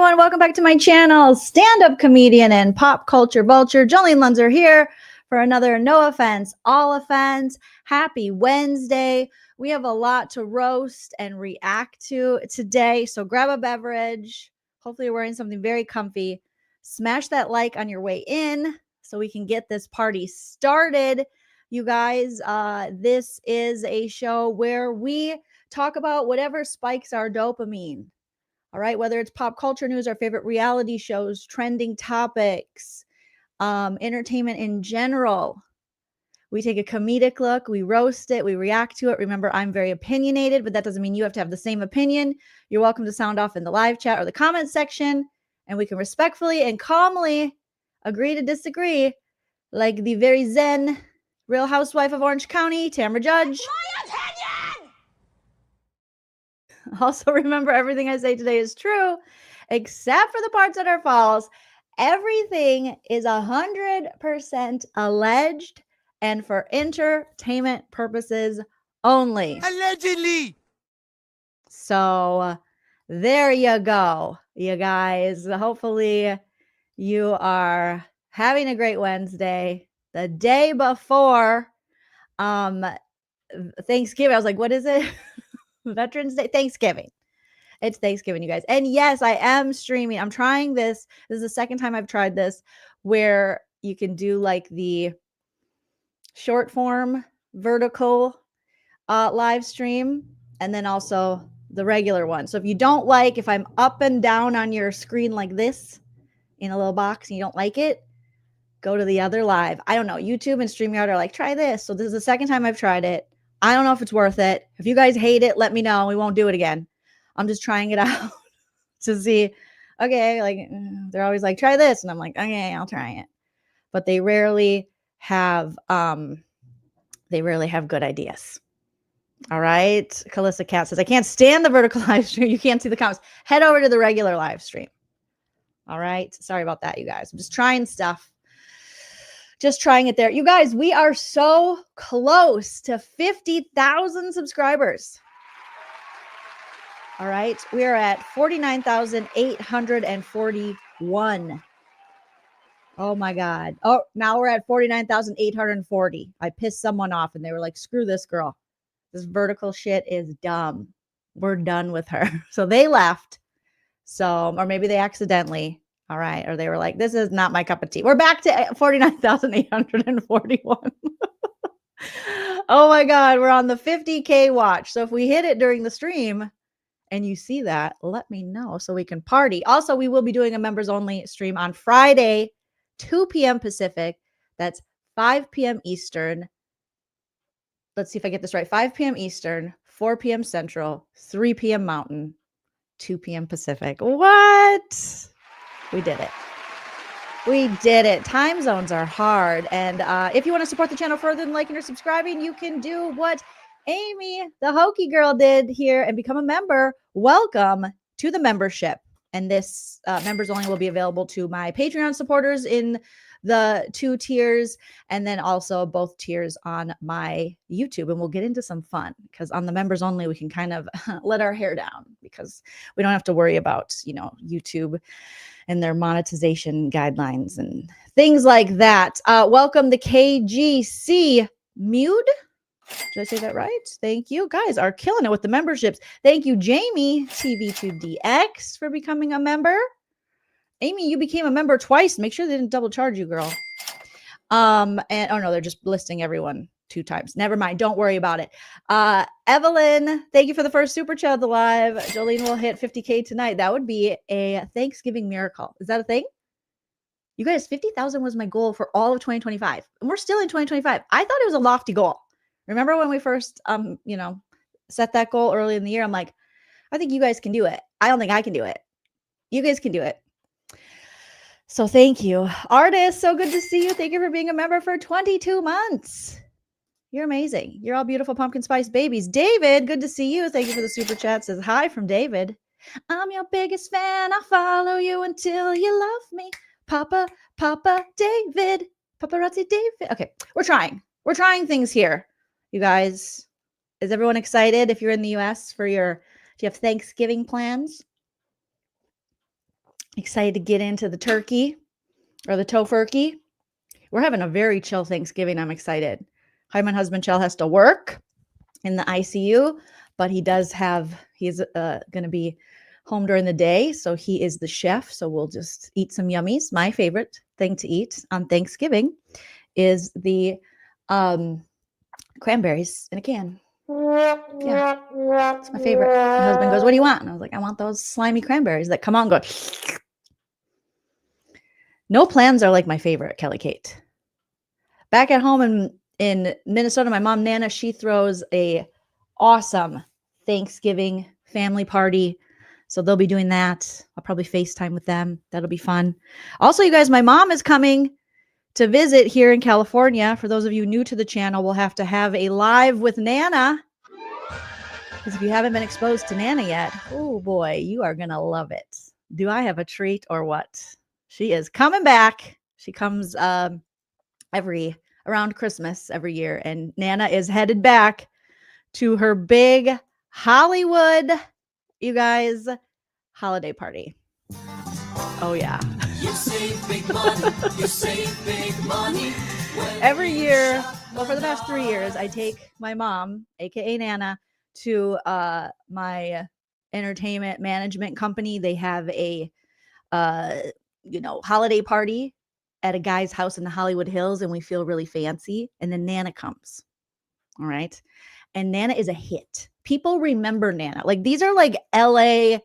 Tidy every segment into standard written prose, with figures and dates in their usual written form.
everyone. Welcome back to my channel. Stand-up comedian and pop culture vulture, Joleen Lunzer here for another no offense, all offense. Happy Wednesday. We have a lot to roast and react to today, so grab a beverage. Hopefully you're wearing something very comfy. Smash that like on your way in so we can get this party started. You guys, this is a show where we talk about whatever spikes our dopamine. All right, whether it's pop culture news, our favorite reality shows, trending topics, entertainment in general. We take a comedic look, we roast it, we react to it. Remember, I'm very opinionated, but that doesn't mean you have to have the same opinion. You're welcome to sound off in the live chat or the comment section, and we can respectfully and calmly agree to disagree, like the very zen Real Housewife of Orange County, Tamra Judge. My opinion! Also, remember, everything I say today is true, except for the parts that are false. Everything is 100% alleged and for entertainment purposes only. Allegedly! So there you go, you guys. Hopefully you are having a great Wednesday. The day before Thanksgiving, I was like, what is it? Veterans Day? Thanksgiving. It's Thanksgiving, you guys. And yes, I am streaming. I'm trying this. This is the second time I've tried this, where you can do like the short form vertical live stream and then also the regular one. So if you don't like, if I'm up and down on your screen like this in a little box and you don't like it, go to the other live. I don't know. YouTube and StreamYard are like, try this. So this is the second time I've tried it. I don't know if it's worth it. If you guys hate it, let me know. We won't do it again. I'm just trying it out to see. Okay, like they're always like, try this. And I'm like, okay, I'll try it. But they rarely have good ideas. All right. Calissa Cat says, I can't stand the vertical live stream. You can't see the comments. Head over to the regular live stream. All right. Sorry about that, you guys. I'm just trying stuff. Just trying it there. You guys, we are so close to 50,000 subscribers. All right. We are at 49,841. Oh my God. Oh, now we're at 49,840. I pissed someone off and they were like, screw this girl. This vertical shit is dumb. We're done with her. So they left. So, or maybe they accidentally. All right. Or they were like, this is not my cup of tea. We're back to 49,841. Oh my God. We're on the 50K watch. So if we hit it during the stream and you see that, let me know so we can party. Also, we will be doing a members only stream on Friday, 2 p.m. Pacific. That's 5 p.m. Eastern. Let's see if I get this right. 5 p.m. Eastern, 4 p.m. Central, 3 p.m. Mountain, 2 p.m. Pacific. What? We did it. We did it. Time zones are hard. And if you want to support the channel further than liking or subscribing, you can do what Amy, the hokey girl, did here and become a member. Welcome to the membership. And this members only will be available to my Patreon supporters in the 2 tiers, and then also both tiers on my YouTube. And we'll get into some fun because on the members only, we can kind of let our hair down because we don't have to worry about, YouTube and their monetization guidelines and things like that. Welcome to KGC Mude. Did I say that right? Thank you. Guys are killing it with the memberships. Thank you, Jamie TV2DX, for becoming a member. Amy, you became a member twice. Make sure they didn't double charge you, girl. And oh no, they're just listing everyone 2 times. Never mind. Don't worry about it. Evelyn, thank you for the first super chat of the live. Jolene will hit 50K tonight. That would be a Thanksgiving miracle. Is that a thing? You guys, 50,000 was my goal for all of 2025. And we're still in 2025. I thought it was a lofty goal. Remember when we first, set that goal early in the year? I'm like, I think you guys can do it. I don't think I can do it. You guys can do it. So thank you. Artist, so good to see you. Thank you for being a member for 22 months. You're amazing. You're all beautiful pumpkin spice babies. David, good to see you. Thank you for the super chat. Says hi from David. I'm your biggest fan. I'll follow you until you love me. Papa David. Paparazzi David. Okay, we're trying. We're trying things here. You guys, is everyone excited if you're in the US for do you have Thanksgiving plans? Excited to get into the turkey or the tofurkey. We're having a very chill Thanksgiving. I'm excited. Hi, my husband Chell has to work in the ICU, but he's going to be home during the day. So he is the chef. So we'll just eat some yummies. My favorite thing to eat on Thanksgiving is the cranberries in a can. Yeah, it's my favorite. My husband goes, "What do you want?" And I was like, "I want those slimy cranberries that come out and go." No plans are like my favorite, Kelly Kate. Back at home in Minnesota, my mom, Nana, she throws a awesome Thanksgiving family party. So they'll be doing that. I'll probably FaceTime with them. That'll be fun. Also, you guys, my mom is coming to visit here in California. For those of you new to the channel, we'll have to have a live with Nana. Because if you haven't been exposed to Nana yet, oh boy, you are going to love it. Do I have a treat or what? She is coming back. She comes around Christmas every year, and Nana is headed back to her big Hollywood, you guys, holiday party. Oh yeah. You save big money. You save big money. Every year, well, for the past 3 years, I take my mom, aka Nana, to my entertainment management company. They have a holiday party at a guy's house in the Hollywood Hills, and we feel really fancy. And then Nana comes. All right. And Nana is a hit. People remember Nana. Like, these are like LA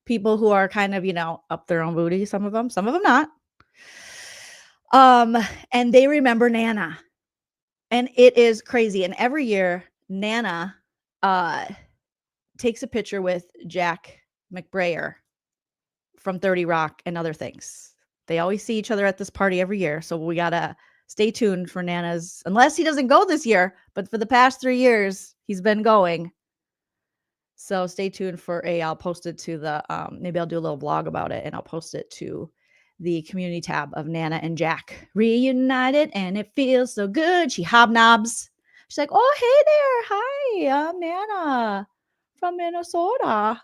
people who are kind of, up their own booty. Some of them not. And they remember Nana. And it is crazy. And every year, Nana takes a picture with Jack McBrayer from 30 Rock and other things. They always see each other at this party every year. So we got to stay tuned for Nana's, unless he doesn't go this year. But for the past 3 years, he's been going. So stay tuned for I'll post it to the, maybe I'll do a little vlog about it, and I'll post it to the community tab of Nana and Jack reunited, and it feels so good. She hobnobs. She's like, "Oh, hey there. Hi, I'm Nana from Minnesota."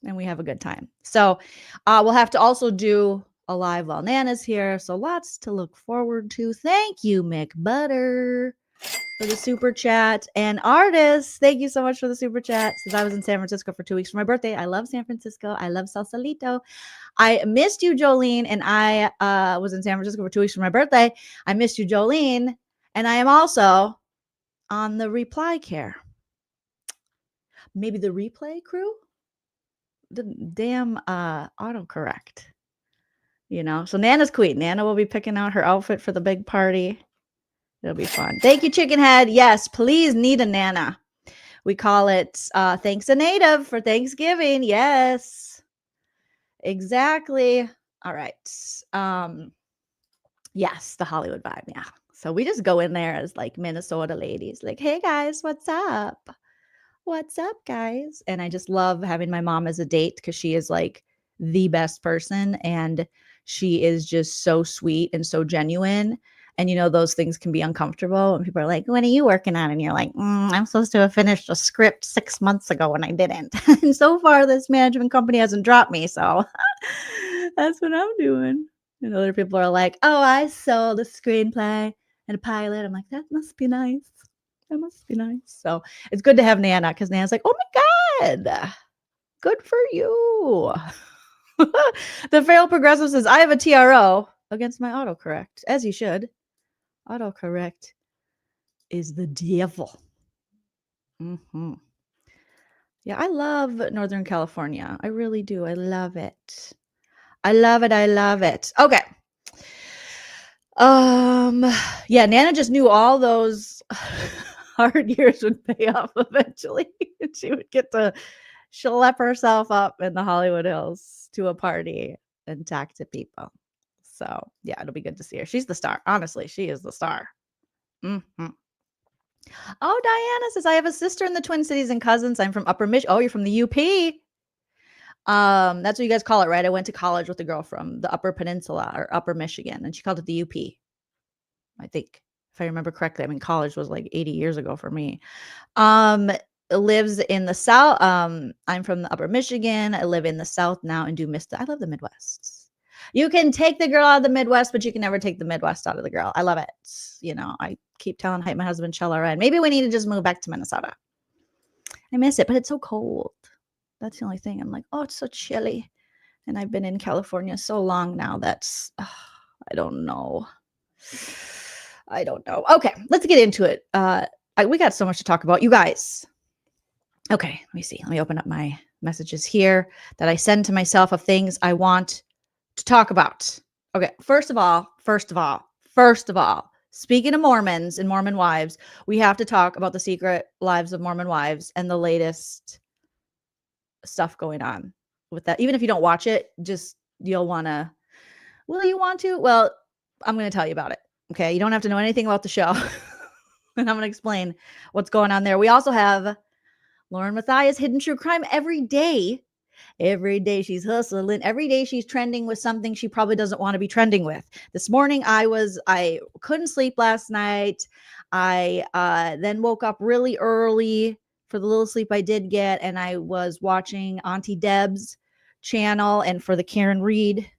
And we have a good time. So we'll have to also do a live while Nana's here. So lots to look forward to. Thank you, McButter, for the super chat. And Artists, thank you so much for the super chat. Since I was in San Francisco for 2 weeks for my birthday. I love San Francisco. I love Sausalito. I missed you, Jolene. And I was in San Francisco for 2 weeks for my birthday. I missed you, Jolene. And I am also on the Reply Care. Maybe the replay crew? The damn autocorrect. So Nana's queen. Nana will be picking out her outfit for the big party. It'll be fun. Thank you, Chicken Head. Yes, please need a Nana. We call it Thanks a Native for Thanksgiving. Yes, exactly. All right. Yes, the Hollywood vibe. Yeah. So we just go in there as like Minnesota ladies, like, "Hey guys, what's up? What's up, guys?" And I just love having my mom as a date because she is like the best person, and she is just so sweet and so genuine. And those things can be uncomfortable when people are like, "What are you working on?" And you're like, "I'm supposed to have finished a script 6 months ago and I didn't." And so far, this management company hasn't dropped me. So that's what I'm doing. And other people are like, "Oh, I sold a screenplay and a pilot." I'm like, "That must be nice. That must be nice." So it's good to have Nana, because Nana's like, "Oh my God, good for you." The Feral Progressive says, "I have a TRO against my autocorrect," as you should. Autocorrect is the devil. Mm-hmm. Yeah, I love Northern California. I really do. I love it. I love it. I love it. Okay. Yeah, Nana just knew all those hard years would pay off eventually. She would get to schlep herself up in the Hollywood Hills to a party and talk to people. So yeah, it'll be good to see her. She's the star. Honestly, she is the star. Mm-hmm. Oh, Diana says, "I have a sister in the Twin Cities and cousins. I'm from Upper Michigan." Oh, you're from the UP. That's what you guys call it, right? I went to college with a girl from the Upper Peninsula or Upper Michigan, and she called it the UP. I think, if I remember correctly. I mean, college was like 80 years ago for me. Lives in the South. I'm from the Upper Michigan. I live in the South now and do miss I love the Midwest. You can take the girl out of the Midwest, but you can never take the Midwest out of the girl. I love it. You know, I keep telling my husband, Shell, already. Maybe we need to just move back to Minnesota. I miss it, but it's so cold. That's the only thing. I'm like, oh, it's so chilly. And I've been in California so long now. That's, I don't know. Okay, let's get into it. We got so much to talk about. You guys. Okay, let me see. Let me open up my messages here that I send to myself of things I want to talk about. Okay, first of all, speaking of Mormons and Mormon wives, we have to talk about the secret lives of Mormon wives and the latest stuff going on with that. Even if you don't watch it, just you'll want to. Will you want to? Well, I'm going to tell you about it. Okay, you don't have to know anything about the show. And I'm going to explain what's going on there. We also have LaurenMatthias Hidden True Crime every day. Every day she's hustling. Every day she's trending with something she probably doesn't want to be trending with. This morning I couldn't sleep last night. I then woke up really early for the little sleep I did get, and I was watching Auntie Deb's channel. And for the Karen Reed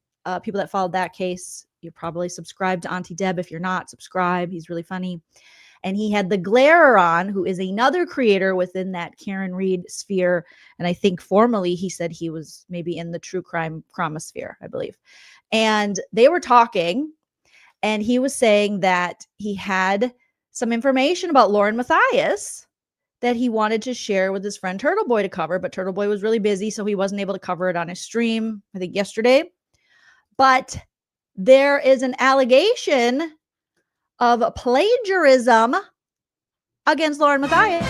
people that followed that case, you're probably subscribed to Auntie Deb. If you're not, subscribe. He's really funny. And he had the Glairer on, who is another creator within that Karen Reed sphere. And I think formerly he said he was maybe in the true crime chromosphere, I believe. And they were talking, and he was saying that he had some information about LaurenMatthias that he wanted to share with his friend Turtle Boy to cover, but Turtle Boy was really busy, so he wasn't able to cover it on his stream, I think yesterday. But there is an allegation of plagiarism against LaurenMatthias.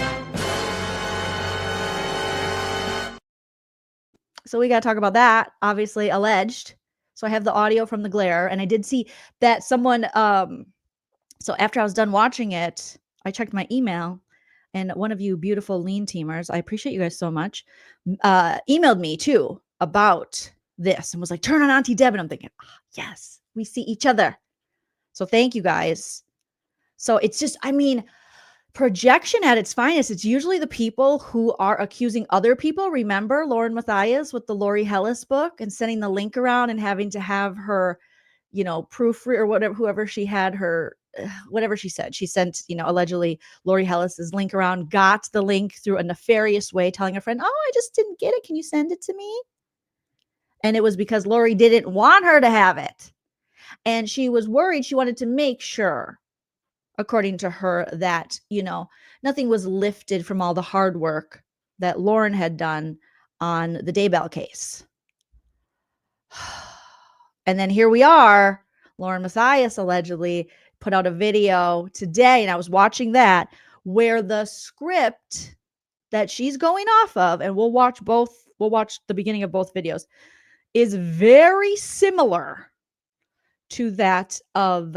So we got to talk about that, obviously alleged. So I have the audio from the Glare, and I did see that someone, so after I was done watching it, I checked my email, and one of you beautiful lean teamers, I appreciate you guys so much, emailed me too about this and was like, turn on Auntie Deb. And I'm thinking, oh, yes, we see each other. So thank you guys. So it's just, I mean, projection at its finest. It's usually the people who are accusing other people. Remember LaurenMatthias with the Lori Hellis book and sending the link around and having to have her, proofread or whatever, whoever she had her, whatever she said. She sent, allegedly Lori Hellis's link around, got the link through a nefarious way, telling her friend, oh, I just didn't get it. Can you send it to me? And it was because Lori didn't want her to have it. And she was worried. She wanted to make sure, according to her, that, nothing was lifted from all the hard work that Lauren had done on the Daybell case. And then here we are, LaurenMatthias allegedly put out a video today, and I was watching that, where the script that she's going off of, and we'll watch the beginning of both videos, is very similar to that of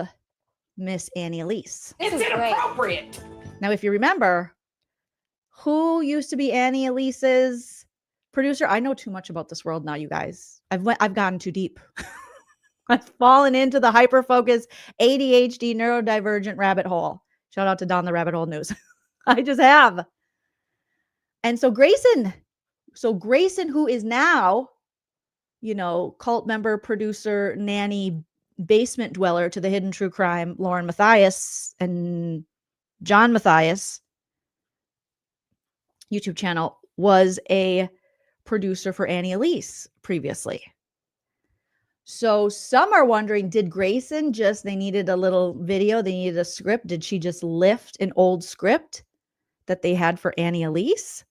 Miss Annie Elise. It's inappropriate. Now, if you remember, who used to be Annie Elise's producer? I know too much about this world now, you guys. I've gotten too deep. I've fallen into the hyper-focused ADHD neurodivergent rabbit hole. Shout out to Don the Rabbit Hole News. I just have. And so Grayson, who is now, cult member, producer, nanny, basement dweller to the Hidden True Crime, LaurenMatthias and John Matthias YouTube channel, was a producer for Annie Elise previously. So some are wondering, did Grayson they needed a little video, they needed a script. Did she just lift an old script that they had for Annie Elise?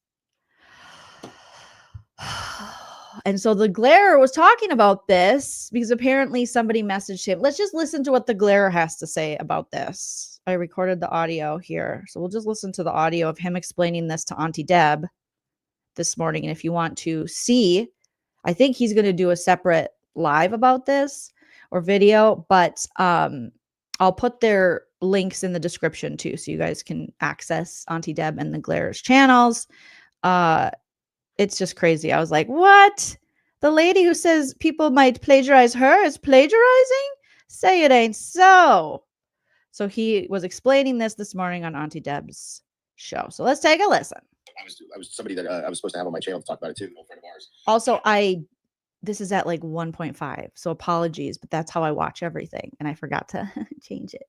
And so the Glairer was talking about this because apparently somebody messaged him. Let's just listen to what the Glairer has to say about this. I recorded the audio here. So we'll just listen to the audio of him explaining this to Auntie Deb this morning. And if you want to see, I think he's going to do a separate live about this or video, but I'll put their links in the description too, so you guys can access Auntie Deb and the Glairer's channels. It's just crazy. I was like, what? The lady who says people might plagiarize her is plagiarizing? Say it ain't so. So he was explaining this morning on Auntie Deb's show. So let's take a listen. I was somebody that I was supposed to have on my channel to talk about it too. An old friend of ours. Also, I this is at like 1.5. So apologies, but that's how I watch everything. And I forgot to change it.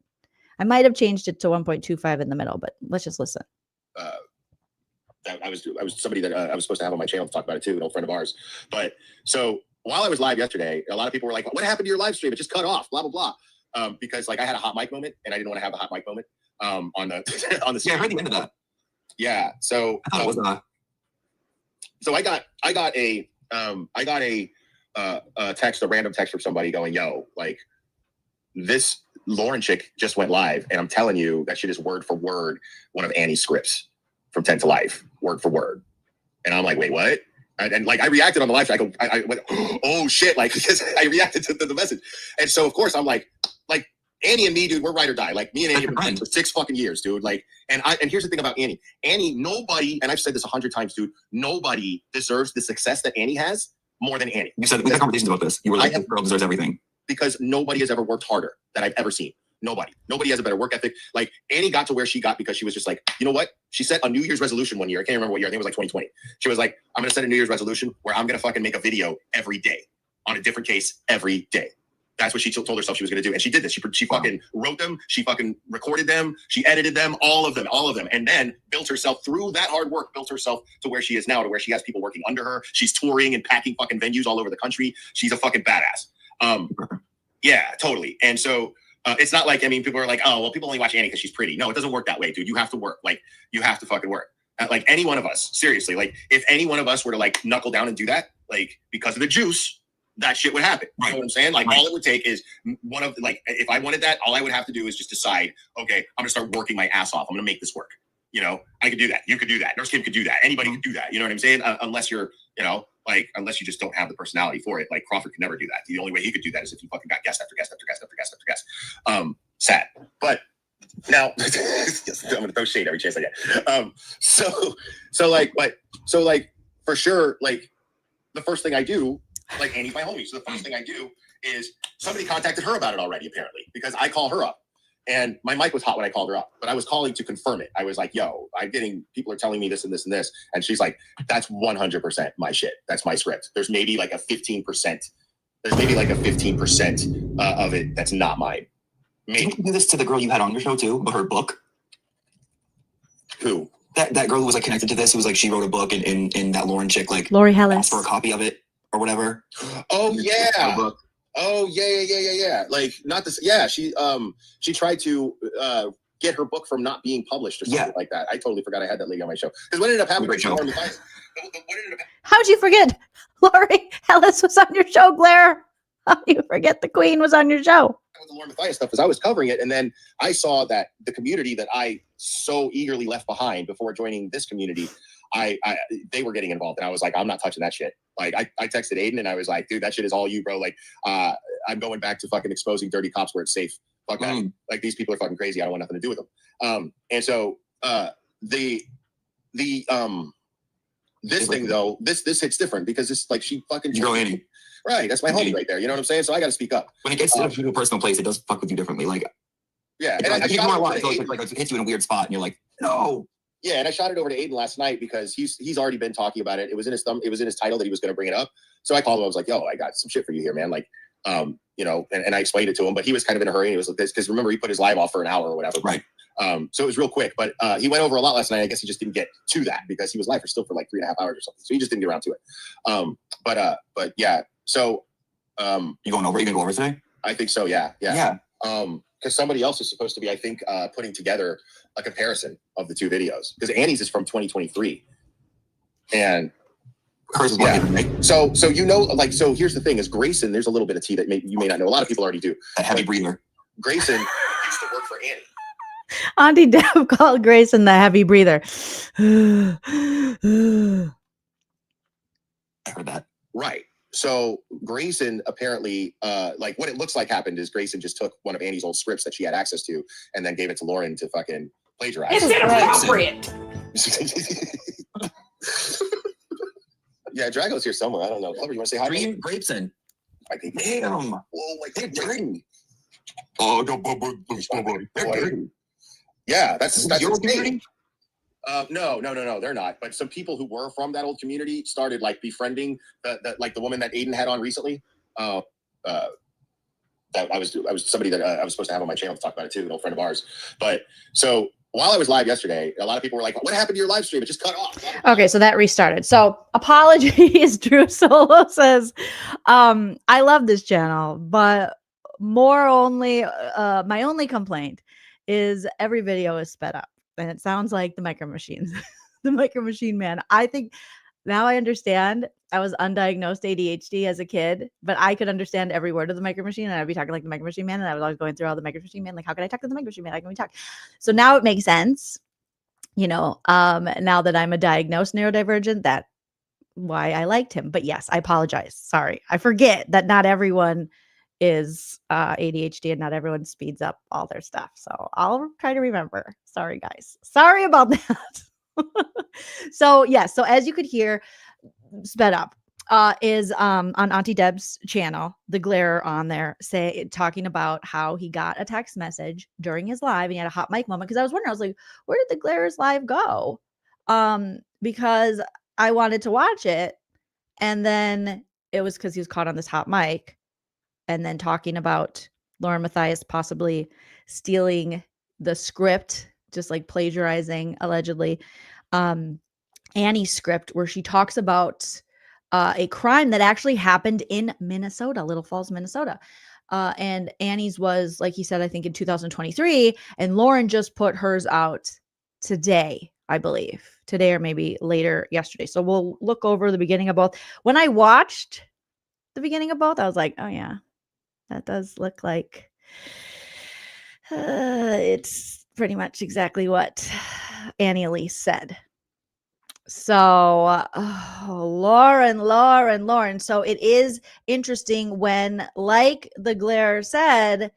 I might have changed it to 1.25 in the middle, but let's just listen. I was somebody that I was supposed to have on my channel to talk about it too, an old friend of ours. But so while I was live yesterday, a lot of people were like, what happened to your live stream? It just cut off, blah, blah, blah. Because like I had a hot mic moment and I didn't want to have the hot mic moment on the on the Yeah, I heard the end of that. Yeah. So I thought it was not. So I got a text, a random text from somebody going, yo, like this Lauren chick just went live, and I'm telling you that shit is word for word one of Annie's scripts from 10 to Life, word for word. And I'm like, wait, what? And like I reacted on the live stream. I went, oh shit, like because I reacted to the message. And so of course I'm like Annie and me, dude, we're ride or die. Like me and Annie have been friends for 6 fucking years, dude. Like, and here's the thing about Annie. Annie, nobody, and I've said this 100 times, dude, nobody deserves the success that Annie has more than Annie. We had conversations about this. You were like, this girl deserves everything. Because nobody has ever worked harder that I've ever seen. Nobody has a better work ethic. Like Annie got to where she got because she was just like, you know what? She set a New Year's resolution one year. I can't remember what year. I think it was like 2020. She was like, I'm going to set a New Year's resolution where I'm going to fucking make a video every day on a different case every day. That's what she told herself she was going to do. And she did this. She fucking wrote them. She fucking recorded them. She edited them, all of them. And then built herself through that hard work, built herself to where she is now, to where she has people working under her. She's touring and packing fucking venues all over the country. She's a fucking badass. Yeah, totally. And so it's not like, I mean, people are like, oh, well, people only watch Annie because she's pretty. No, it doesn't work that way, dude. You have to work. Like, you have to fucking work. Like any one of us, seriously, like if any one of us were to like knuckle down and do that, like because of the juice, that shit would happen. You know what I'm saying? Like all it would take is one of like, if I wanted that, all I would have to do is just decide, okay, I'm gonna start working my ass off. I'm gonna make this work. You know, I could do that. You could do that. Nurse Kim could do that. Anybody could do that. You know what I'm saying? Unless you're, you know, like, unless you just don't have the personality for it. Like Crawford could never do that. The only way he could do that is if he fucking got guest after guest after guest after guest after guest. Sad. But now I'm gonna throw shade every chance I get. So like for sure, like the first thing I do, like Annie's my homie. So the first thing I do is somebody contacted her about it already, apparently, because I call her up. And my mic was hot when I called her up, but I was calling to confirm it. I was like, yo, people are telling me this and this and this. And she's like, that's 100% my shit. That's my script. There's maybe like a 15%. There's maybe like a 15% of it that's not mine. Maybe. Didn't you do this to the girl you had on your show too, about her book? Who? That girl who was like connected to this, who was like, she wrote a book and that Lauren chick, like Lori Hellis, asked for a copy of it or whatever. Oh, yeah. Oh yeah. Like not this. Yeah, she tried to get her book from not being published or something like that. I totally forgot I had that lady on my show. Because what ended up happening? How'd you forget Lori Hellis was on your show, Blair? How'd you forget the Queen was on your show? With the LaurenMatthias stuff, as I was covering it, and then I saw that the community that I so eagerly left behind before joining this community, they were getting involved, and I was like, I'm not touching that shit. Like I texted Aiden and I was like, dude, that shit is all you, bro. Like I'm going back to fucking exposing dirty cops where it's safe. Fuck that. Like these people are fucking crazy. I don't want nothing to do with them. And so this thing though, this hits different because it's like she fucking Joleen. Right, that's my homie right there. You know what I'm saying? So I got to speak up. When it gets to a personal place, it does fuck with you differently. Like, yeah, and I shot it over to Aiden. Like it hits you in a weird spot, and you're like, no. Yeah, and I shot it over to Aiden last night because he's already been talking about it. It was in his title that he was going to bring it up. So I called him. I was like, yo, I got some shit for you here, man. Like, you know, and I explained it to him, but he was kind of in a hurry. And he was like, because remember he put his live off for an hour or whatever. Right. So it was real quick, but he went over a lot last night. I guess he just didn't get to that because he was live for like 3.5 hours or something. So he just didn't get around to it. But yeah. So You gonna go over today? I think so. Yeah. Because somebody else is supposed to be, I think, putting together a comparison of the two videos. Because Annie's is from 2023, and hers is right? So you know, like, so here's the thing: is Grayson? There's a little bit of tea that you may not know. A lot of people already do. A heavy breather. Grayson used to work for Annie. Auntie Deb called Grayson the heavy breather. I heard that. Right. So Grayson apparently, like what it looks like happened is Grayson just took one of Annie's old scripts that she had access to and then gave it to Lauren to fucking plagiarize. It's inappropriate. Yeah, Drago's here somewhere. I don't know. Clever, you want to say hi? Green Grapesen. Damn. Whoa, like they're dirty. Oh, no, Yeah, that's your community. No, they're not. But some people who were from that old community started like befriending the woman that Aiden had on recently. That I was somebody that I was supposed to have on my channel to talk about it too, an old friend of ours. But so while I was live yesterday, a lot of people were like, "What happened to your live stream? It just cut off." Okay, so that restarted. So apologies, Drew Solo says, I love this channel, but my only complaint is every video is sped up, and it sounds like the Micro Machines, the Micro Machine Man. I think now I understand. I was undiagnosed ADHD as a kid, but I could understand every word of the Micro Machine, and I'd be talking like the Micro Machine Man, and I was always going through all the Micro Machine Man, like, how can I talk to the Micro Machine Man? How can we talk? So now it makes sense. Now that I'm a diagnosed neurodivergent, that's why I liked him. But yes, I apologize. Sorry. I forget that not everyone is ADHD and not everyone speeds up all their stuff. So I'll try to remember. Sorry, guys. Sorry about that. So yes. So as you could hear, sped up is on Auntie Deb's channel, the glare on there talking about how he got a text message during his live and he had a hot mic moment. Because I was wondering, I was like, where did the glare's live go? Because I wanted to watch it, and then it was because he was caught on this hot mic and then talking about LaurenMatthias possibly stealing the script, just like plagiarizing allegedly Annie's script, where she talks about a crime that actually happened in Minnesota, Little Falls, Minnesota. And Annie's was, like he said, I think in 2023, and Lauren just put hers out today, I believe. Today or maybe later yesterday. So we'll look over the beginning of both. When I watched the beginning of both, I was like, oh yeah, that does look like it's pretty much exactly what Elise said. So, Lauren. So it is interesting when, like the glare said,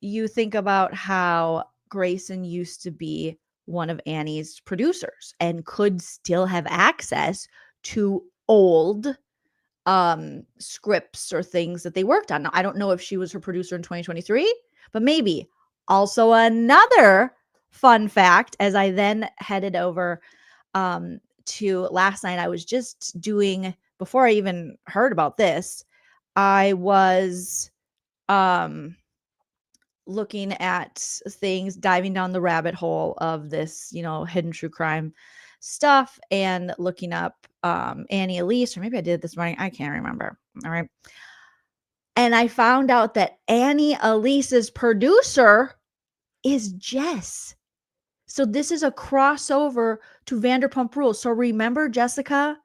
you think about how Grayson used to be one of Annie's producers and could still have access to old scripts or things that they worked on. Now, I don't know if she was her producer in 2023, but maybe. Also, another fun fact, as I then headed over to last night, I was just doing, before I even heard about this, I was looking at things, diving down the rabbit hole of this, hidden true crime stuff, and looking up Annie Elise, or maybe I did it this morning. I can't remember. All right. And I found out that Annie Elise's producer is Jess. So this is a crossover to Vanderpump Rules. So remember, Jessica,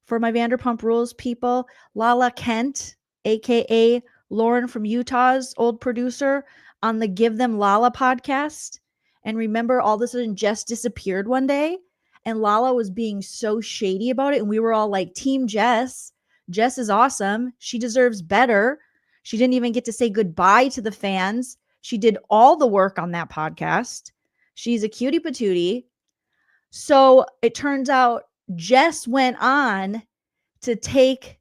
for my Vanderpump Rules people, Lala Kent, aka Lauren from Utah's old producer, on the Give Them Lala podcast. And remember, all of a sudden Jess disappeared one day and Lala was being so shady about it. And we were all like, Team Jess. Jess is awesome. She deserves better. She didn't even get to say goodbye to the fans. She did all the work on that podcast. She's a cutie patootie. So it turns out Jess went on to take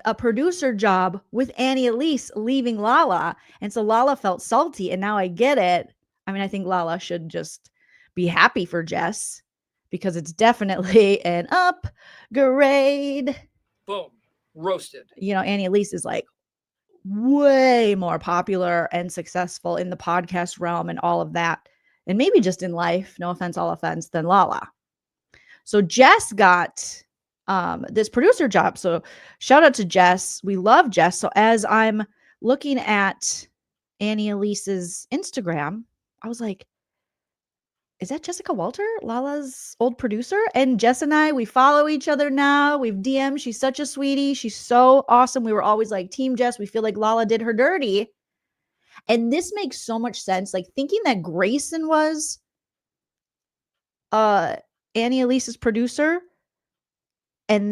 a producer job with Annie Elise, leaving Lala. And so Lala felt salty, and now I get it. I mean, I think Lala should just be happy for Jess because it's definitely an upgrade. Boom. Roasted. Annie Elise is like way more popular and successful in the podcast realm and all of that. And maybe just in life, no offense, all offense, than Lala. So Jess got this producer job. So shout out to Jess. We love Jess. So as I'm looking at Annie Elise's Instagram, I was like, is that Jessica Walter, Lala's old producer? And Jess and I, we follow each other now. We've DM'd. She's such a sweetie. She's so awesome. We were always like, Team Jess. We feel like Lala did her dirty. And this makes so much sense. Like thinking that Grayson was Annie Elise's producer, and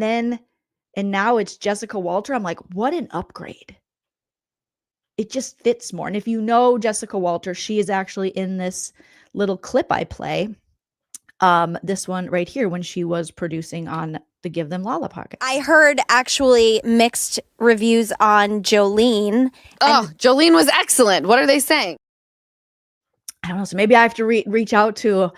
now it's Jessica Walter. I'm like, what an upgrade. It just fits more. And if you know Jessica Walter, she is actually in this little clip I play. This one right here, when she was producing on the Give Them Lala podcast. I heard actually mixed reviews on Joleen. Oh, Joleen was excellent. What are they saying? I don't know. So maybe I have to reach out to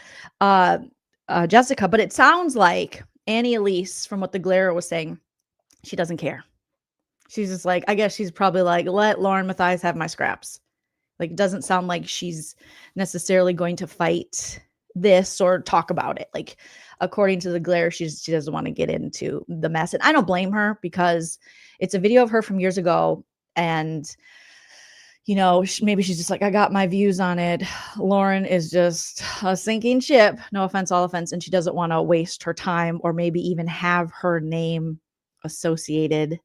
Jessica, but it sounds like Annie Elise, from what the Glare was saying, she doesn't care. She's just like, I guess she's probably like, let LaurenMatthias have my scraps. Like, it doesn't sound like she's necessarily going to fight this or talk about it. Like, according to the Glare, she doesn't want to get into the mess. And I don't blame her, because it's a video of her from years ago. And, you know, maybe she's just like, I got my views on it. Lauren is just a sinking ship. No offense, all offense. And she doesn't want to waste her time or maybe even have her name associated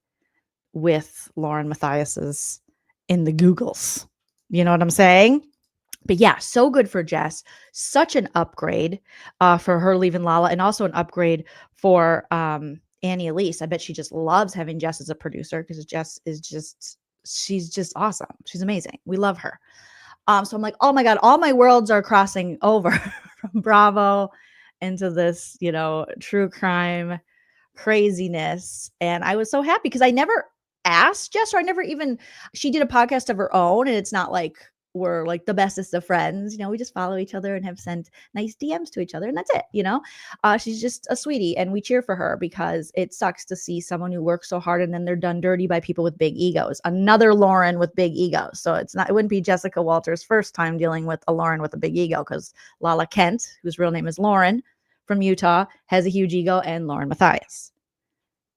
with LaurenMatthias's in the Googles. You know what I'm saying? But yeah, so good for Jess. Such an upgrade for her leaving Lala, and also an upgrade for Annie Elise. I bet she just loves having Jess as a producer, because Jess is just, she's just awesome. She's amazing. We love her. So I'm like, oh my God, all my worlds are crossing over from Bravo into this, you know, true crime craziness. And I was so happy, because I never asked Jess, or I never even, she did a podcast of her own, and it's not like we're like the bestest of friends. You know, we just follow each other and have sent nice DMs to each other, and that's it. You know, she's just a sweetie, and we cheer for her, because it sucks to see someone who works so hard and then they're done dirty by people with big egos. Another Lauren with big egos. So it wouldn't be Jessica Walter's first time dealing with a Lauren with a big ego, because Lala Kent, whose real name is Lauren, from Utah, has a huge ego, and LaurenMatthias.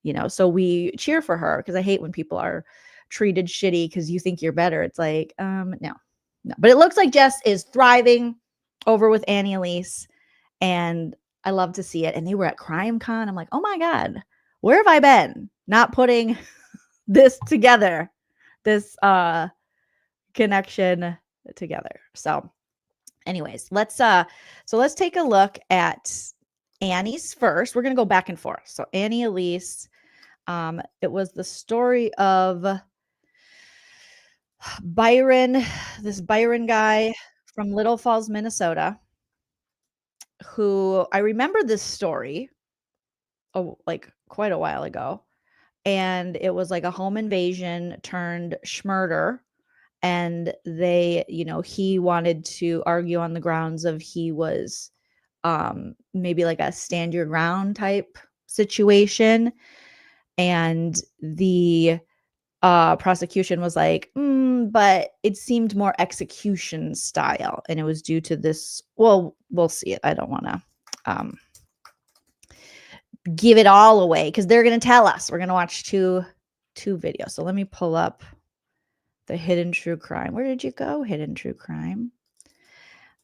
You know, so we cheer for her, because I hate when people are treated shitty because you think you're better. It's like, no. But it looks like Jess is thriving over with Annie Elise, and I love to see it. And they were at CrimeCon. I'm like, oh my God, where have I been? Not putting this together, this connection together. So anyways, let's take a look at Annie's first. We're going to go back and forth. So Annie Elise, it was the story of Byron, this Byron guy from Little Falls, Minnesota, who I remember this story, like quite a while ago. And it was like a home invasion turned schmurder. And they, you know, he wanted to argue on the grounds of he was maybe like a stand your ground type situation. And the prosecution was like, but it seemed more execution style. And it was due to this. Well, we'll see it. I don't want to give it all away, because they're going to tell us. We're going to watch two videos. So let me pull up the Hidden True Crime. Where did you go, Hidden True Crime?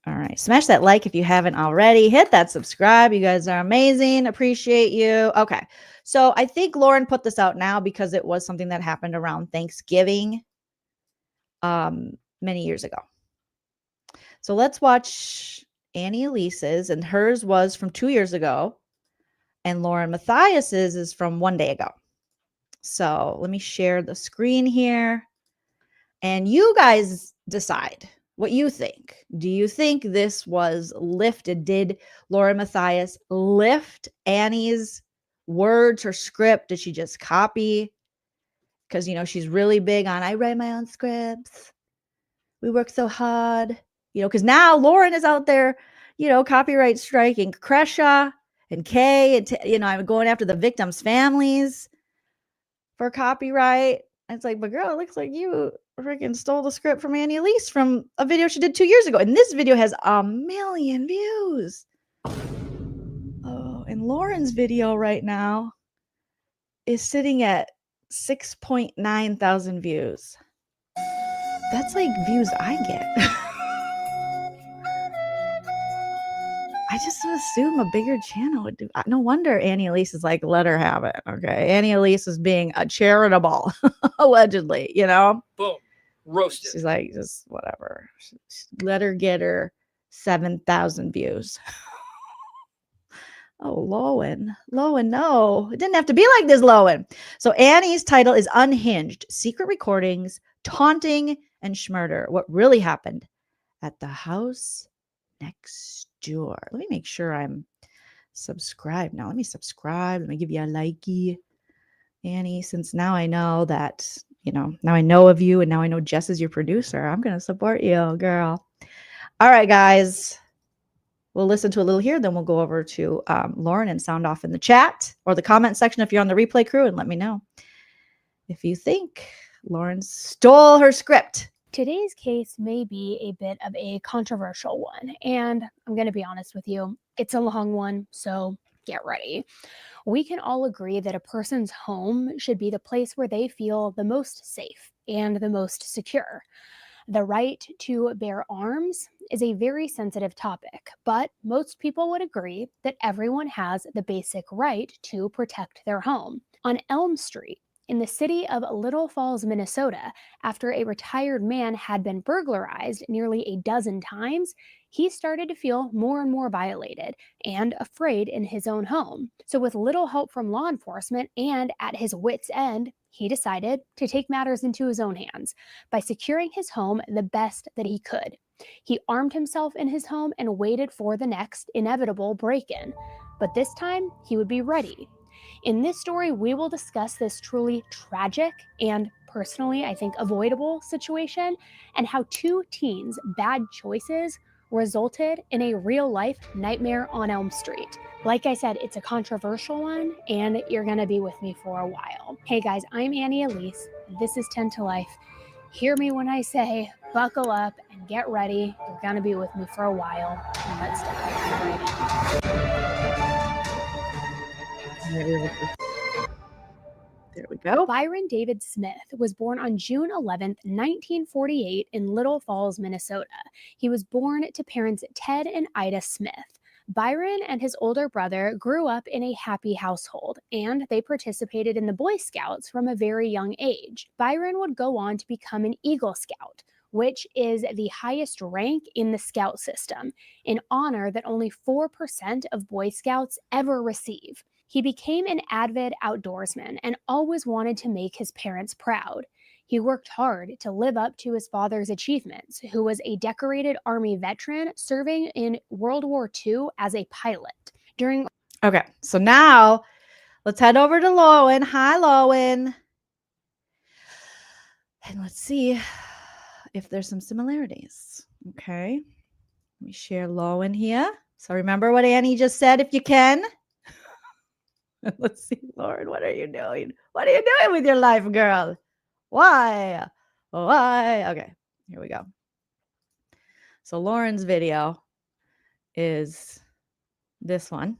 All right. Smash that like if you haven't already. Hit that subscribe. You guys are amazing. Appreciate you. Okay. So I think Lauren put this out now because it was something that happened around Thanksgiving many years ago. So let's watch Annie Elise's, and hers was from 2 years ago, and LaurenMatthias's is from 1 day ago. So let me share the screen here, and you guys decide what you think. Do you think this was lifted? Did LaurenMatthias lift Annie's words, her script? Did she just copy? Because, you know, she's really big on, I write my own scripts. We work so hard. You know, because now Lauren is out there, you know, copyright striking Kresha and Kay. And, you know, I'm going after the victims' families for copyright. And it's like, but girl, it looks like you freaking stole the script from Annie Elise from a video she did 2 years ago. And this video has 1 million views. Oh, and Lauren's video right now is sitting at 6.9 thousand views. That's like views I get. I just would assume a bigger channel would do. No wonder Annie Elise is like, let her have it. Okay. Annie Elise is being a charitable, allegedly, you know? Boom. Roasted. She's like, just whatever. Let her get her 7,000 views. Oh, Lowen, no. It didn't have to be like this, Lowen. So Annie's title is Unhinged, Secret Recordings, Taunting, and Schmurder. What really happened at the house next door. Let me make sure I'm subscribed now. Let me subscribe. Let me give you a likey, Annie, since now I know that, you know, now I know of you, and now I know Jess is your producer. I'm going to support you, girl. All right, guys. We'll listen to a little here, then we'll go over to Lauren and sound off in the chat or the comment section if you're on the replay crew, and let me know if you think Lauren stole her script. Today's case may be a bit of a controversial one, and I'm going to be honest with you, it's a long one, so get ready. We can all agree that a person's home should be the place where they feel the most safe and the most secure. The right to bear arms is a very sensitive topic, but most people would agree that everyone has the basic right to protect their home. On Elm Street, in the city of Little Falls, Minnesota, after a retired man had been burglarized nearly a dozen times, he started to feel more and more violated and afraid in his own home. So with little help from law enforcement and at his wit's end, he decided to take matters into his own hands by securing his home the best that he could. He armed himself in his home and waited for the next inevitable break-in. But this time, he would be ready. In this story, we will discuss this truly tragic and personally, I think, avoidable situation and how two teens' bad choices resulted in a real-life nightmare on Elm Street. Like I said, it's a controversial one, and you're going to be with me for a while. Hey guys, I'm Elise. This is 10 to Life. Hear me when I say, buckle up and get ready. You're going to be with me for a while, and let's dive right in. There we go. Byron David Smith was born on June 11th, 1948 in Little Falls, Minnesota. He was born to parents Ted and Ida Smith. Byron and his older brother grew up in a happy household, and they participated in the Boy Scouts from a very young age. Byron would go on to become an Eagle Scout, which is the highest rank in the Scout system, an honor that only 4% of Boy Scouts ever receive. He became an avid outdoorsman and always wanted to make his parents proud. He worked hard to live up to his father's achievements, who was a decorated Army veteran serving in World War II as a pilot. Okay, so now let's head over to Lowen. Hi, Lowen. And let's see if there's some similarities. Okay, let me share Lowen here. So remember what Annie just said, if you can. Let's see, Lauren, what are you doing? What are you doing with your life, girl? Why? Why? Okay, here we go. So Lauren's video is this one.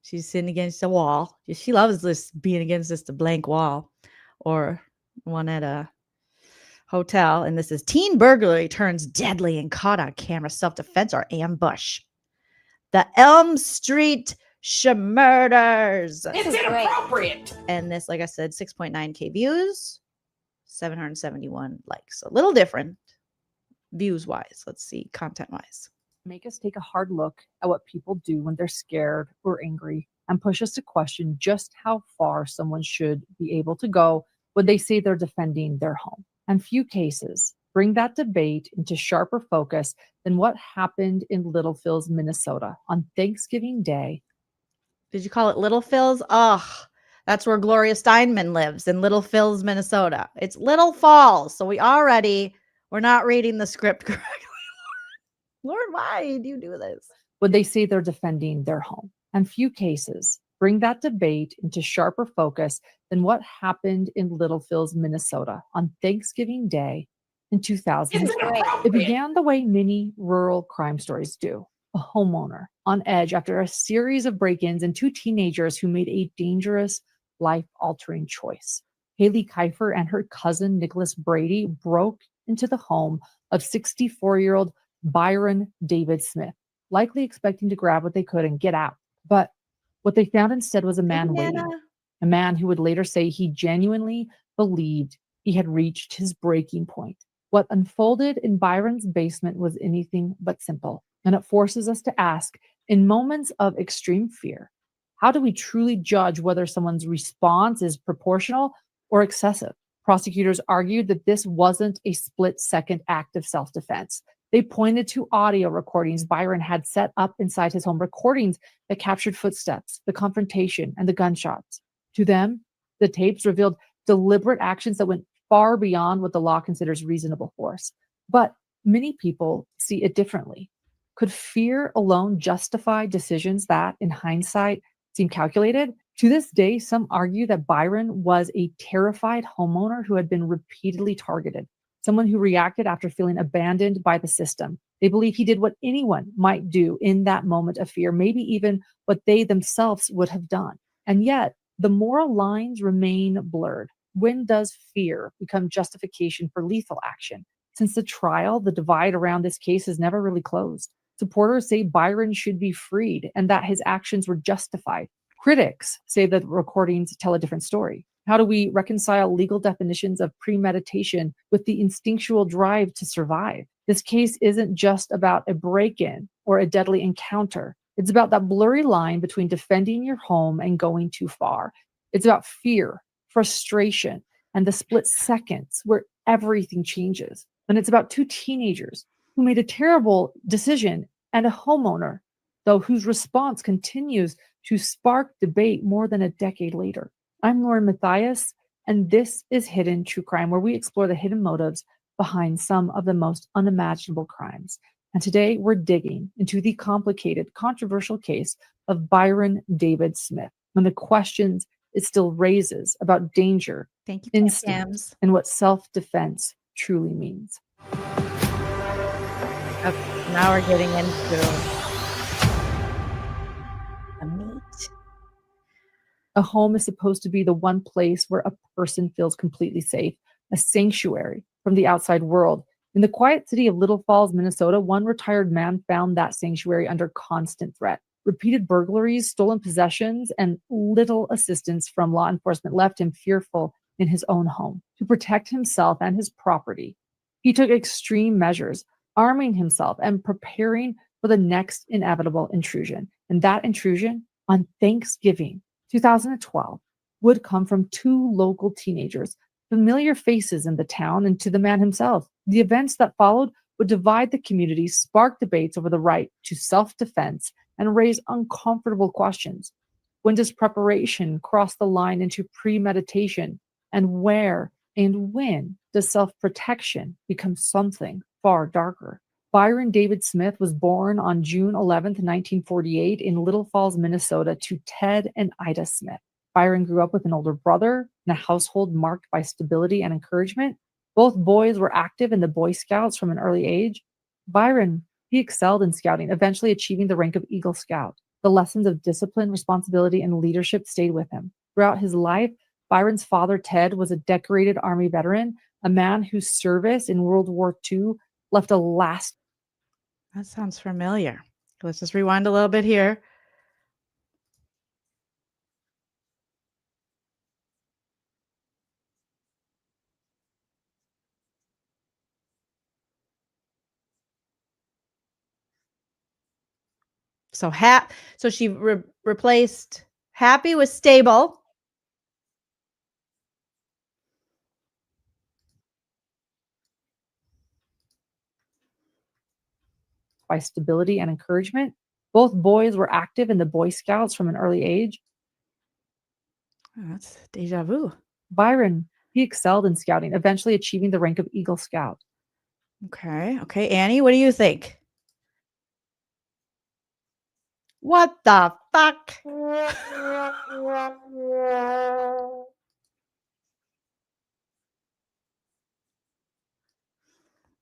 She's sitting against a wall. She loves this, being against just a blank wall or one at a hotel. And this is teen burglary turns deadly and caught on camera, self-defense or ambush. The Elm Street murders. It's inappropriate. And this, like I said, 6.9K views, 771 likes. A little different views wise. Let's see, content wise. Make us take a hard look at what people do when they're scared or angry and push us to question just how far someone should be able to go when they say they're defending their home. And few cases bring that debate into sharper focus than what happened in Little Falls, Minnesota on Thanksgiving Day. Did you call it Little Falls? Ugh, that's where Gloria Steinman lives, in Little Falls, Minnesota. It's Little Falls. So we're not reading the script correctly. Lord, why do you do this? When they say they're defending their home. And few cases bring that debate into sharper focus than what happened in Little Falls, Minnesota on Thanksgiving Day in 2000. It began the way many rural crime stories do. A homeowner on edge after a series of break-ins and two teenagers who made a dangerous, life-altering choice. Haley Kiefer and her cousin Nicholas Brady broke into the home of 64-year-old Byron David Smith, likely expecting to grab what they could and get out. But what they found instead was a man waiting, a man who would later say he genuinely believed he had reached his breaking point. What unfolded in Byron's basement was anything but simple. And it forces us to ask, in moments of extreme fear, how do we truly judge whether someone's response is proportional or excessive? Prosecutors argued that this wasn't a split-second act of self-defense. They pointed to audio recordings Byron had set up inside his home, recordings that captured footsteps, the confrontation, and the gunshots. To them, the tapes revealed deliberate actions that went far beyond what the law considers reasonable force. But many people see it differently. Could fear alone justify decisions that, in hindsight, seem calculated? To this day, some argue that Byron was a terrified homeowner who had been repeatedly targeted, someone who reacted after feeling abandoned by the system. They believe he did what anyone might do in that moment of fear, maybe even what they themselves would have done. And yet, the moral lines remain blurred. When does fear become justification for lethal action? Since the trial, the divide around this case has never really closed. Supporters say Byron should be freed and that his actions were justified. Critics say that recordings tell a different story. How do we reconcile legal definitions of premeditation with the instinctual drive to survive? This case isn't just about a break-in or a deadly encounter. It's about that blurry line between defending your home and going too far. It's about fear, frustration, and the split seconds where everything changes. And it's about two teenagers who made a terrible decision and a homeowner, though, whose response continues to spark debate more than a decade later. I'm LaurenMatthias, and this is Hidden True Crime, where we explore the hidden motives behind some of the most unimaginable crimes. And today we're digging into the complicated, controversial case of Byron David Smith and the questions it still raises about danger, Thank you, instinct, Tams. and what self-defense truly means. Okay, now we're getting into the meat. A home is supposed to be the one place where a person feels completely safe, a sanctuary from the outside world. In the quiet city of Little Falls, Minnesota, one retired man found that sanctuary under constant threat. Repeated burglaries, stolen possessions, and little assistance from law enforcement left him fearful in his own home. To protect himself and his property, he took extreme measures, arming himself and preparing for the next inevitable intrusion. And that intrusion on Thanksgiving 2012 would come from two local teenagers, familiar faces in the town, and to the man himself. The events that followed would divide the community, spark debates over the right to self-defense, and raise uncomfortable questions. When does preparation cross the line into premeditation? And where and when does self-protection become something far darker? Byron David Smith was born on June 11th, 1948 in Little Falls, Minnesota to Ted and Ida Smith. Byron grew up with an older brother in a household marked by stability and encouragement. Both boys were active in the Boy Scouts from an early age. Byron, he excelled in scouting, eventually achieving the rank of Eagle Scout. The lessons of discipline, responsibility, and leadership stayed with him. Throughout his life, Byron's father, Ted, was a decorated Army veteran, a man whose service in World War II left a lasting. That sounds familiar. Let's just rewind a little bit here. So so she replaced happy with stable. By stability and encouragement. Both boys were active in the Boy Scouts from an early age. Oh, that's deja vu. Byron, he excelled in scouting, eventually achieving the rank of Eagle Scout. Okay. Okay, Annie, what do you think? What the fuck?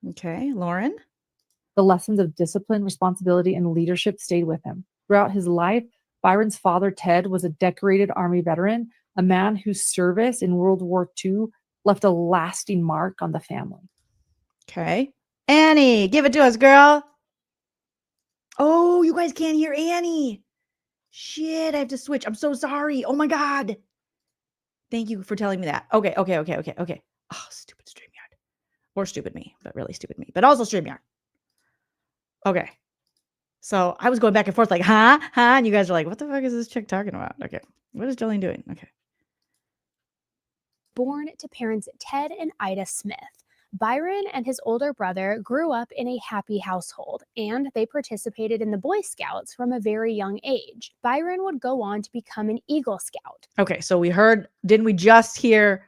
Okay, Lauren? The lessons of discipline, responsibility, and leadership stayed with him. Throughout his life, Byron's father, Ted, was a decorated Army veteran, a man whose service in World War II left a lasting mark on the family. Okay. Annie, give it to us, girl. Oh, you guys can't hear Annie. Shit, I have to switch. I'm so sorry. Oh my God. Thank you for telling me that. Okay. Oh, stupid StreamYard. Or stupid me, but really stupid me. But also StreamYard. Okay. So I was going back and forth like, huh? And you guys are like, what the fuck is this chick talking about? Okay. What is Joleen doing? Okay. Born to parents Ted and Ida Smith, Byron and his older brother grew up in a happy household, and they participated in the Boy Scouts from a very young age. Byron would go on to become an Eagle Scout. Okay. So didn't we just hear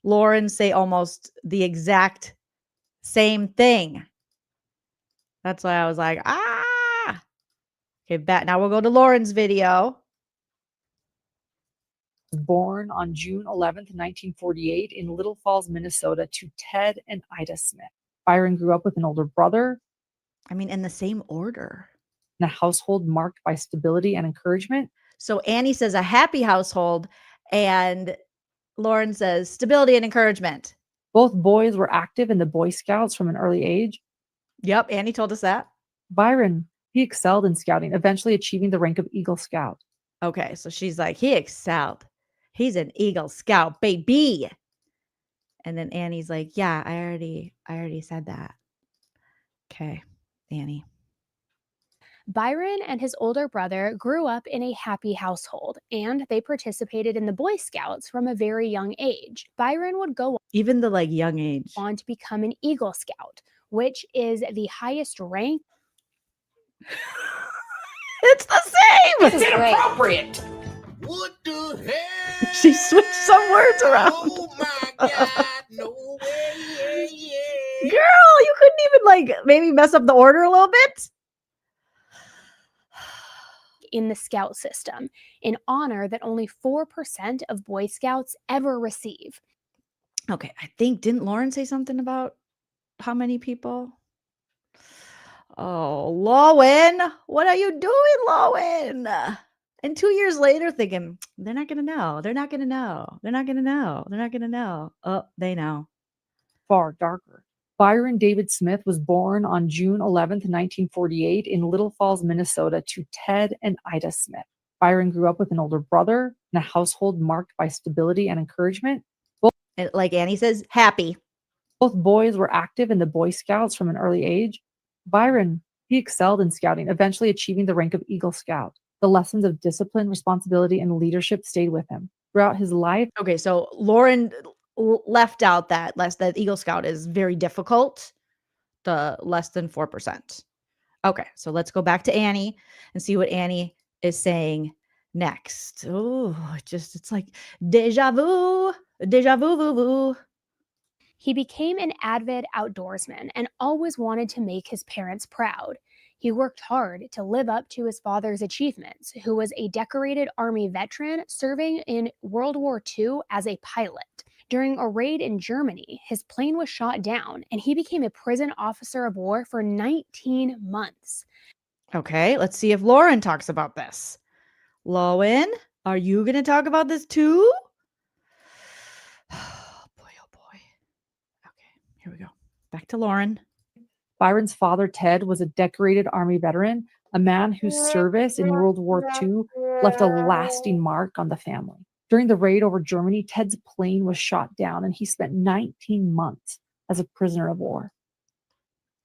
Lauren say almost the exact same thing? That's why I was like, Okay, now we'll go to Lauren's video. Born on June 11th, 1948 in Little Falls, Minnesota to Ted and Ida Smith. Byron grew up with an older brother. I mean, in the same order. In a household marked by stability and encouragement. So Annie says a happy household, and Lauren says stability and encouragement. Both boys were active in the Boy Scouts from an early age. Yep, Annie told us that. Byron, he excelled in scouting, eventually achieving the rank of Eagle Scout. Okay, so she's like, he excelled. He's an Eagle Scout, baby. And then Annie's like, yeah, I already said that. Okay, Annie. Byron and his older brother grew up in a happy household, and they participated in the Boy Scouts from a very young age. Byron would go Even the young age. on to become an Eagle Scout, which is the highest rank. It's the same. This is Inappropriate. What the hell? She switched some words around. Oh my God! No way! Yeah. Girl, you couldn't even maybe mess up the order a little bit? In the Scout system, an honor that only 4% of Boy Scouts ever receive. Okay, I think, didn't Lauren say something about how many people? Oh, Lauren, what are you doing, Lauren? And 2 years later thinking, they're not going to know. They're not going to know. They're not going to know. They're not going to know. Oh, they know. Far darker. Byron David Smith was born on June 11th, 1948 in Little Falls, Minnesota to Ted and Ida Smith. Byron grew up with an older brother in a household marked by stability and encouragement. And like Annie says, happy. Both boys were active in the Boy Scouts from an early age. Byron, he excelled in scouting, eventually achieving the rank of Eagle Scout. The lessons of discipline, responsibility, and leadership stayed with him throughout his life. Okay, so Lauren left out that Eagle Scout is very difficult, the less than 4%. Okay, so let's go back to Annie and see what Annie is saying next. Oh, it's like deja vu, vu, vu. He became an avid outdoorsman and always wanted to make his parents proud. He worked hard to live up to his father's achievements, who was a decorated Army veteran serving in World War II as a pilot. During a raid in Germany, his plane was shot down and he became a prison officer of war for 19 months. Okay, let's see if Lauren talks about this. Lauren, are you going to talk about this too? Oh boy. Okay, here we go. Back to Lauren. Byron's father, Ted, was a decorated Army veteran, a man whose service in World War II left a lasting mark on the family. During the raid over Germany, Ted's plane was shot down and he spent 19 months as a prisoner of war.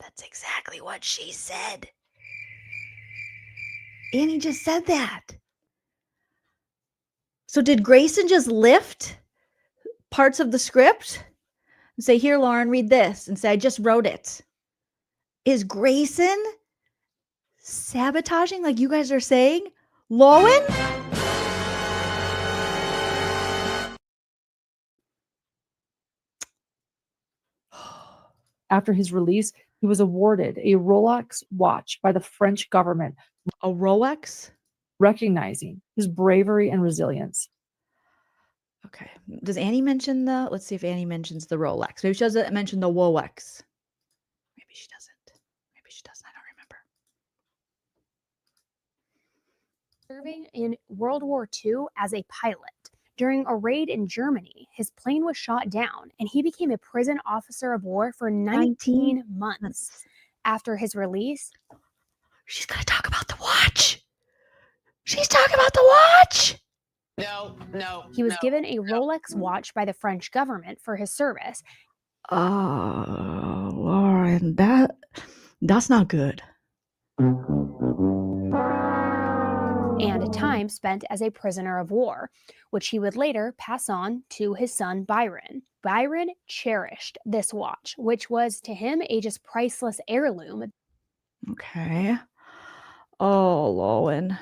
That's exactly what she said. Annie just said that. So did Grayson just lift parts of the script and say, here, Lauren, read this, and say, I just wrote it? Is Grayson sabotaging like you guys are saying? Lauren? After his release, he was awarded a Rolex watch by the French government. A Rolex? Recognizing his bravery and resilience. Okay. Does Annie mention let's see if Annie mentions the Rolex. Maybe she doesn't mention the Wolex. Maybe she doesn't. Maybe she doesn't. I don't remember. Serving in World War II as a pilot. During a raid in Germany, his plane was shot down and he became a prison officer of war for 19 months. After his release, she's going to talk about the watch. She's talking about the watch. No. He was given a Rolex watch by the French government for his service. Oh, Lauren, that's not good. And time spent as a prisoner of war, which he would later pass on to his son Byron. Byron cherished this watch, which was to him a just priceless heirloom. Okay. Oh, Lauren.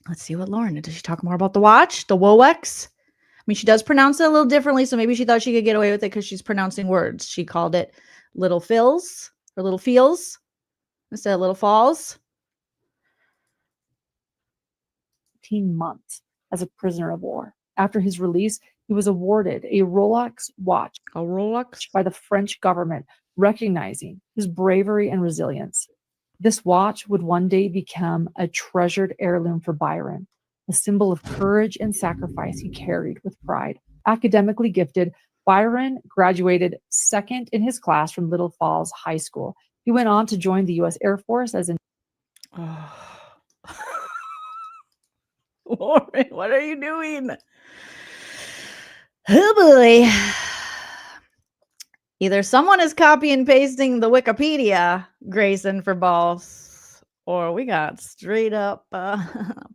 Let's see what Lauren, does she talk more about the watch, the Wolex? I mean, she does pronounce it a little differently, so maybe she thought she could get away with it because she's pronouncing words. She called it Little Fills or Little Feels instead of Little Falls. 16 months as a prisoner of war. After his release, he was awarded a Rolex watch by the French government, recognizing his bravery and resilience. This watch would one day become a treasured heirloom for Byron, a symbol of courage and sacrifice he carried with pride. Academically gifted, Byron graduated second in his class from Little Falls High School. He went on to join the U.S. Air Force as an Lauren, what are you doing? Oh boy. Either someone is copy and pasting the Wikipedia, Grayson, for balls, or we got straight up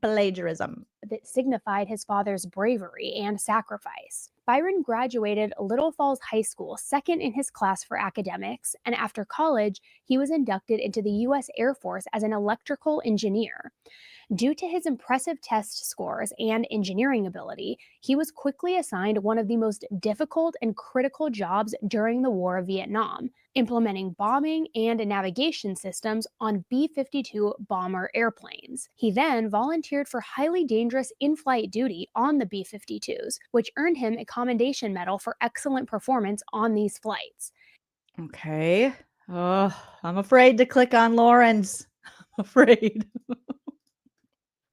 plagiarism. That signified his father's bravery and sacrifice. Byron graduated Little Falls High School second in his class for academics, and after college, he was inducted into the U.S. Air Force as an electrical engineer. Due to his impressive test scores and engineering ability, he was quickly assigned one of the most difficult and critical jobs during the War of Vietnam, implementing bombing and navigation systems on B-52 bomber airplanes. He then volunteered for highly dangerous in-flight duty on the B-52s, which earned him a Commendation Medal for excellent performance on these flights. Okay. Oh, I'm afraid to click on Lauren's. I'm afraid.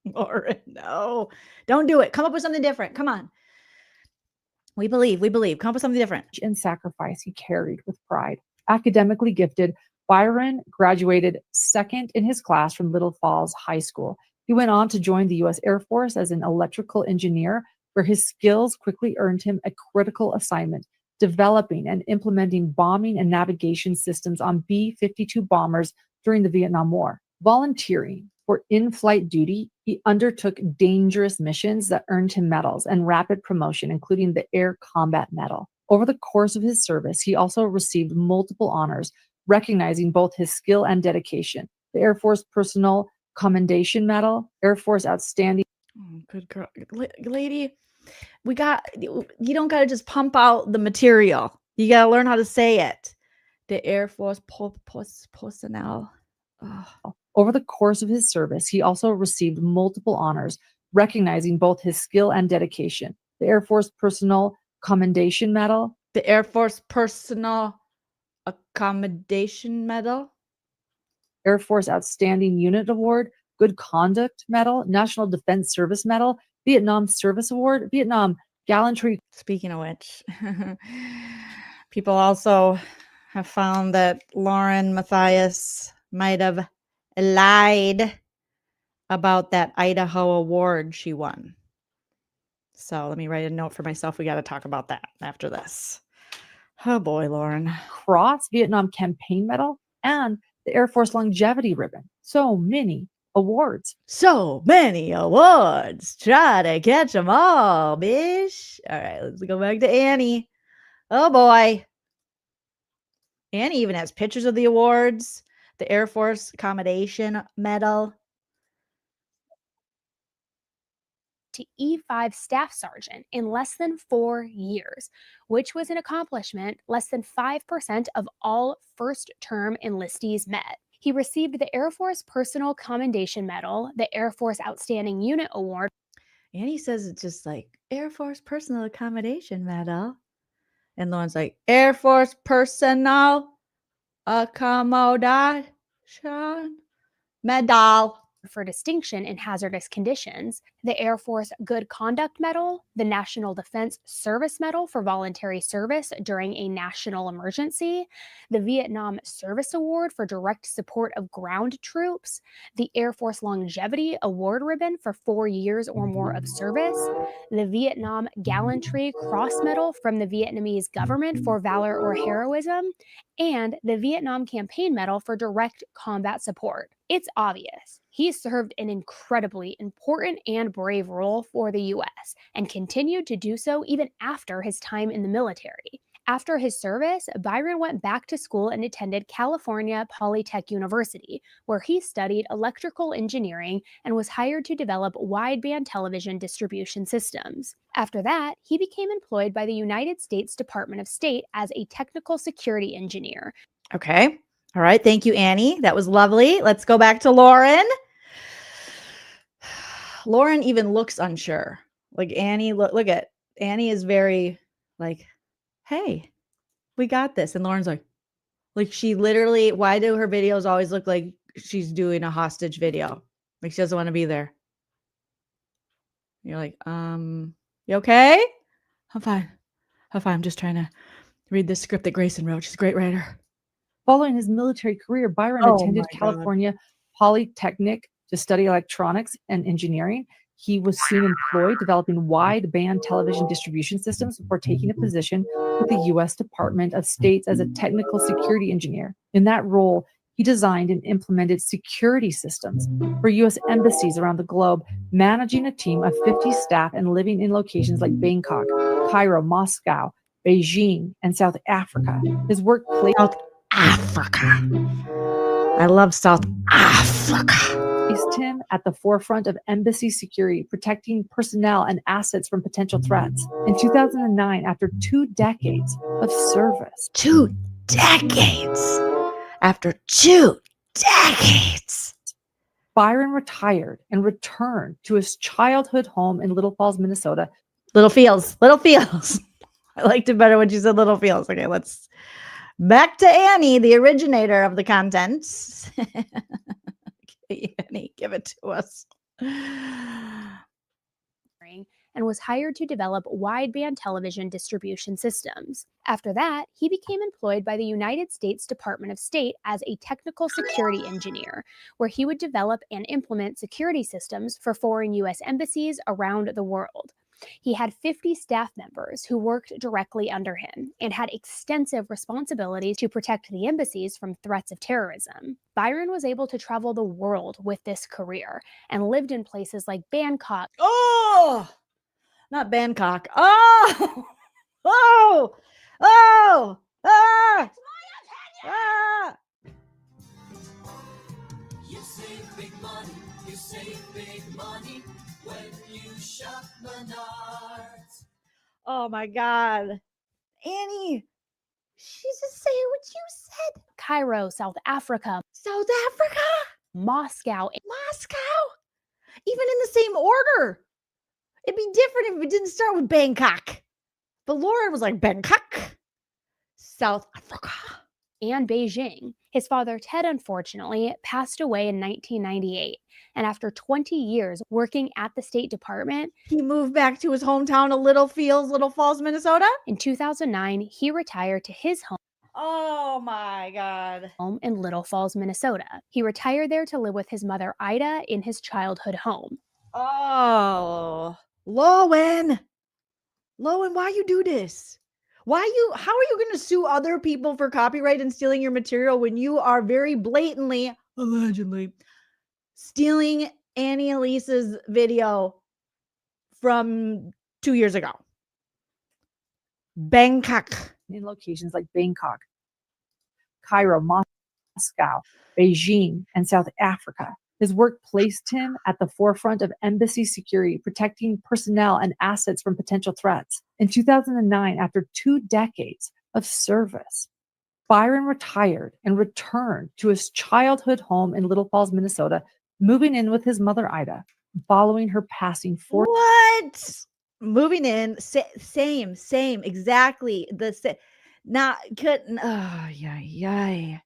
Lauren, no. Don't do it. Come up with something different. Come on. We believe. Come up with something different. and sacrifice he carried with pride. Academically gifted, Byron graduated second in his class from Little Falls High School. He went on to join the U.S. Air Force as an electrical engineer, where his skills quickly earned him a critical assignment, developing and implementing bombing and navigation systems on B-52 bombers during the Vietnam War. Volunteering for in-flight duty, he undertook dangerous missions that earned him medals and rapid promotion, including the Air Combat Medal. Over the course of his service, he also received multiple honors, recognizing both his skill and dedication. The Air Force Personal Commendation Medal, Air Force Outstanding. Oh, good girl. Lady, you don't got to just pump out the material. You got to learn how to say it. The Air Force personnel. Oh. Over the course of his service, he also received multiple honors, recognizing both his skill and dedication. The Air Force Personal Commendation Medal, The Air Force Personal Accommodation Medal, Air Force Outstanding Unit Award, Good Conduct Medal, National Defense Service Medal, Vietnam Service Award, Vietnam Gallantry. Speaking of which, people also have found that LaurenMatthias might have lied about that Idaho award she won. So let me write a note for myself. We got to talk about that after this. Oh boy, Lauren. Cross Vietnam Campaign Medal, and the Air Force Longevity Ribbon. So many awards. So many awards. Try to catch them all, bish. All right, let's go back to Annie. Oh boy. Annie even has pictures of the awards. The Air Force Accommodation Medal. To E5 Staff Sergeant in less than 4 years, which was an accomplishment less than 5% of all first-term enlistees met. He received the Air Force Personal Commendation Medal, the Air Force Outstanding Unit Award. Annie says it's just like Air Force Personal Accommodation Medal. And Lauren's like, Air Force Personal Accommodation Medal. For distinction in hazardous conditions, the Air Force Good Conduct Medal, the National Defense Service Medal for voluntary service during a national emergency, the Vietnam Service Award for direct support of ground troops, the Air Force Longevity Award Ribbon for 4 years or more of service, the Vietnam Gallantry Cross Medal from the Vietnamese government for valor or heroism, and the Vietnam Campaign Medal for direct combat support. It's obvious. He served an incredibly important and brave role for the U.S. and continued to do so even after his time in the military. After his service, Byron went back to school and attended California Polytech University, where he studied electrical engineering and was hired to develop wideband television distribution systems. After that, he became employed by the United States Department of State as a technical security engineer. Okay. All right. Thank you, Annie. That was lovely. Let's go back to Lauren. Lauren even looks unsure. Like Annie, look at Annie is very like, hey, we got this. And Lauren's like she literally, why do her videos always look like she's doing a hostage video? Like she doesn't want to be there. You're like, you okay? I'm fine. I'm just trying to read this script that Grayson wrote. She's a great writer. Following his military career, Byron attended California Polytechnic to study electronics and engineering. He was soon employed developing wideband television distribution systems before taking a position with the U.S. Department of State as a technical security engineer. In that role, he designed and implemented security systems for U.S. embassies around the globe, managing a team of 50 staff and living in locations like Bangkok, Cairo, Moscow, Beijing, and South Africa. His workplace South Africa. I love South Africa. placed him at the forefront of embassy security, protecting personnel and assets from potential threats. In 2009, after 2 decades of service, 2 decades. After 2 decades. Byron retired and returned to his childhood home in Little Falls, Minnesota. Little Fields. I liked it better when she said Little Fields. Okay, let's back to Annie, the originator of the content. Okay, Annie, give it to us. And was hired to develop wideband television distribution systems. After that, he became employed by the United States Department of State as a technical security engineer, where he would develop and implement security systems for foreign U.S. embassies around the world. He had 50 staff members who worked directly under him and had extensive responsibilities to protect the embassies from threats of terrorism. Byron was able to travel the world with this career and lived in places like Bangkok. Oh, not Bangkok. Oh, oh, oh, ah, ah. You save big money when you shop Menards. Oh my God. Annie, she's just saying what you said. Cairo, South Africa. South Africa? Moscow. Even in the same order. It'd be different if it didn't start with Bangkok. But Lauren was like, Bangkok, South Africa. And Beijing. His father, Ted, unfortunately, passed away in 1998. And after 20 years working at the State Department, he moved back to his hometown of Little Falls, Minnesota. In 2009, he retired to his home. Oh my God. Home in Little Falls, Minnesota. He retired there to live with his mother, Ida, in his childhood home. Oh, Lowen, why you do this? How are you going to sue other people for copyright and stealing your material when you are very blatantly, allegedly, stealing Annie Elise's video from 2 years ago? Bangkok. In locations like Bangkok, Cairo, Moscow, Beijing, and South Africa. His work placed him at the forefront of embassy security, protecting personnel and assets from potential threats. In 2009, after 2 decades of service, Byron retired and returned to his childhood home in Little Falls, Minnesota, moving in with his mother, Ida, following her passing 4 What? Moving in, same, exactly. The same. Not couldn't. Oh, yeah.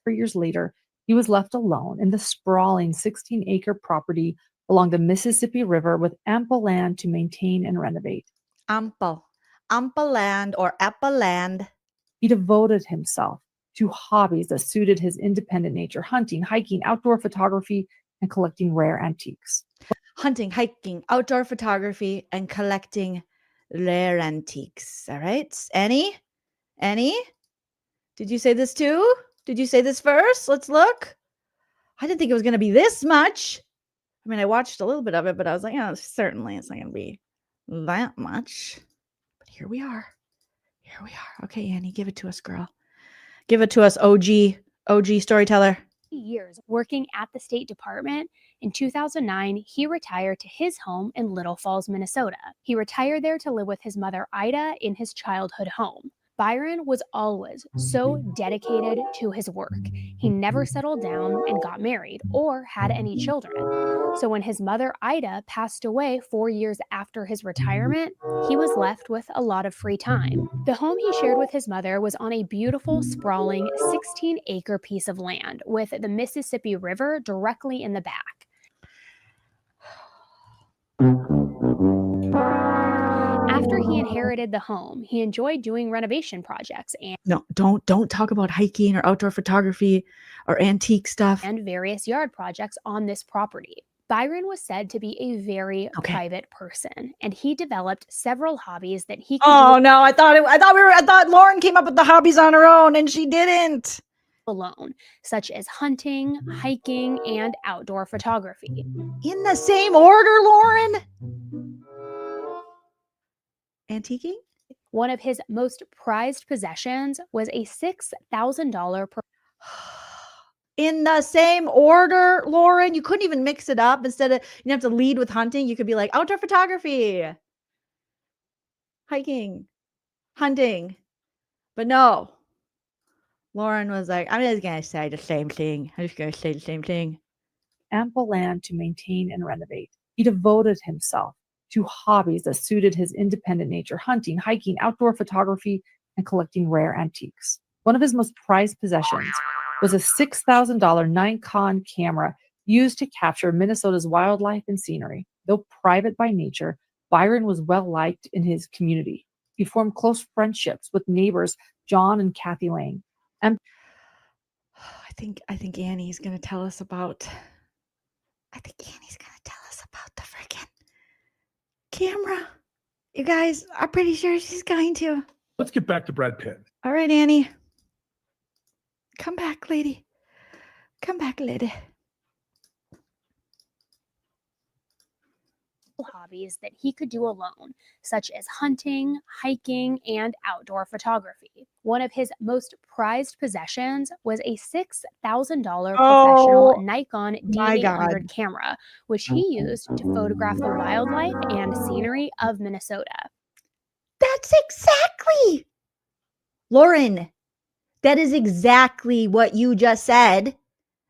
4 years later, he was left alone in the sprawling 16-acre property along the Mississippi River with ample land to maintain and renovate. Ample land or apple land. He devoted himself to hobbies that suited his independent nature: hunting, hiking, outdoor photography, and collecting rare antiques. Hunting, hiking, outdoor photography, and collecting rare antiques. All right. Annie? Did you say this too? Did you say this first? Let's look. I didn't think it was going to be this much. I mean, I watched a little bit of it, but I was like, yeah, certainly it's not going to be that much. But here we are. Okay, Annie, give it to us, girl. Give it to us, OG storyteller. Years working at the State Department. In 2009, he retired to his home in Little Falls, Minnesota. He retired there to live with his mother, Ida, in his childhood home. Byron was always so dedicated to his work. He never settled down and got married or had any children. So when his mother, Ida, passed away 4 years after his retirement, he was left with a lot of free time. The home he shared with his mother was on a beautiful, sprawling 16-acre piece of land with the Mississippi River directly in the back. After he inherited the home, he enjoyed doing renovation projects No, don't talk about hiking or outdoor photography or antique stuff. and various yard projects on this property. Byron was said to be a very Okay. private person, and he developed several hobbies that he could Oh do no, I thought Lauren came up with the hobbies on her own and she didn't. alone, such as hunting, hiking, and outdoor photography. In the same order, Lauren? Antiquing? One of his most prized possessions was a $6,000 In the same order, Lauren? You couldn't even mix it up. Instead of you have to lead with hunting, you could be like outdoor photography, hiking, hunting. But no. Lauren was like, I'm just gonna say the same thing. I'm just gonna say the same thing. Ample land to maintain and renovate. He devoted himself to hobbies that suited his independent nature: hunting, hiking, outdoor photography, and collecting rare antiques. One of his most prized possessions was a $6,000 Nikon camera used to capture Minnesota's wildlife and scenery. Though private by nature, Byron was well liked in his community. He formed close friendships with neighbors John and Kathy Lang. And I think Annie's gonna tell us about. I think Annie's gonna tell us about the freaking camera. You guys are pretty sure she's going to. Let's get back to Brad Pitt. All right, Annie. Come back, lady. Come back, lady. hobbies that he could do alone, such as hunting, hiking, and outdoor photography. One of his most prized possessions was a $6,000 professional Nikon D800 camera, which he used to photograph the wildlife and scenery of Minnesota. That's exactly, Lauren, that is exactly what you just said,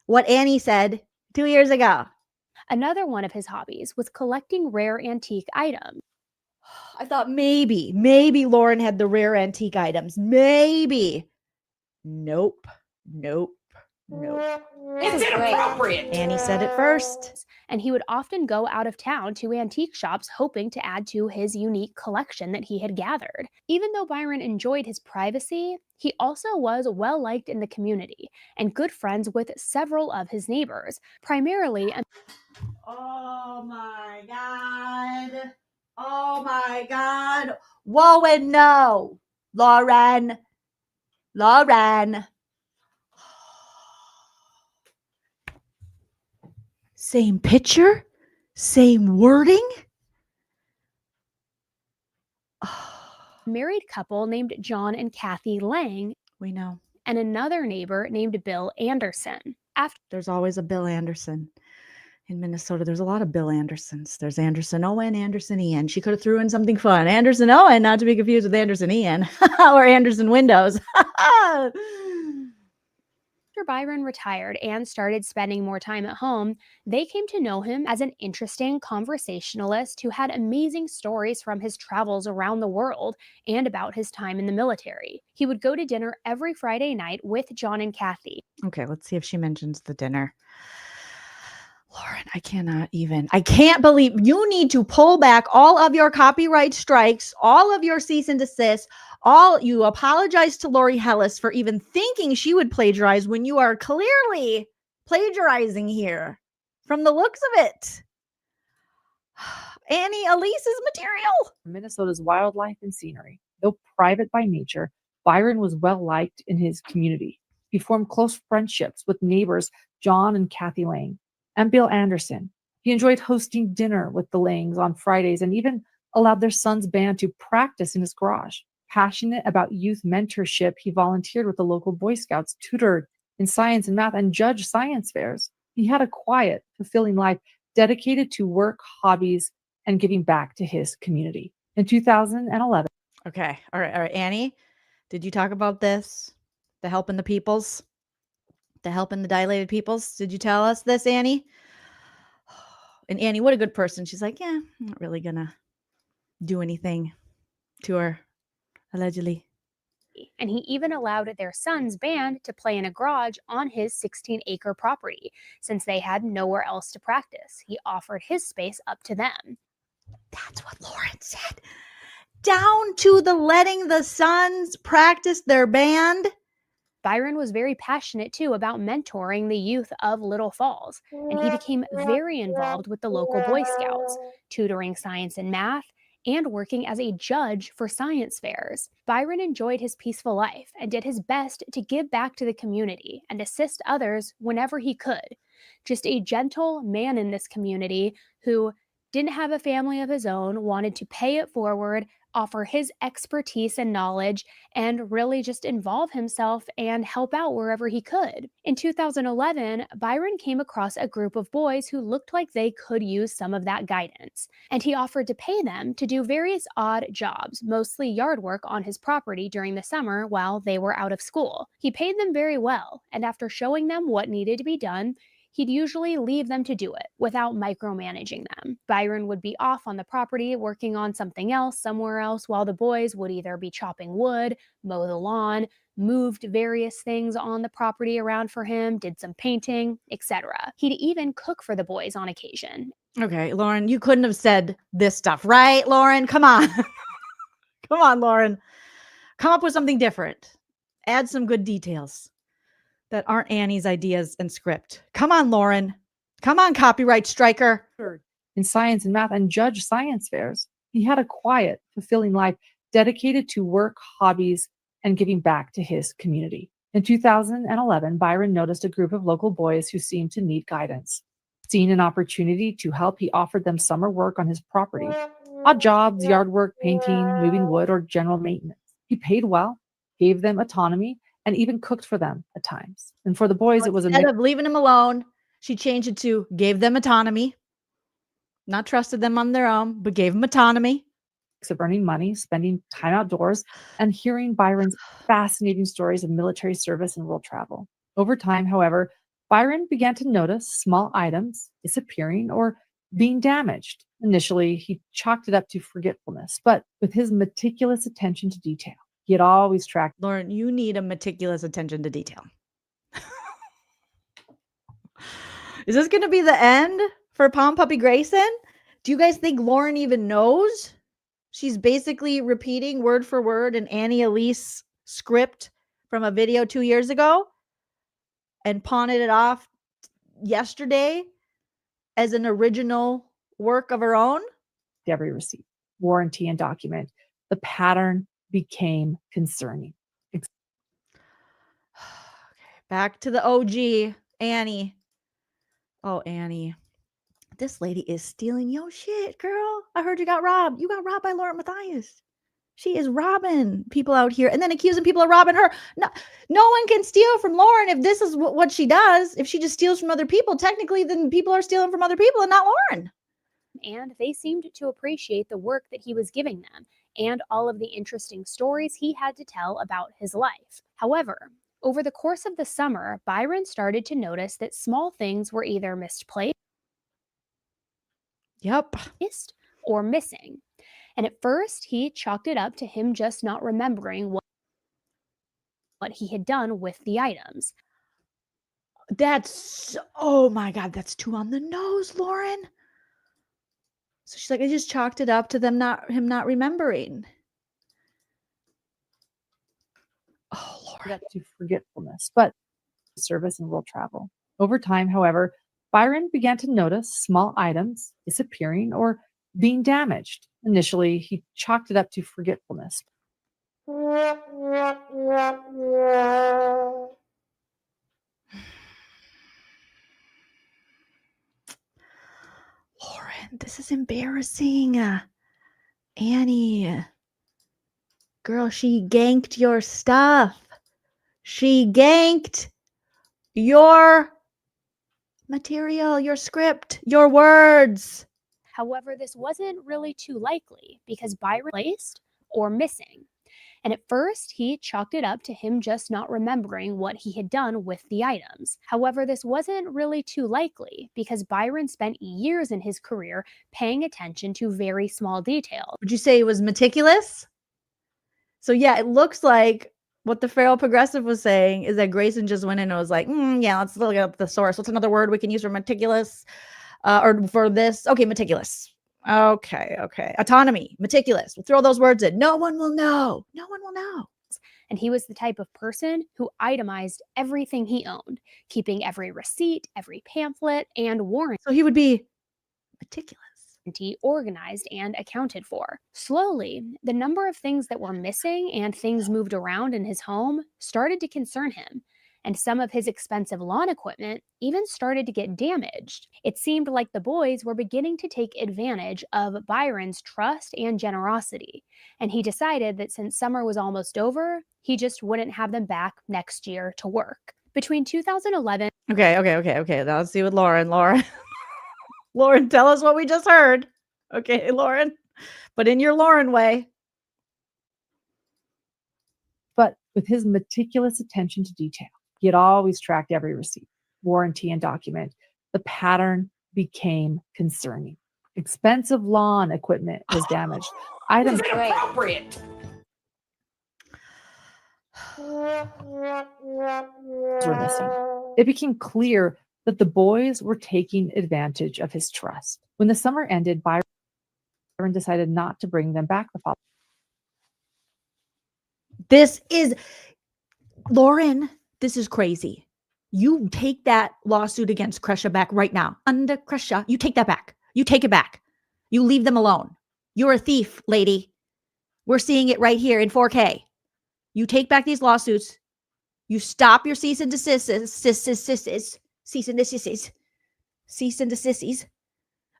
what Annie said 2 years ago. Another one of his hobbies was collecting rare antique items. I thought maybe Lauren had the rare antique items. Maybe. Nope. It's inappropriate. Annie said it first. And he would often go out of town to antique shops hoping to add to his unique collection that he had gathered. Even though Byron enjoyed his privacy, he also was well liked in the community and good friends with several of his neighbors, primarily. Oh my God. Oh my God. Whoa and no. Lauren. Same picture? Same wording? Married couple named John and Kathy Lang. We know. And another neighbor named Bill Anderson. There's always a Bill Anderson. In Minnesota, there's a lot of Bill Andersons. There's Anderson Owen, Anderson Ian. She could have threw in something fun. Anderson Owen, not to be confused with Anderson Ian or Anderson Windows. After Byron retired and started spending more time at home, they came to know him as an interesting conversationalist who had amazing stories from his travels around the world and about his time in the military. He would go to dinner every Friday night with John and Kathy. Okay, let's see if she mentions the dinner. Lauren, I can't believe you need to pull back all of your copyright strikes, all of your cease and desist, you apologize to Lori Hellis for even thinking she would plagiarize when you are clearly plagiarizing here from the looks of it. Annie, Elise's material. Minnesota's wildlife and scenery. Though private by nature, Byron was well liked in his community. He formed close friendships with neighbors John and Kathy Lang. And Bill Anderson. He enjoyed hosting dinner with the Langs on Fridays and even allowed their son's band to practice in his garage. Passionate about youth mentorship, he volunteered with the local Boy Scouts, tutored in science and math, and judged science fairs. He had a quiet, fulfilling life dedicated to work, hobbies, and giving back to his community. In 2011. Okay. All right. Annie, Did you talk about this? The helping the peoples? The helping the dilated peoples? Did you tell us this, Annie? And Annie, what a good person. She's like, yeah, I'm not really going to do anything to her, allegedly. And he even allowed their son's band to play in a garage on his 16-acre property. Since they had nowhere else to practice, he offered his space up to them. That's what Lauren said. Down to the letting the sons practice their band. Byron was very passionate too about mentoring the youth of Little Falls, and he became very involved with the local Boy Scouts, tutoring science and math, and working as a judge for science fairs. Byron enjoyed his peaceful life and did his best to give back to the community and assist others whenever he could. Just a gentle man in this community who didn't have a family of his own, wanted to pay it forward, offer his expertise and knowledge, and really just involve himself and help out wherever he could. In 2011, Byron came across a group of boys who looked like they could use some of that guidance, and he offered to pay them to do various odd jobs, mostly yard work on his property during the summer while they were out of school. He paid them very well, and after showing them what needed to be done, he'd usually leave them to do it without micromanaging them. Byron would be off on the property working on something else somewhere else, while the boys would either be chopping wood, mow the lawn, moved various things on the property around for him, did some painting, etc. He'd even cook for the boys on occasion. Okay, Lauren, you couldn't have said this stuff, right, Lauren? Come on. Come on, Lauren. Come up with something different. Add some good details that aren't Annie's ideas and script. Come on, Lauren. Come on, copyright striker. In science and math and judge science fairs. He had a quiet, fulfilling life dedicated to work, hobbies, and giving back to his community. In 2011, Byron noticed a group of local boys who seemed to need guidance. Seeing an opportunity to help, he offered them summer work on his property. Odd jobs, yard work, painting, moving wood, or general maintenance. He paid well, gave them autonomy, and even cooked for them at times. And for the boys, it was a Instead mix of leaving them alone, she changed it to gave them autonomy. Not trusted them on their own, but gave them autonomy. of earning money, spending time outdoors, and hearing Byron's fascinating stories of military service and world travel. Over time, however, Byron began to notice small items disappearing or being damaged. Initially, he chalked it up to forgetfulness, but with his meticulous attention to detail, he had always tracked. Lauren, you need a meticulous attention to detail. Is this going to be the end for Palm Puppy Grayson? Do you guys think Lauren even knows? She's basically repeating word for word an Annie Elise script from a video 2 years ago and pawned it off yesterday as an original work of her own. Every receipt, warranty, and document. The pattern became concerning. Okay, back to the OG, Annie. Oh, Annie. This lady is stealing your shit, girl. I heard you got robbed. You got robbed by LaurenMatthias. She is robbing people out here and then accusing people of robbing her. No one can steal from Lauren if this is what she does. If she just steals from other people, technically, then people are stealing from other people and not Lauren. And they seemed to appreciate the work that he was giving them and all of the interesting stories he had to tell about his life. However, over the course of the summer, Byron started to notice that small things were either misplaced Yep. or missing. And at first, he chalked it up to him just not remembering what he had done with the items. That's, oh my God, that's too on the nose, Lauren. So she's like, I just chalked it up to him not remembering. Oh, Lauren. To forgetfulness, but service and world travel. Over time, however, Byron began to notice small items disappearing or being damaged. Initially, he chalked it up to forgetfulness. Lauren, this is embarrassing. Annie. Girl, she ganked your stuff. She ganked your material, your script, your words. However, this wasn't really too likely because Byron placed or missing. And at first, he chalked it up to him just not remembering what he had done with the items. However, this wasn't really too likely because Byron spent years in his career paying attention to very small details. Would you say it was meticulous? So yeah, it looks like what the feral progressive was saying is that Grayson just went in and was like, yeah, let's look up the source. What's another word we can use for meticulous? Or for this? Okay, meticulous. Okay. Autonomy, meticulous. We'll throw those words in. No one will know. No one will know. And he was the type of person who itemized everything he owned, keeping every receipt, every pamphlet, and warranty. So he would be meticulous. Organized and accounted for. Slowly, the number of things that were missing and things moved around in his home started to concern him, and some of his expensive lawn equipment even started to get damaged. It seemed like the boys were beginning to take advantage of Byron's trust and generosity, and he decided that since summer was almost over, he just wouldn't have them back next year to work. Between 2011. Okay. Now let's see with Lauren. Lauren, tell us what we just heard. Okay, Lauren, but in your Lauren way. But with his meticulous attention to detail, he had always tracked every receipt, warranty, and document. The pattern became concerning. Expensive lawn equipment was damaged. Items Inappropriate. were missing. It became clear that the boys were taking advantage of his trust. When the summer ended, Byron decided not to bring them back the following. Lauren, this is crazy. You take that lawsuit against Kresha back right now. Under Kresha, you take that back. You take it back. You leave them alone. You're a thief, lady. We're seeing it right here in 4K. You take back these lawsuits. You stop your cease and desist.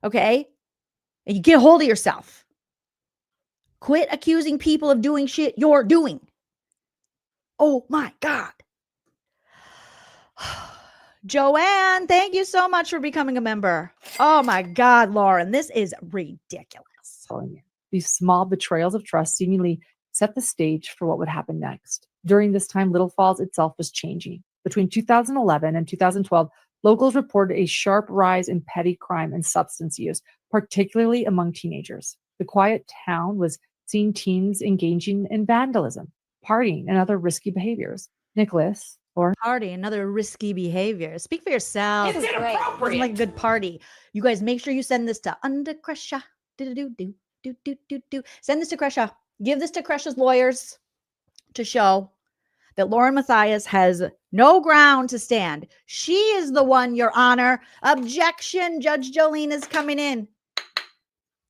Okay? And you get a hold of yourself. Quit accusing people of doing shit you're doing. Oh my God. Joanne, thank you so much for becoming a member. Oh my God, Lauren, this is ridiculous. These small betrayals of trust seemingly set the stage for what would happen next. During this time, Little Falls itself was changing. Between 2011 and 2012, locals reported a sharp rise in petty crime and substance use, particularly among teenagers. The quiet town was seeing teens engaging in vandalism, partying, and other risky behaviors. Nicholas, or party, another risky behavior. Speak for yourself. It's inappropriate. It's like a good party. You guys make sure you send this to Under Kresha. Send this to Kresha. Give this to Kresha's lawyers to show that LaurenMatthias has no ground to stand. She is the one, Your Honor. Objection. Judge Joleen is coming in.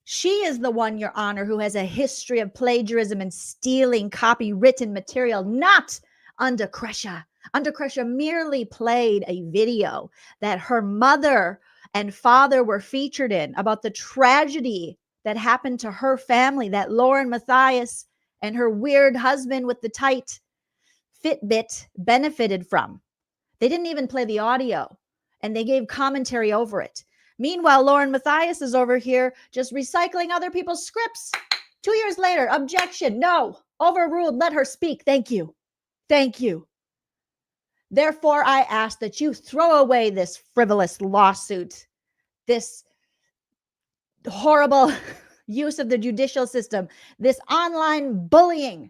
She is the one, Your Honor, who has a history of plagiarism and stealing copywritten material, not Under Kresha. Under Kresha merely played a video that her mother and father were featured in about the tragedy that happened to her family that LaurenMatthias and her weird husband with the tight Fitbit benefited from. They didn't even play the audio, and they gave commentary over it. Meanwhile, LaurenMatthias is over here just recycling other people's scripts. 2 years later, objection, no, overruled, let her speak. Thank you. Thank you. Therefore, I ask that you throw away this frivolous lawsuit, this horrible use of the judicial system, this online bullying,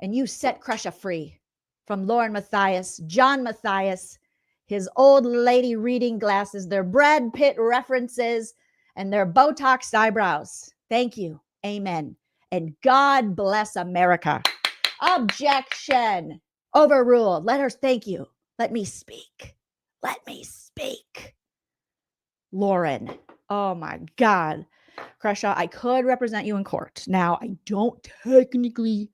and you set Kresha free from LaurenMatthias, John Matthias, his old lady reading glasses, their Brad Pitt references, and their Botoxed eyebrows. Thank you. Amen. And God bless America. Objection. Overruled. Let her, thank you. Let me speak. Let me speak. Lauren. Oh my God. Kresha, I could represent you in court. Now, I don't technically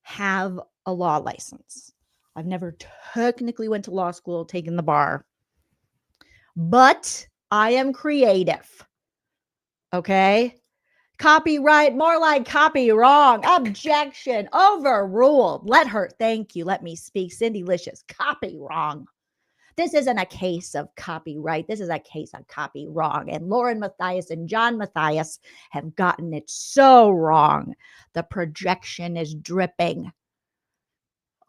have a law license. I've never technically went to law school, taken the bar. But I am creative. Okay? Copyright, more like copy wrong. Objection, overruled. Let her, thank you. Let me speak. Cindy Licious, copy wrong. This isn't a case of copyright. This is a case of copy wrong. And LaurenMatthias and Matthias have gotten it so wrong. The projection is dripping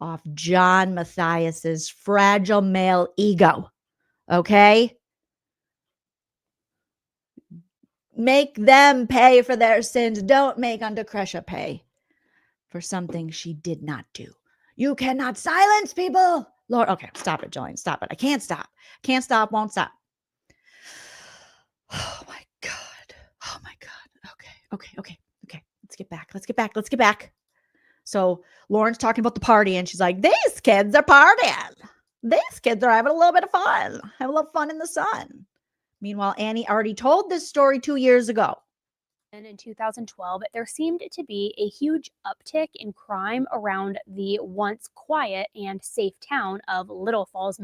off Matthias's fragile male ego. Okay? Make them pay for their sins. Don't make Under Crusher pay for something she did not do. You cannot silence people. Lord, okay, stop it, Joleen. Stop it. I can't stop. Can't stop, won't stop. Oh my God. Oh my God. Okay. Let's get back. So Lauren's talking about the party and she's like, these kids are partying. These kids are having a little bit of fun. Have a little fun in the sun. Meanwhile, Annie already told this story 2 years ago. And in 2012, there seemed to be a huge uptick in crime around the once quiet and safe town of Little Falls,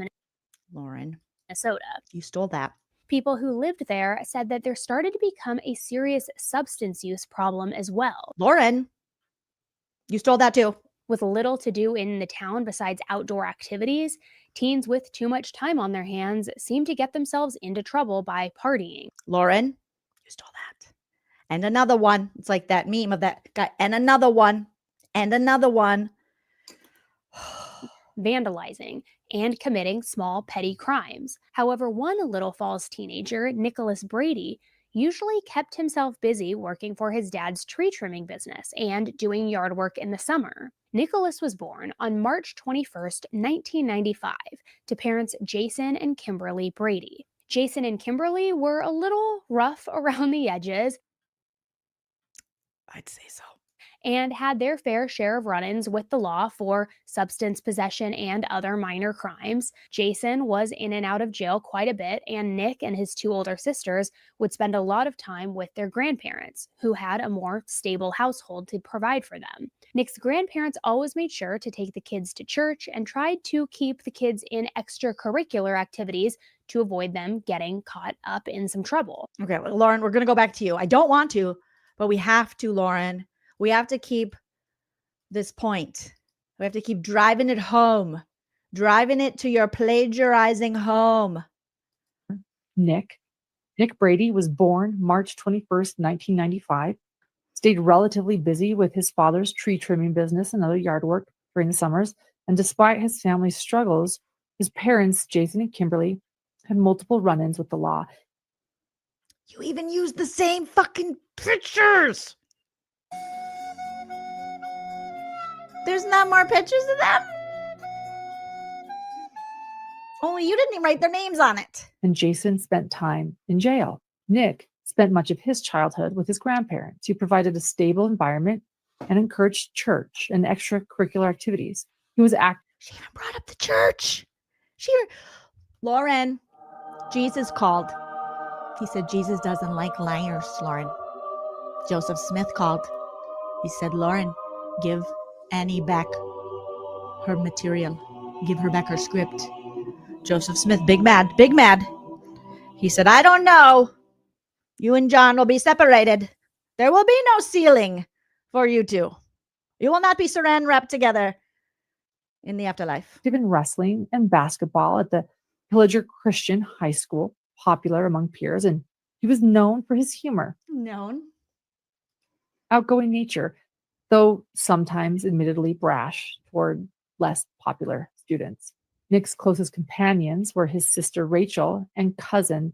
Lauren, Minnesota. you stole that. People who lived there said that there started to become a serious substance use problem as well. Lauren, you stole that too. With little to do in the town besides outdoor activities, teens with too much time on their hands seem to get themselves into trouble by partying. Lauren, you stole that. And another one. It's like that meme of that guy. And another one. And another one. Vandalizing and committing small petty crimes. However, one Little Falls teenager, Nicholas Brady, usually kept himself busy working for his dad's tree trimming business and doing yard work in the summer. Nicholas was born on March 21st, 1995, to parents Jason and Kimberly Brady. Jason and Kimberly were a little rough around the edges, I'd say so, and had their fair share of run-ins with the law for substance possession and other minor crimes. Jason was in and out of jail quite a bit, and Nick and his two older sisters would spend a lot of time with their grandparents, who had a more stable household to provide for them. Nick's grandparents always made sure to take the kids to church and tried to keep the kids in extracurricular activities to avoid them getting caught up in some trouble. Okay, well, Lauren, we're going to go back to you. I don't want to, but we have to, Lauren. We have to keep this point. We have to keep driving it home, driving it to your plagiarizing home. Nick Brady was born March 21st, 1995, stayed relatively busy with his father's tree trimming business and other yard work during the summers, and despite his family's struggles, his parents, Jason and Kimberly, had multiple run-ins with the law. You even used the same fucking pictures. There's not more pictures of them? Only you didn't write their names on it. And Jason spent time in jail. Nick spent much of his childhood with his grandparents, who provided a stable environment and encouraged church and extracurricular activities. He was active. She even brought up the church. Lauren, Jesus called. He said Jesus doesn't like liars, Lauren. Joseph Smith called. He said, Lauren, give Annie back her material. Give her back her script. Joseph Smith, big mad. He said, I don't know. You and John will be separated. There will be no ceiling for you two. You will not be saran wrapped together in the afterlife. In wrestling and basketball at the Pillager Christian High School, popular among peers, and he was known for his humor. Outgoing nature, though sometimes admittedly brash toward less popular students. Nick's closest companions were his sister Rachel and cousin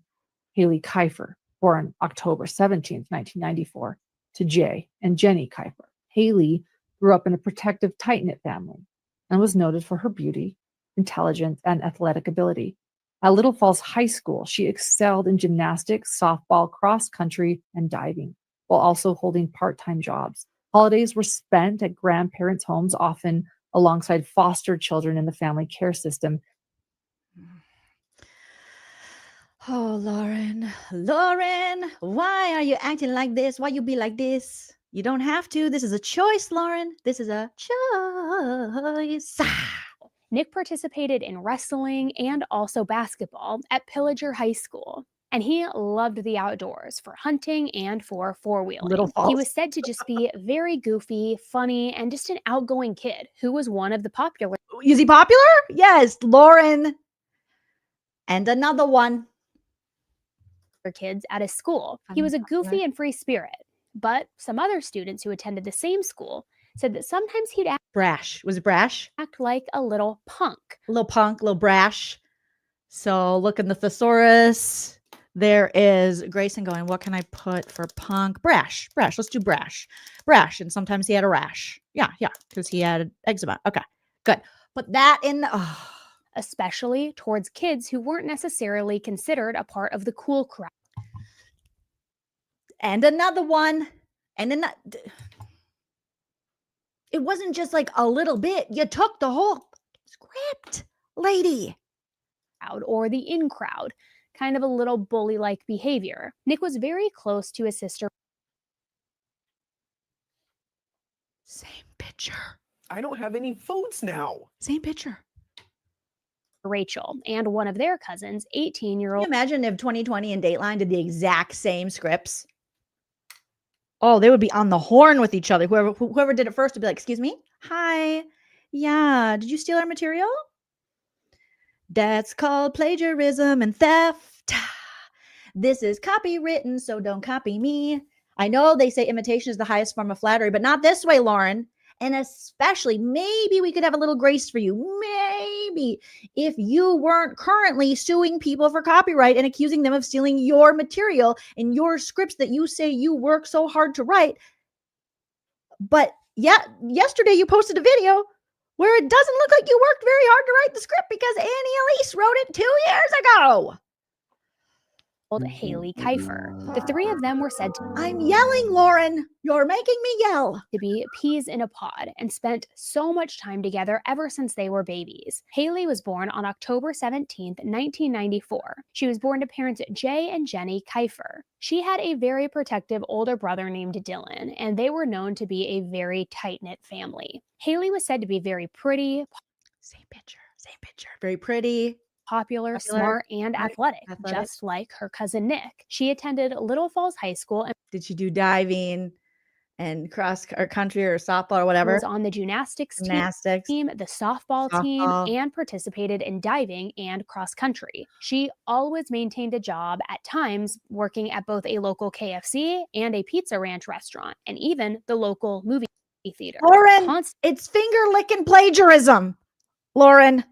Haley Kiefer, born October 17th, 1994, to Jay and Jenny Kiefer. Haley grew up in a protective, tight-knit family and was noted for her beauty, intelligence, and athletic ability. At Little Falls High School, she excelled in gymnastics, softball, cross country, and diving, while also holding part-time jobs. Holidays were spent at grandparents' homes, often alongside foster children in the family care system. Oh, Lauren, why are you acting like this? Why you be like this? You don't have to. This is a choice, Lauren. This is a choice. Nick participated in wrestling and also basketball at Pillager High School. And he loved the outdoors for hunting and for four-wheeling. He was said to just be very goofy, funny, and just an outgoing kid who was one of the popular. Is he popular? Yes, Lauren. And another one. For kids at his school. He was a goofy and free spirit, but some other students who attended the same school said that sometimes he'd Brash. Was it brash? act like a little punk. A little punk, a little brash. So look in the thesaurus. There is Grayson going, what can I put for punk? Brash. Brash. Let's do brash. Brash. And sometimes he had a rash. Yeah. Because he had eczema. Okay. Good. Put that in. Especially towards kids who weren't necessarily considered a part of the cool crowd. And another one. And then it wasn't just like a little bit. You took the whole script, lady. Or the in crowd, kind of a little bully-like behavior. Nick was very close to his sister. Same picture. I don't have any phones now. Same picture. Rachel, and one of their cousins, 18-year-old. Can you imagine if 2020 and Dateline did the exact same scripts? Oh, they would be on the horn with each other. Whoever did it first would be like, excuse me? Hi. Yeah. Did you steal our material? That's called plagiarism and theft. This is copywritten, so don't copy me. I know they say imitation is the highest form of flattery, but not this way, Lauren. And especially, maybe we could have a little grace for you. Maybe if you weren't currently suing people for copyright and accusing them of stealing your material and your scripts that you say you work so hard to write. But yeah, yesterday you posted a video where it doesn't look like you worked very hard to write the script because Annie Elise wrote it 2 years ago. Haley Kiefer. The three of them were said to I'm yelling, Lauren. You're making me yell. be peas in a pod and spent so much time together ever since they were babies. Haley was born on October 17th, 1994. She was born to parents Jay and Jenny Kiefer. She had a very protective older brother named Dylan, and they were known to be a very tight-knit family. Haley was said to be very pretty. Same picture. Very pretty. Popular, smart, and athletic, just like her cousin Nick. She attended Little Falls High School and did she do diving and cross or country or softball or whatever? Was on the gymnastics team, the softball team, and participated in diving and cross country. She always maintained a job, at times working at both a local KFC and a Pizza Ranch restaurant, and even the local movie theater. Lauren, it's finger licking plagiarism. Lauren.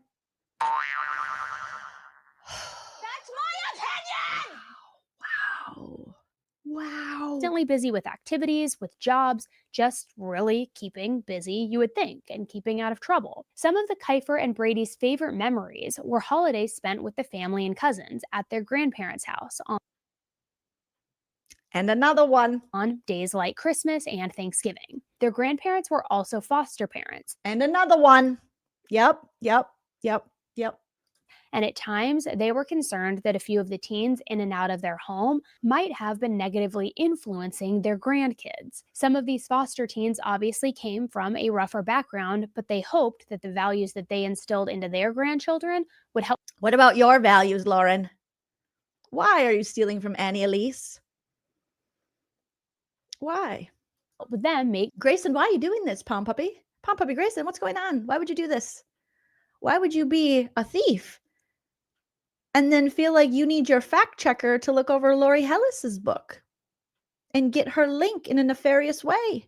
Wow. Constantly busy with activities, with jobs, just really keeping busy, you would think, and keeping out of trouble. Some of the Kiefer and Brady's favorite memories were holidays spent with the family and cousins at their grandparents' house and another one on days like Christmas and Thanksgiving. Their grandparents were also foster parents. And another one. Yep. And at times, they were concerned that a few of the teens in and out of their home might have been negatively influencing their grandkids. Some of these foster teens obviously came from a rougher background, but they hoped that the values that they instilled into their grandchildren would help. What about your values, Lauren? Why are you stealing from Annie Elise? Why? With them make Grayson, why are you doing this, Pom Puppy? Pom Puppy Grayson, what's going on? Why would you do this? Why would you be a thief? And then feel like you need your fact checker to look over Lori Hellis's book and get her link in a nefarious way.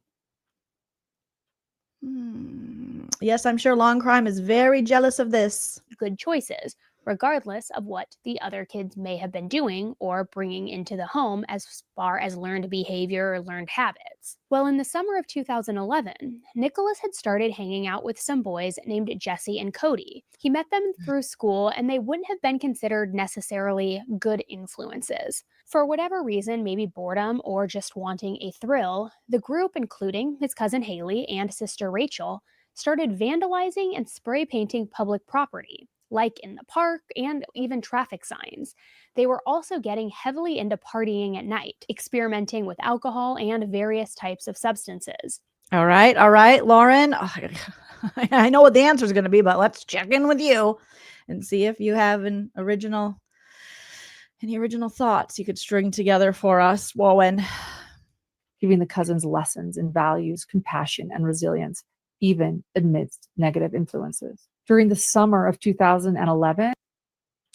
Yes, I'm sure Long Crime is very jealous of this. Good choices, regardless of what the other kids may have been doing or bringing into the home as far as learned behavior or learned habits. Well, in the summer of 2011, Nicholas had started hanging out with some boys named Jesse and Cody. He met them through school, and they wouldn't have been considered necessarily good influences. For whatever reason, maybe boredom or just wanting a thrill, the group, including his cousin Haley and sister Rachel, started vandalizing and spray painting public property, like in the park and even traffic signs. They were also getting heavily into partying at night, experimenting with alcohol and various types of substances. All right, Lauren. I know what the answer is going to be, but let's check in with you and see if you have any original thoughts you could string together for us, Wowen. Giving the cousins lessons in values, compassion, and resilience, even amidst negative influences. During the summer of 2011,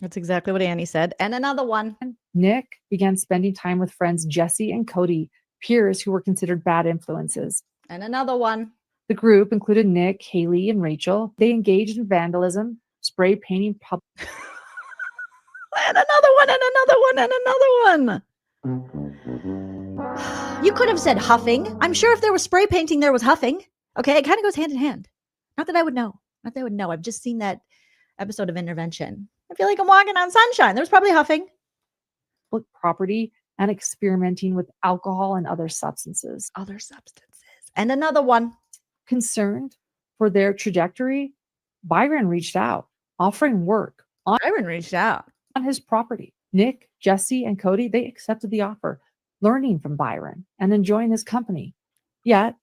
That's exactly what Annie said. And another one. Nick began spending time with friends Jesse and Cody, peers who were considered bad influences. And another one. The group included Nick, Haley, and Rachel. They engaged in vandalism, spray painting public. And another one, and another one, and another one. You could have said huffing. I'm sure if there was spray painting, there was huffing. Okay, it kind of goes hand in hand. Not that I would know. Not that I would know. I've just seen that episode of Intervention. I feel like I'm walking on sunshine. There's probably huffing. Property and experimenting with alcohol and other substances. Other substances. And another one. Concerned for their trajectory, Byron reached out, offering work on his property. Nick, Jesse, and Cody, they accepted the offer, learning from Byron and enjoying his company. Yet,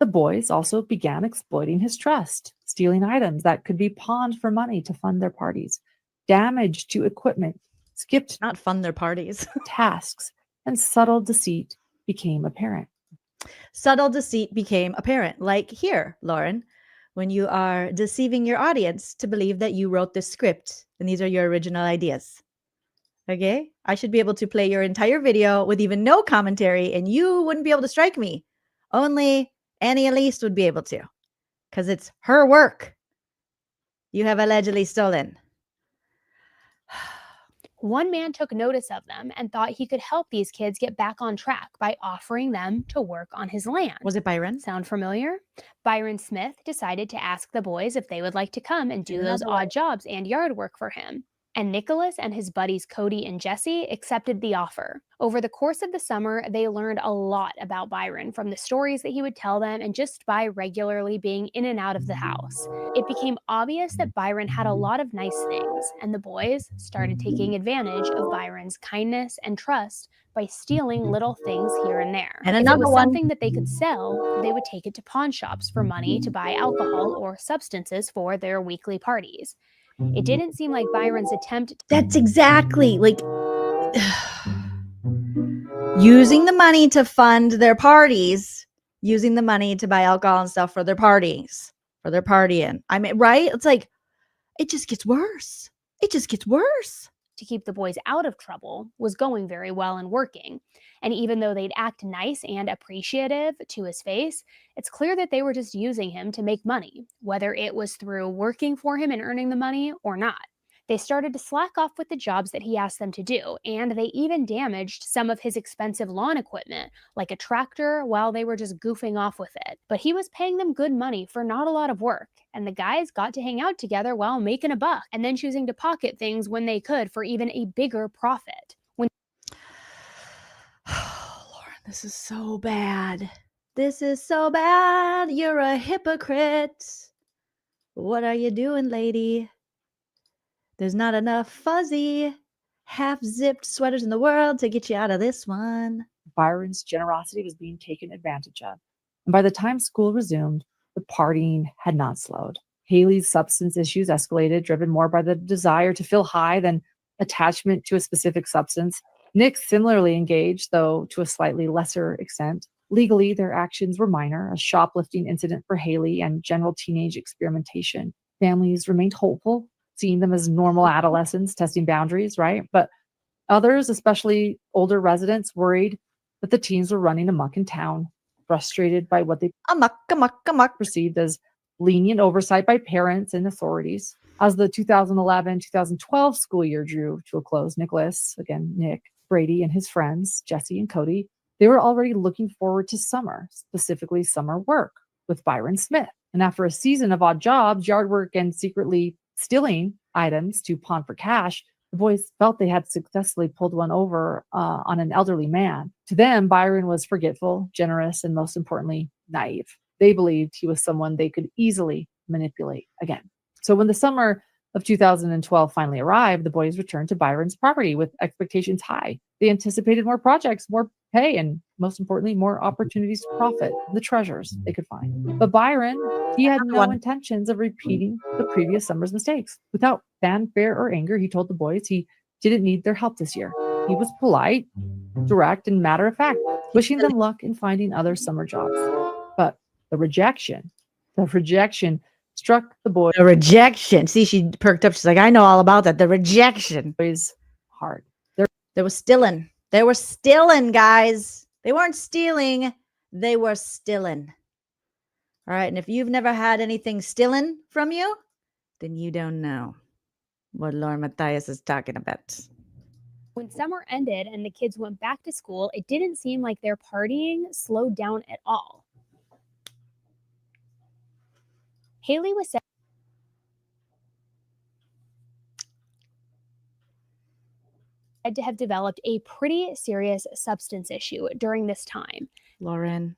the boys also began exploiting his trust, stealing items that could be pawned for money to fund their parties, damage to equipment, skipped not fund their parties, tasks, and subtle deceit became apparent. Subtle deceit became apparent. Like here, Lauren, when you are deceiving your audience to believe that you wrote this script and these are your original ideas. Okay? I should be able to play your entire video with even no commentary and you wouldn't be able to strike me. Only Annie Elise would be able to because it's her work you have allegedly stolen. One man took notice of them and thought he could help these kids get back on track by offering them to work on his land. Was it Byron? Sound familiar? Byron Smith decided to ask the boys if they would like to come and do those odd jobs and yard work for him. And Nicholas and his buddies Cody and Jesse accepted the offer. Over the course of the summer, they learned a lot about Byron from the stories that he would tell them and just by regularly being in and out of the house. It became obvious that Byron had a lot of nice things, and the boys started taking advantage of Byron's kindness and trust by stealing little things here and there. And if another it was one. something that they could sell, they would take it to pawn shops for money to buy alcohol or substances for their weekly parties. It didn't seem like Byron's attempt. That's exactly like using the money to fund their parties, using the money to buy alcohol and stuff for their parties, for their partying. I mean, right? It's like, it just gets worse. It just gets worse. To keep the boys out of trouble was going very well and working. And even though they'd act nice and appreciative to his face, it's clear that they were just using him to make money, whether it was through working for him and earning the money or not. They started to slack off with the jobs that he asked them to do, and they even damaged some of his expensive lawn equipment, like a tractor, while they were just goofing off with it. But he was paying them good money for not a lot of work, and the guys got to hang out together while making a buck, and then choosing to pocket things when they could for even a bigger profit. Lauren, this is so bad. This is so bad. You're a hypocrite. What are you doing, lady? There's not enough fuzzy, half-zipped sweaters in the world to get you out of this one. Byron's generosity was being taken advantage of. And by the time school resumed, the partying had not slowed. Haley's substance issues escalated, driven more by the desire to feel high than attachment to a specific substance. Nick similarly engaged, though to a slightly lesser extent. Legally, their actions were minor, a shoplifting incident for Haley and general teenage experimentation. Families remained hopeful, seeing them as normal adolescents, testing boundaries, right? But others, especially older residents, worried that the teens were running amok in town, frustrated by what they perceived as lenient oversight by parents and authorities. As the 2011-2012 school year drew to a close, Nicholas, again, Nick, Brady, and his friends, Jesse and Cody, they were already looking forward to summer, specifically summer work with Byron Smith. And after a season of odd jobs, yard work, and secretly stealing items to pawn for cash, the boys felt they had successfully pulled one over on an elderly man. To them, Byron was forgetful, generous, and most importantly, naive. They believed he was someone they could easily manipulate again. So when the summer of 2012 finally arrived, the boys returned to Byron's property with expectations high. They anticipated more projects, more pay, and most importantly, more opportunities to profit the treasures they could find. But Byron, he had no intentions of repeating the previous summer's mistakes. Without fanfare or anger, he told the boys he didn't need their help this year. He was polite, direct, and matter of fact, wishing them luck in finding other summer jobs. But the rejection struck the The rejection. See, she perked up. She's like, I know all about that. The rejection. boy's heart. They were stealing. They were stealing, guys. They weren't stealing. They were stealing. All right. And if you've never had anything stealing from you, then you don't know what LaurenMatthias is talking about. When summer ended and the kids went back to school, it didn't seem like their partying slowed down at all. Haley was said to have developed a pretty serious substance issue during this time. Lauren.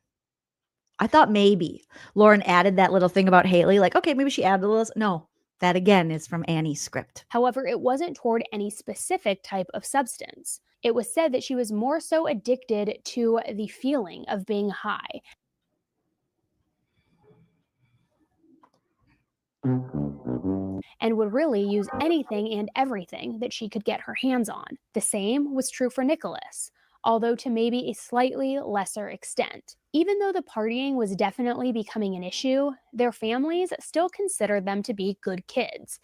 I thought maybe Lauren added that little thing about Haley. Like, okay, maybe she added a little. No, that again is from Annie's script. However, it wasn't toward any specific type of substance. It was said that she was more so addicted to the feeling of being high. And would really use anything and everything that she could get her hands on. The same was true for Nicholas, although to maybe a slightly lesser extent. Even though the partying was definitely becoming an issue, their families still considered them to be good kids.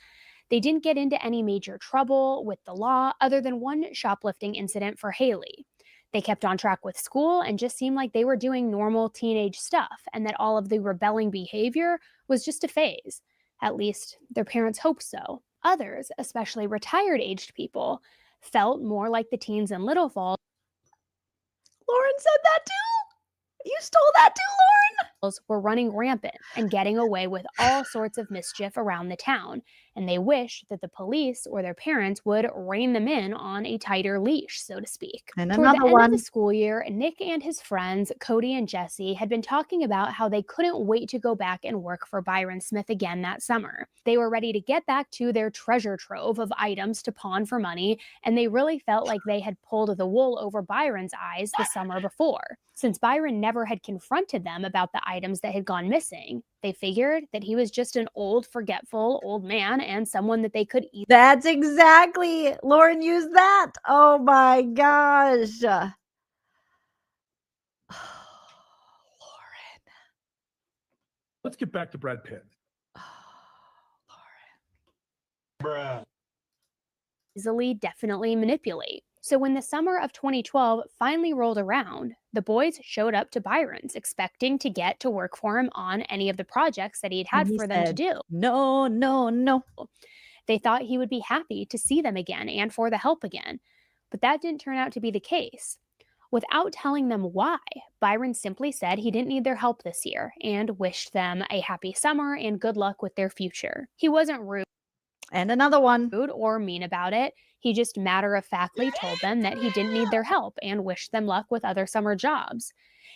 They didn't get into any major trouble with the law other than one shoplifting incident for Haley. They kept on track with school and just seemed like they were doing normal teenage stuff, and that all of the rebelling behavior was just a phase. At least their parents hoped so. Others, especially retired-aged people, felt more like the teens in Little Falls. Lauren said that too. You stole that too, Lauren. Were running rampant and getting away with all sorts of mischief around the town, and they wished that the police or their parents would rein them in on a tighter leash, so to speak. And Toward another the end one. of the school year, Nick and his friends, Cody and Jesse, had been talking about how they couldn't wait to go back and work for Byron Smith again that summer. They were ready to get back to their treasure trove of items to pawn for money, and they really felt like they had pulled the wool over Byron's eyes the summer before. Since Byron never had confronted them about the items that had gone missing, they figured that he was just an old, forgetful old man and someone that they could easily. That's exactly. Lauren used that. Oh my gosh. Lauren. Let's get back to Brad Pitt. Lauren. Easily, definitely manipulate. So when the summer of 2012 finally rolled around, the boys showed up to Byron's expecting to get to work for him on any of the projects that he'd had And he for them to said, do. No, no, no. They thought he would be happy to see them again and for the help again, but that didn't turn out to be the case. Without telling them why, Byron simply said he didn't need their help this year and wished them a happy summer and good luck with their future. He wasn't rude. And another one. Or mean about it. He just matter-of-factly told them that he didn't need their help and wished them luck with other summer jobs.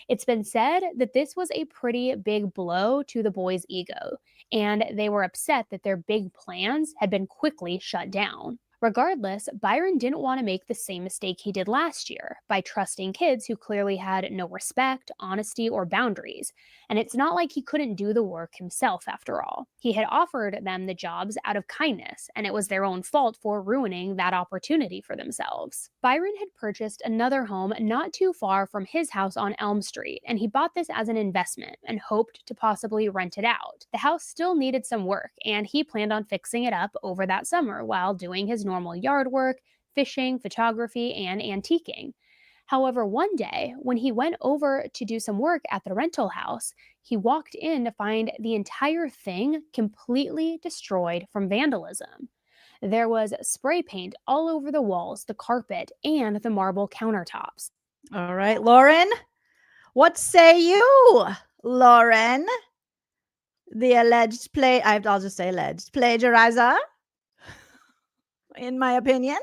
It's been said that this was a pretty big blow to the boys' ego, and they were upset that their big plans had been quickly shut down. Regardless, Byron didn't want to make the same mistake he did last year by trusting kids who clearly had no respect, honesty, or boundaries. And it's not like he couldn't do the work himself after all. He had offered them the jobs out of kindness, and it was their own fault for ruining that opportunity for themselves. Byron had purchased another home not too far from his house on Elm Street, and he bought this as an investment and hoped to possibly rent it out. The house still needed some work, and he planned on fixing it up over that summer while doing his normal yard work, fishing, photography, and antiquing. However, one day, when he went over to do some work at the rental house, he walked in to find the entire thing completely destroyed from vandalism. There was spray paint all over the walls, the carpet, and the marble countertops. All right, Lauren. What say you, Lauren? The alleged I'll just say alleged plagiarizer, in my opinion.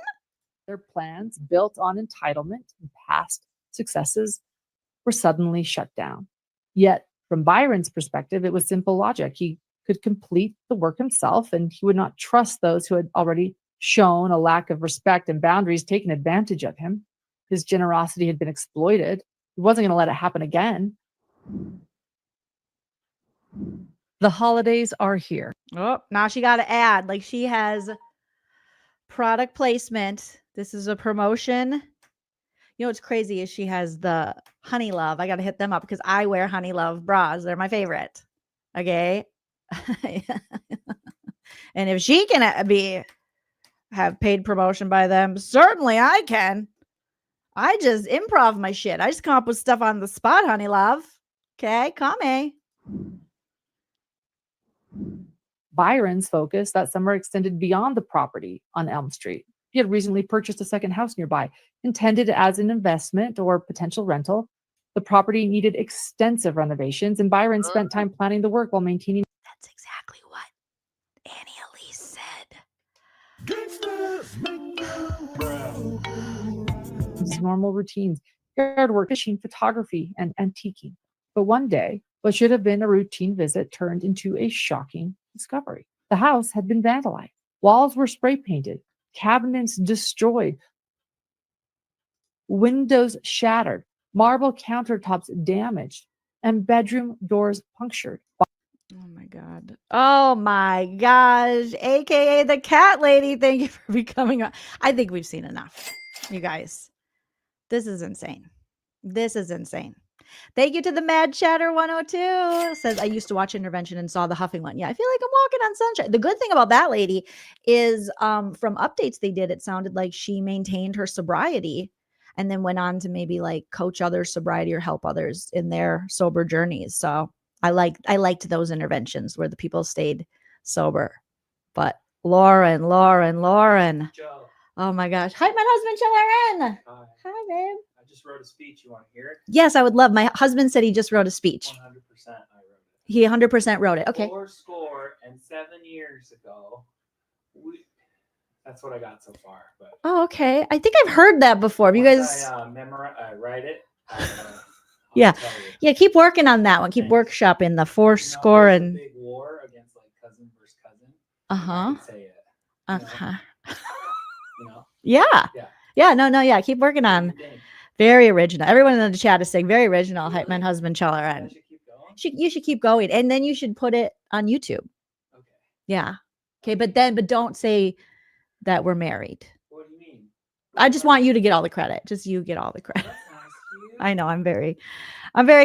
Their plans, built on entitlement and past successes, were suddenly shut down. Yet, from Byron's perspective, it was simple logic. He could complete the work himself, and he would not trust those who had already shown a lack of respect and boundaries, taken advantage of him. His generosity had been exploited. He wasn't going to let it happen again. The holidays are here. Oh, now she got to add, like she has product placement. This is a promotion. You know what's crazy is she has the Honey Love. I got to hit them up because I wear Honey Love bras. They're my favorite. Okay. And if she can have paid promotion by them, certainly I can. I just improv my shit. I just come up with stuff on the spot, honey love. Okay, call me. Byron's focus that summer extended beyond the property on Elm Street. He had recently purchased a second house nearby, intended as an investment or potential rental. The property needed extensive renovations, and Byron spent time planning the work while maintaining. That's exactly what Annie Elise said. His normal routines, yard work, fishing, photography, and antiquing. But one day, what should have been a routine visit turned into a shocking discovery. The house had been vandalized. Walls were spray painted, cabinets destroyed, windows shattered, marble countertops damaged, and bedroom doors punctured. Oh my God. Oh my gosh. AKA the cat lady. Thank you for becoming I think we've seen enough, you guys. This is insane. This is insane. Thank you to the Mad Chatter 102. Says, I used to watch Intervention and saw the huffing one. Yeah, I feel like I'm walking on sunshine. The good thing about that lady is from updates they did, it sounded like she maintained her sobriety and then went on to maybe like coach others' sobriety or help others in their sober journeys. So I liked those interventions where the people stayed sober. But Lauren. Joe. Oh my gosh. Hi, my husband, Lauren. Hi, babe. I just wrote a speech. You want to hear it? Yes, I would love. My husband said he just wrote a speech. 100% I wrote it. He 100% wrote it. Okay. 7 years ago. That's what I got so far. But Oh, okay. I think I've heard that before. Have you guys? I write it. Yeah. Tell you. Yeah. Keep working on that one. Keep Thanks. workshopping the four score there's a and. big war against like cousin versus cousin. Uh-huh. I can say it. Uh-huh. You know? Yeah. Yeah. Yeah. No. Yeah. Keep working on. Very original. Everyone in the chat is saying very original. Hype Man Husband Cheller. And you should keep going. And then you should put it on YouTube. Okay. Yeah. Okay. But don't say that we're married. What do you mean? I just want you to get all the credit. Just you get all the credit. That's nice to you. I know. I'm very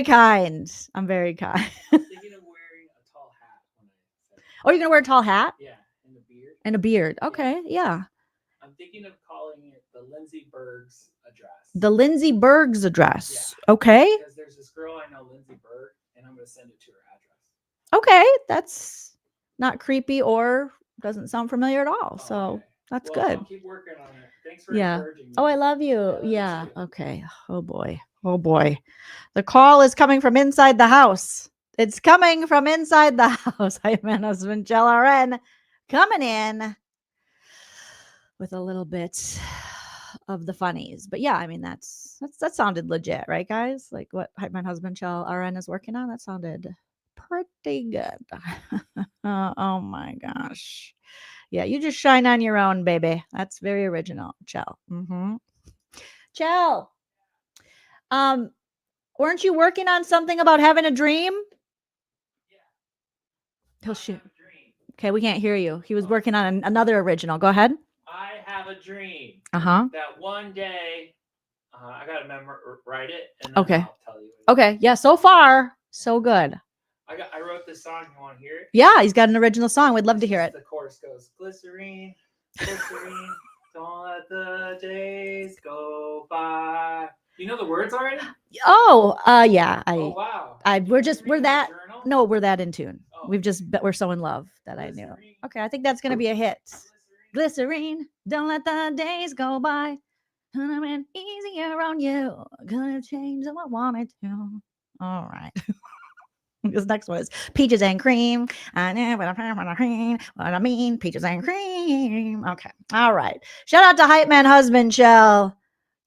kind. I'm very kind. I'm thinking of wearing a tall hat when I say Oh, you're gonna wear a tall hat yeah, and a beard. and a beard. Okay. Yeah. I'm thinking of calling it the Lindsay Berg's address. The Lindsay Berg's address. Okay. Because there's this girl I know, Lindsay Berg, and I'm going to send it to her address. Okay. That's not creepy or doesn't sound familiar at all. So okay. that's Well, good. I'll keep working on it. Thanks for Yeah. encouraging me. Oh, I love you. Yeah, Yeah. Okay. Oh boy. Oh boy. The call is coming from inside the house. It's coming from inside the house. Hi, man, husband, Jellaren, coming in with a little bit of the funnies. But yeah, I mean, that sounded legit, right, guys? Like what Hype Man Husband RN is working on. That sounded pretty good. Oh my gosh. Yeah, you just shine on your own, baby. That's very original. Chell. Mm-hmm. Chell. Weren't you working on something about having a dream? He'll shoot. Okay, we can't hear you. He was working on another original. Go ahead. I have a dream Uh-huh. that one day I got to write it and then Okay. I'll tell you. What Okay. Yeah, so far, so good. I wrote this song. You want to hear it? Yeah, he's got an original song. We'd love to hear it. The chorus goes, glycerine, glycerine, don't let the days go by. You know the words already? Oh, yeah. Oh, wow. We're that. Journal? No, we're that in tune. Oh. We're so in love that I knew. Glycerine. Okay, I think that's gonna be a hit. Glycerine, don't let the days go by. Gonna be easier on you. Gonna change how I wanted to. All right. This next one is peaches and cream. I know what I mean. Peaches and cream. Okay. All right. Shout out to Hype Man Husband Shell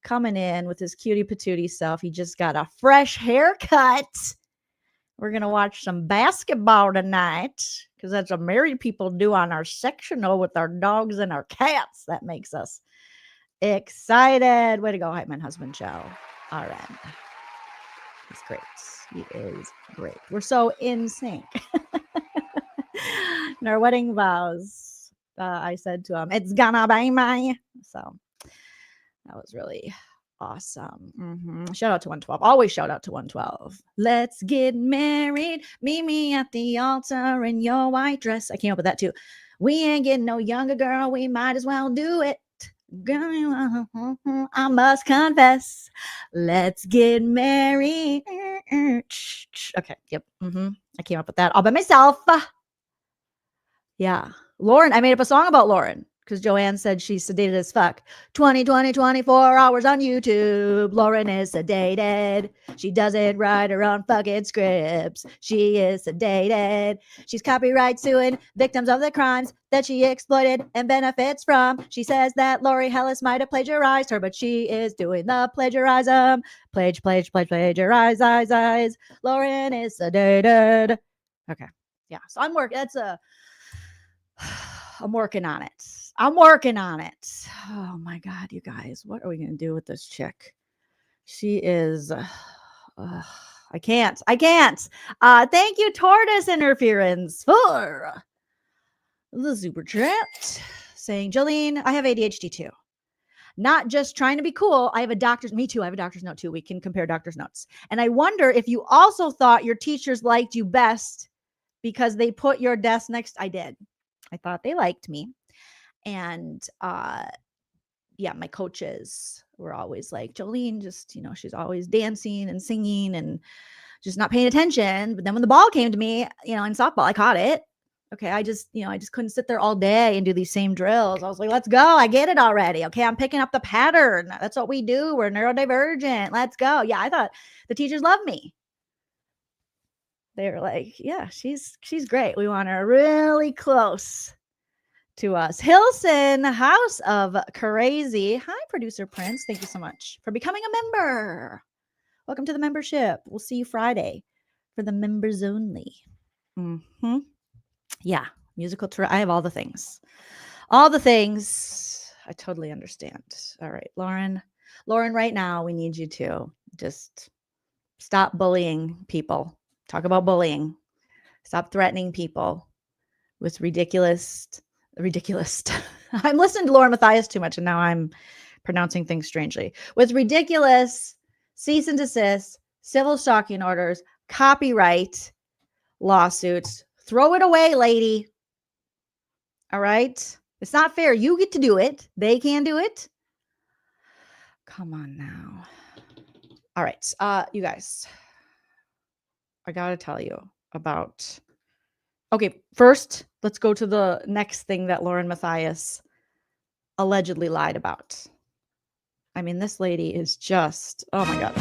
coming in with his cutie patootie self. He just got a fresh haircut. We're going to watch some basketball tonight because that's what married people do on our sectional with our dogs and our cats. That makes us excited. Way to go, Hype Man Husband Shell. All right. He's great. He is great. We're so in sync. In our wedding vows, I said to him, it's gonna be me. So that was really awesome. Shout out to 112. Always shout out to 112. Let's get married. Meet me at the altar in your white dress. I came up with that too. We ain't getting no younger, girl. We might as well do it. Girl, I must confess. Let's get married. Okay. Yep. I came up with that all by myself. Yeah. Lauren, I made up a song about Lauren because Joanne said she's sedated as fuck. 24 hours on YouTube. Lauren is sedated. She doesn't write her own fucking scripts. She is sedated. She's copyright suing victims of the crimes that she exploited and benefits from. She says that Lori Hellis might have plagiarized her, but she is doing the plagiarism. Plagiarize. Lauren is sedated. Okay. Yeah. So I'm working. I'm working on it. Oh my God, you guys, what are we going to do with this chick? She is, I can't. Thank you, Tortoise Interference, for the super chat saying, Jolene, I have ADHD too. Not just trying to be cool. I have a doctor's note too. We can compare doctor's notes. And I wonder if you also thought your teachers liked you best because they put your desk next. I did. I thought they liked me. And yeah, my coaches were always like, Jolene, just, she's always dancing and singing and just not paying attention. But then when the ball came to me, in softball, I caught it. Okay. I just couldn't sit there all day and do these same drills. I was like, let's go. I get it already. Okay. I'm picking up the pattern. That's what we do. We're neurodivergent. Let's go. Yeah. I thought the teachers loved me. They were like, yeah, she's great. We want her really close to us. Hilson, House of Crazy. Hi, producer Prince. Thank you so much for becoming a member. Welcome to the membership. We'll see you Friday for the members only. Yeah, musical tour. I have all the things. I totally understand. All right, Lauren, right now we need you to just stop bullying people. Talk about bullying. Stop threatening people with ridiculous. I'm listening to LaurenMatthias too much, and now I'm pronouncing things strangely. With ridiculous cease and desist, civil stalking orders, copyright lawsuits. Throw it away, lady. All right? It's not fair. You get to do it. They can't do it. Come on now. All right. You guys, I got to tell you about... Okay, first, let's go to the next thing that LaurenMatthias allegedly lied about. I mean, this lady is just, oh my God.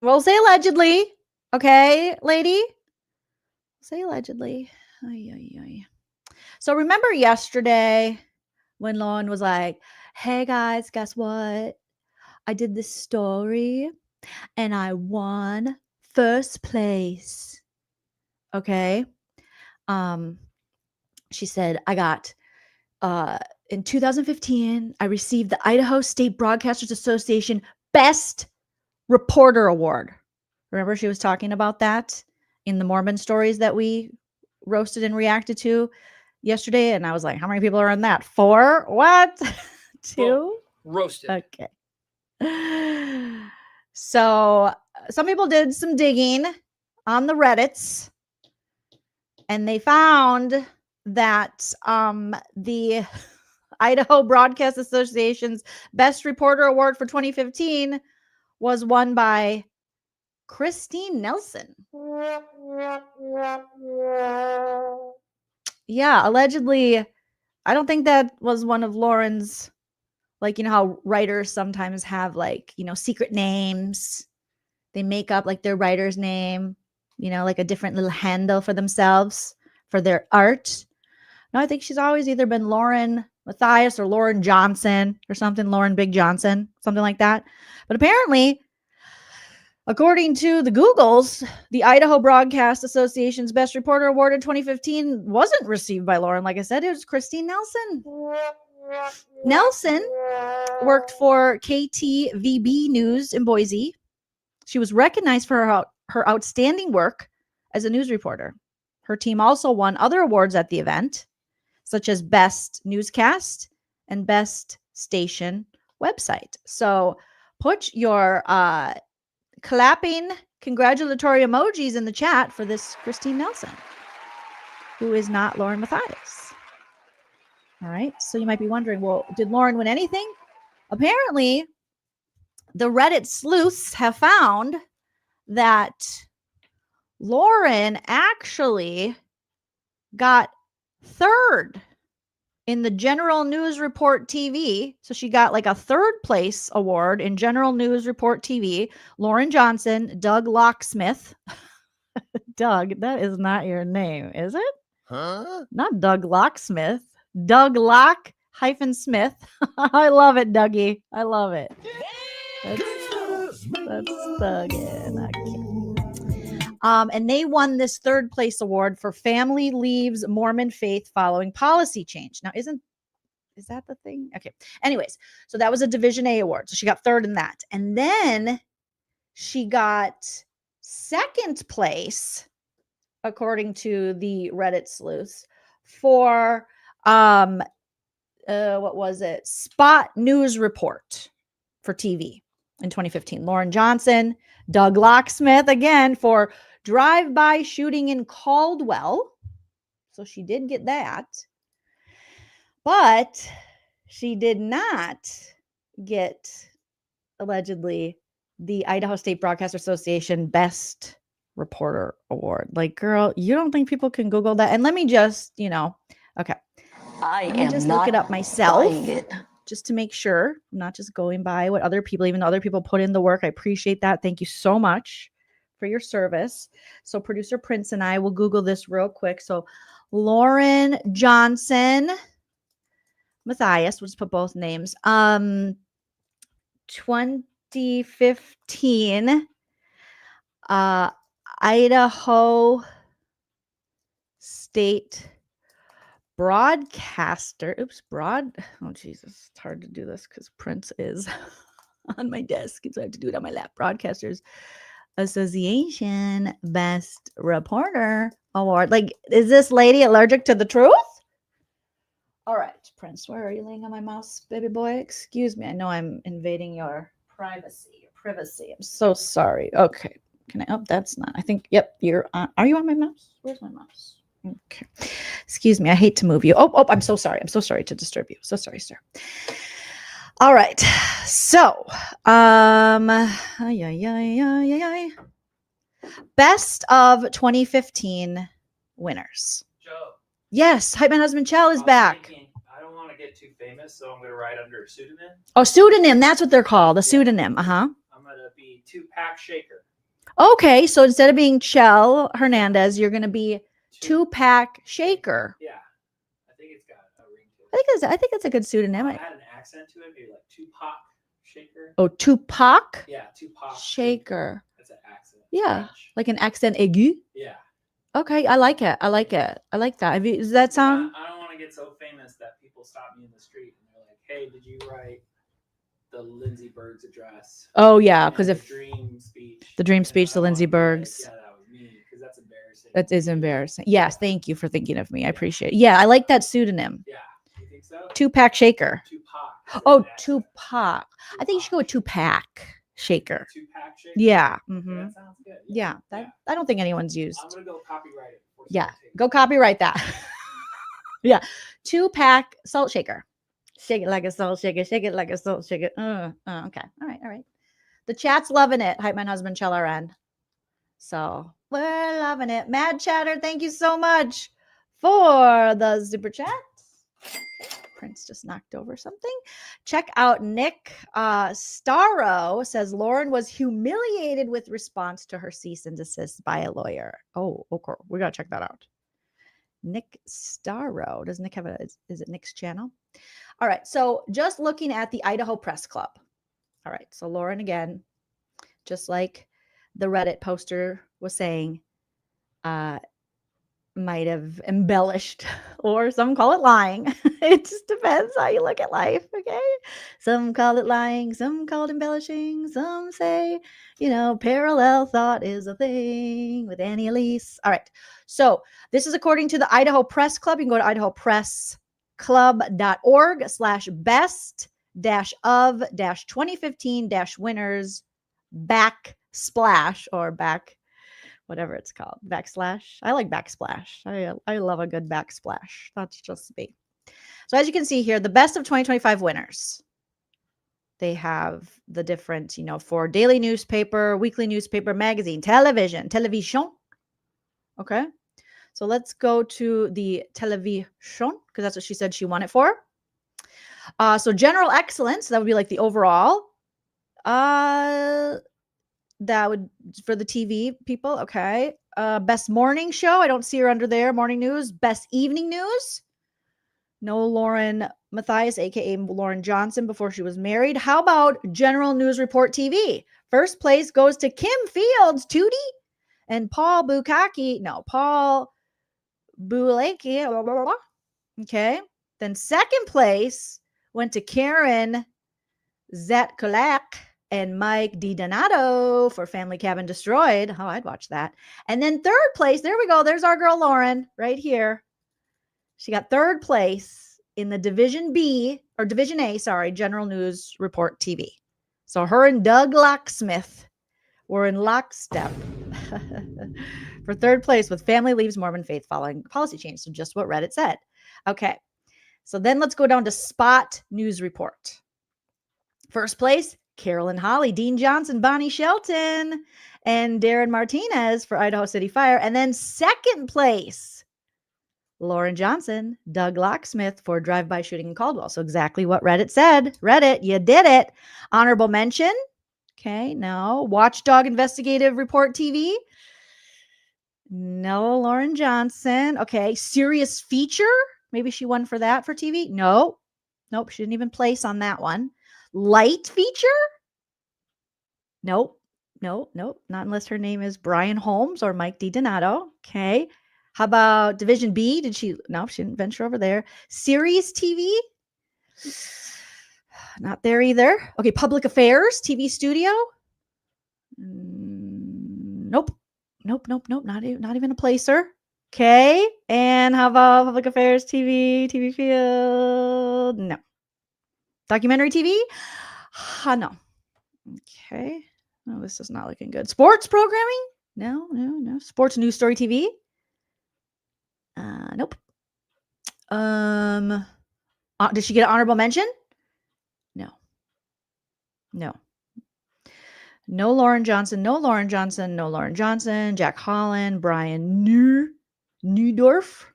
We'll say allegedly. Okay, lady? Say allegedly. So remember yesterday when Lauren was like, hey guys, guess what? I did this story and I won first place. Okay. She said, I got, in 2015, I received the Idaho State Broadcasters Association Best Reporter Award. Remember she was talking about that in the Mormon stories that we roasted and reacted to yesterday? And I was like, how many people are in that? 4? What? 2? Boom. Roasted. Okay. So some people did some digging on the Reddits, and they found that the Idaho Broadcast Association's Best Reporter Award for 2015 was won by Christine Nelson. Yeah, allegedly, I don't think that was one of Lauren's, like, how writers sometimes have, like, secret names. They make up like their writer's name, like a different little handle for themselves for their art. No, I think she's always either been LaurenMatthias or Lauren Johnson or something, Lauren Big Johnson, something like that. But apparently, according to the Googles, the Idaho Broadcast Association's Best Reporter Award in 2015 wasn't received by Lauren. Like I said, it was Christine Nelson. Nelson worked for KTVB News in Boise. She was recognized for her outstanding work as a news reporter. Her team also won other awards at the event, such as Best Newscast and best station website. So put your clapping congratulatory emojis in the chat for this Christine Nelson, who is not LaurenMatthias. All right. So you might be wondering, well, did Lauren win anything? Apparently, the Reddit sleuths have found that Lauren actually got third in the General News Report TV. So she got like a third place award in General News Report TV. Lauren Johnson, Doug Locksmith. Doug, that is not your name, is it? Huh? Not Doug Locksmith. Doug Lock-Smith. I love it, Dougie. I love it. That's thuggin'. And they won this third place award for Family Leaves Mormon Faith Following Policy Change. Now, is that the thing? Okay. Anyways, so that was a Division A award. So she got third in that. And then she got second place, according to the Reddit sleuths, for what was it? Spot News Report for TV in 2015. Lauren Johnson, Doug Locksmith again for drive-by shooting in Caldwell. So she did get that. But she did not get, allegedly, the Idaho State Broadcast Association Best Reporter Award. Like, girl, you don't think people can Google that? And let me just, okay. Let me just look it up myself just to make sure I'm not just going by what other people, even though other people put in the work. I appreciate that. Thank you so much for your service. So producer Prince and I will Google this real quick. So Lauren Johnson, Matthias, we'll just put both names. 2015 Idaho State broadcaster. Oh, Jesus. It's hard to do this because Prince is on my desk. So I have to do it on my lap. Broadcasters Association Best Reporter Award. Like, is this lady allergic to the truth? All right, Prince, where are you laying on my mouse, baby boy? Excuse me. I know I'm invading your privacy. I'm so sorry. Okay. Can I? Oh, that's not. I think, yep, you're on. Are you on my mouse? Where's my mouse? Okay. Excuse me. I hate to move you. Oh, I'm so sorry. I'm so sorry to disturb you. So sorry, sir. All right. So, best of 2015 winners. Joe. Yes, Hype Man Husband Chell is back. I don't want to get too famous, so I'm going to write under a pseudonym. Oh, pseudonym. That's what they're called. A pseudonym. Uh-huh. I'm going to be Two-Pack Shaker. Okay, so instead of being Chell Hernandez, you're going to be Two-Pack Shaker. Yeah. I think it's got a ring to it. I think it's a good pseudonym. I had an accent to it, maybe like Tupac Shaker. Oh, Tupac? Yeah, Tupac Shaker. That's an accent. Yeah, French. like an accent aigu. Yeah. Okay, I like it. I like that. Does that sound? I don't want to get so famous that people stop me in the street and they're like, "Hey, did you write the Lindsey Berg's address?" Oh yeah, because if the dream speech, the Lindsey Berg's. Yeah, that was me, because that's embarrassing. That is embarrassing. Yes, thank you for thinking of me. I appreciate it. Yeah, I like that pseudonym. Yeah, you think so? Two-Pack Shaker. Tupac. Oh, Tupac. I think you should go with Two-Pack Shaker. Two-Pack Shaker. Yeah. Yeah, Mm-hmm. that sounds good. Yeah. I don't think anyone's used. I'm gonna go copyright it. Yeah, go copyright that. Yeah, Two-Pack Salt Shaker. Shake it like a salt shaker. Shake it like a salt shaker. Okay. All right. The chat's loving it. Hype Man Husband Chell RN. So we're loving it. Mad Chatter, thank you so much for the super chat. Okay. Prince just knocked over something. Check out Nick Starro says Lauren was humiliated with response to her cease and desist by a lawyer. Oh, okay. We got to check that out. Nick Starro. Does Nick have is it Nick's channel? All right. So just looking at the Idaho Press Club. All right. So Lauren, again, just like the Reddit poster was saying, might have embellished, or some call it lying. It just depends how you look at life. Okay. Some call it lying, some call it embellishing, some say, parallel thought is a thing with Elise. All right. So this is according to the Idaho Press Club. You can go to Idaho Press club.org/best-of-2015-winners whatever it's called, backslash. I like backsplash. I love a good backsplash. That's just me. So as you can see here, the best of 2025 winners. They have the different, for daily newspaper, weekly newspaper, magazine, television. Okay. So let's go to the television because that's what she said she won it for. So general excellence, that would be like the overall. That would for the TV people. Okay. Best morning show. I don't see her under there. Morning news. Best evening news. No LaurenMatthias, aka Lauren Johnson, before she was married. How about General News Report TV? First place goes to Kim Fields, Tootie, and Paul Bukaki. No, Paul Bulaki. Blah, blah, blah. Okay. Then second place went to Karen Zetkulak and Mike DiDonato for Family Cabin Destroyed. Oh, I'd watch that. And then third place, there we go. There's our girl Lauren right here. She got third place in the Division B, or Division A, sorry, General News Report TV. So her and Doug Locksmith were in lockstep for third place with Family Leaves Mormon Faith following policy change. So just what Reddit said. Okay. So then let's go down to Spot News Report. First place, Carolyn Holly, Dean Johnson, Bonnie Shelton, and Darren Martinez for Idaho City Fire. And then second place, Lauren Johnson, Doug Locksmith for drive-by shooting in Caldwell. So exactly what Reddit said. Reddit, you did it. Honorable mention. Okay, no. Watchdog Investigative Report TV. No, Lauren Johnson. Okay, Serious Feature. Maybe she won for that for TV. No. Nope, she didn't even place on that one. Light Feature. Nope. Not unless her name is Brian Holmes or Mike DiDonato. Okay. How about Division B? No, she didn't venture over there. Series TV? Not there either. Okay, Public Affairs TV Studio? Nope. Not even a placer. Okay. And how about Public Affairs TV Field? No. Documentary TV? No. Okay. Oh, this is not looking good. Sports programming? No. Sports News Story TV? Nope. Did she get an honorable mention? No. No Lauren Johnson. Jack Holland, Brian Neudorf,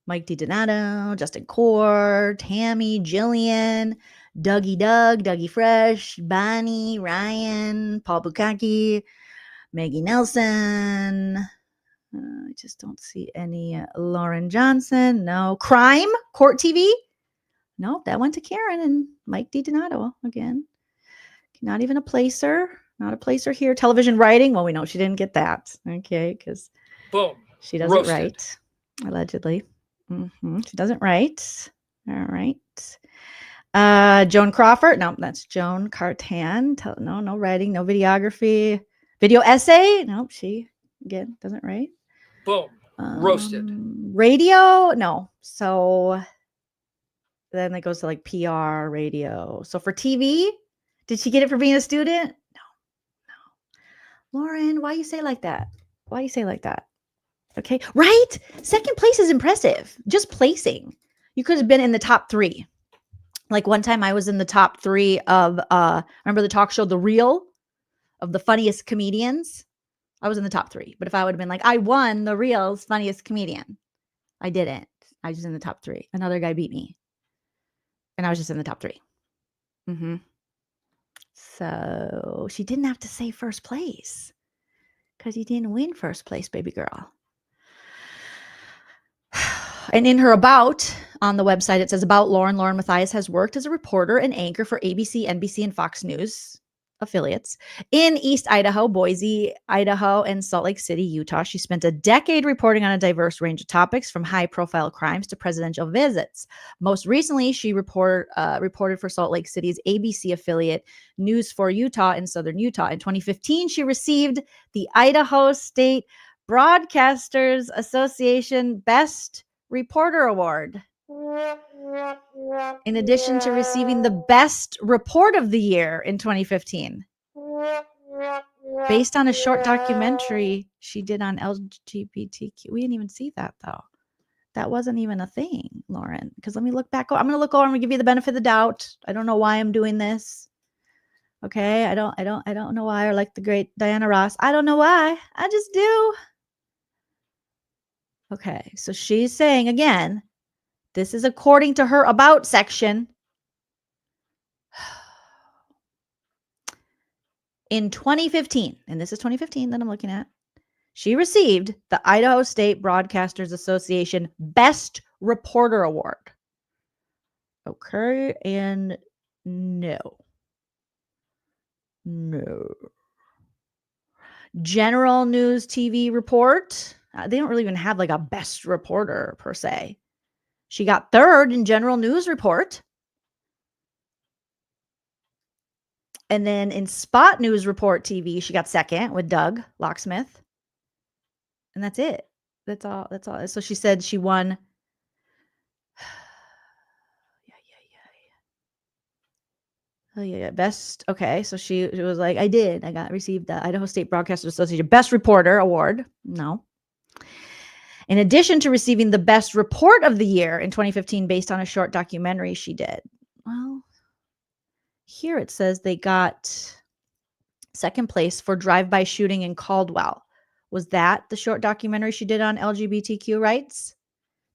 Mike DiDonato, Justin Core, Tammy, Jillian, Dougie Fresh, Bonnie, Ryan, Paul Bukaki, Maggie Nelson. I just don't see any Lauren Johnson. No. Crime Court TV. Nope, that went to Karen and Mike DiDonato again. Not even a placer. Not a placer here. Television writing. Well, we know she didn't get that. Okay, because Boom. she doesn't Roasted. write, allegedly. She doesn't write. All right. Joan Crawford. No, that's Joan Cartan. No writing, no videography. Video essay. Nope, she, again, doesn't write. Boom. Roasted. Radio. No. So then it goes to like PR, radio. So for TV, did she get it for being a student? No. Lauren, why you say like that? Okay. Right? Second place is impressive. Just placing. You could have been in the top 3. Like one time I was in the top 3 of, remember the talk show, The Real, of the funniest comedians? I was in the top 3. But if I would have been like, I won The Real's funniest comedian. I didn't. I was in the top 3. Another guy beat me. And I was just in the top 3. So she didn't have to say first place because you didn't win first place, baby girl. And in her about on the website, it says about LaurenMatthias has worked as a reporter and anchor for ABC, NBC, and Fox News affiliates in East Idaho, Boise, Idaho, and Salt Lake City, Utah. She spent a decade reporting on a diverse range of topics from high-profile crimes to presidential visits. Most recently, she reported for Salt Lake City's ABC affiliate News for Utah in Southern Utah. In 2015, she received the Idaho State Broadcasters Association Best Reporter Award. In addition to receiving the best report of the year in 2015. Based on a short documentary she did on LGBTQ. We didn't even see that though. That wasn't even a thing, Lauren. Because let me look back. I'm going to look over. I'm going to give you the benefit of the doubt. I don't know why I'm doing this. Okay, I don't know why. Or like the great Diana Ross, I don't know why. I just do. Okay, so she's saying again, this is according to her about section. In 2015, and this is 2015 that I'm looking at, she received the Idaho State Broadcasters Association Best Reporter Award. Okay, and no. General News TV Report. They don't really even have like a best reporter per se. She got third in General News Report. And then in Spot News Report TV, she got second with Doug Locksmith. And that's it. That's all. So she said she won. Yeah. Best. Okay. So she was like, I received the Idaho State Broadcasters Association Best Reporter Award. No. In addition to receiving the Best Report of the Year in 2015 based on a short documentary she did. Well, here it says they got second place for drive-by shooting in Caldwell. Was that the short documentary she did on LGBTQ rights?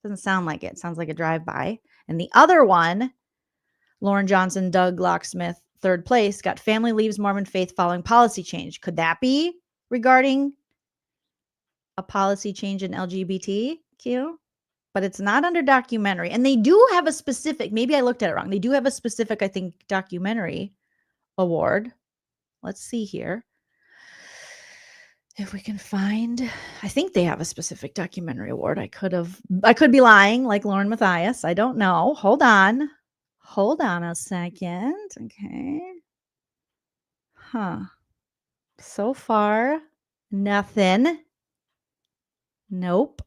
Doesn't sound like it. Sounds like a drive-by. And the other one, Lauren Johnson, Doug Locksmith, third place, got Family Leaves Mormon Faith Following Policy Change. Could that be regarding a policy change in LGBTQ? But it's not under documentary. And they do have a specific, maybe I looked at it wrong. They do have a specific, I think, documentary award. Let's see here. If we can find, I think they have a specific documentary award. I could be lying like LaurenMatthias. I don't know. Hold on a second. Okay. So far, nothing. Nope.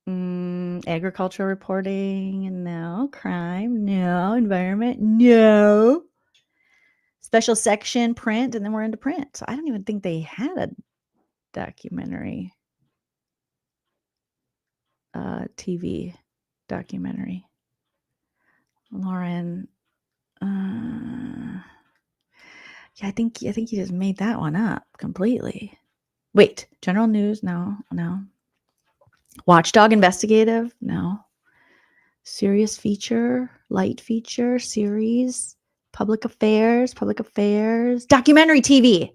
Agricultural reporting, no. Crime, no. Environment, no. Special section, print, and then we're into print. So I don't even think they had a documentary. TV documentary. Lauren. Yeah, I think you just made that one up completely. Wait, general news? No. Watchdog investigative? No. Serious feature, light feature, series, public affairs, documentary TV.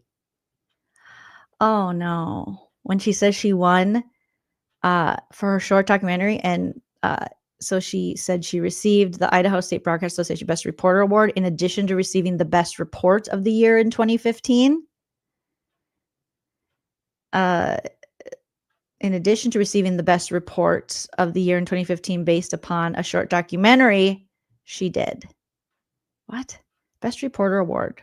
Oh no. When she says she won for her short documentary, and so she said she received the Idaho State Broadcast Association Best Reporter Award in addition to receiving the Best Report of the Year in 2015. In addition to receiving the Best Report of the Year in 2015 based upon a short documentary she did. What? Best Reporter Award.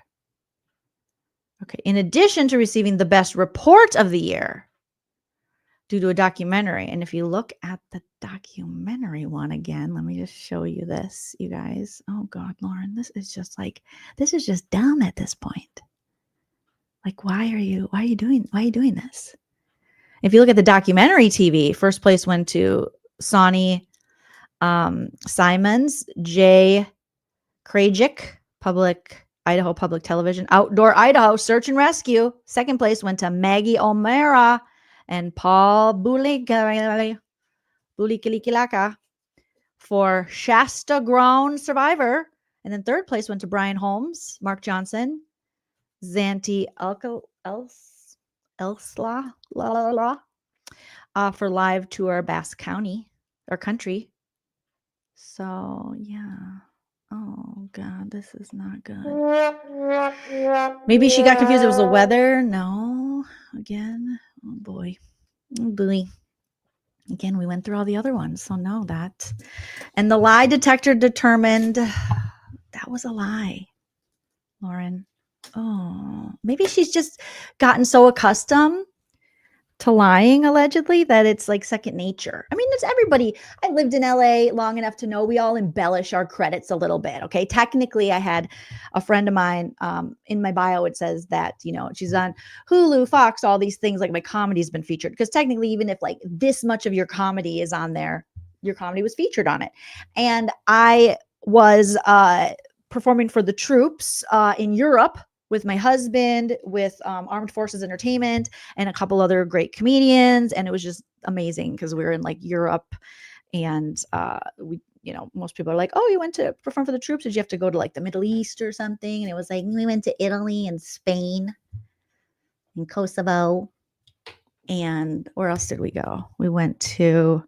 Okay. In addition to receiving the Best Report of the Year due to a documentary. And if you look at the documentary one again, let me just show you this, you guys. Oh God, Lauren, this is just dumb at this point. Like, why are you doing this? If you look at the documentary TV, first place went to Sonny Simons, Jay Krajik, Idaho Public Television, Outdoor Idaho Search and Rescue. Second place went to Maggie O'Mara and Paul Bulikilaka for Shasta Grown Survivor. And then third place went to Brian Holmes, Mark Johnson, Zanti Elsla for live tour Bass County or country. So yeah. Oh God, this is not good. Maybe she got confused. It was the weather. No. Again. Oh boy. Again, we went through all the other ones. So no, that. And the lie detector determined that was a lie, Lauren. Oh, maybe she's just gotten so accustomed to lying, allegedly, that it's like second nature. I mean, it's everybody. I lived in LA long enough to know we all embellish our credits a little bit. Okay. Technically, I had a friend of mine in my bio. It says that, you know, she's on Hulu, Fox, all these things, like my comedy's been featured. Because technically, even if like this much of your comedy is on there, your comedy was featured on it. And I was performing for the troops in Europe with my husband, with Armed Forces Entertainment, and a couple other great comedians. And it was just amazing because we were in like Europe, and we, you know, most people are like, oh, you went to perform for the troops? Did you have to go to like the Middle East or something? And it was like, we went to Italy and Spain and Kosovo. And where else did we go? We went to,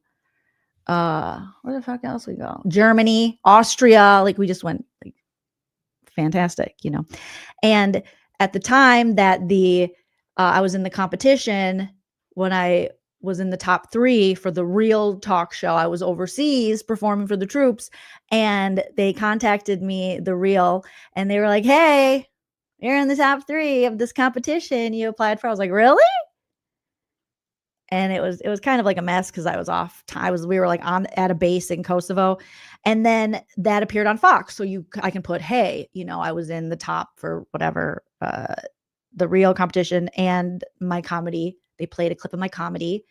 where the fuck else we go? Germany, Austria. Like we just went, like, fantastic, you know. And at the time that I was in the competition, when I was in the top 3 for the Real talk show, I was overseas performing for the troops, and they contacted me, the Real, and they were like, hey, you're in the top 3 of this competition you applied for. I was like, really? And it was kind of like a mess because I was off time. We were like at a base in Kosovo, and then that appeared on Fox. So I can put, hey, you know, I was in the top for whatever, the Real competition, and my comedy. They played a clip of my comedy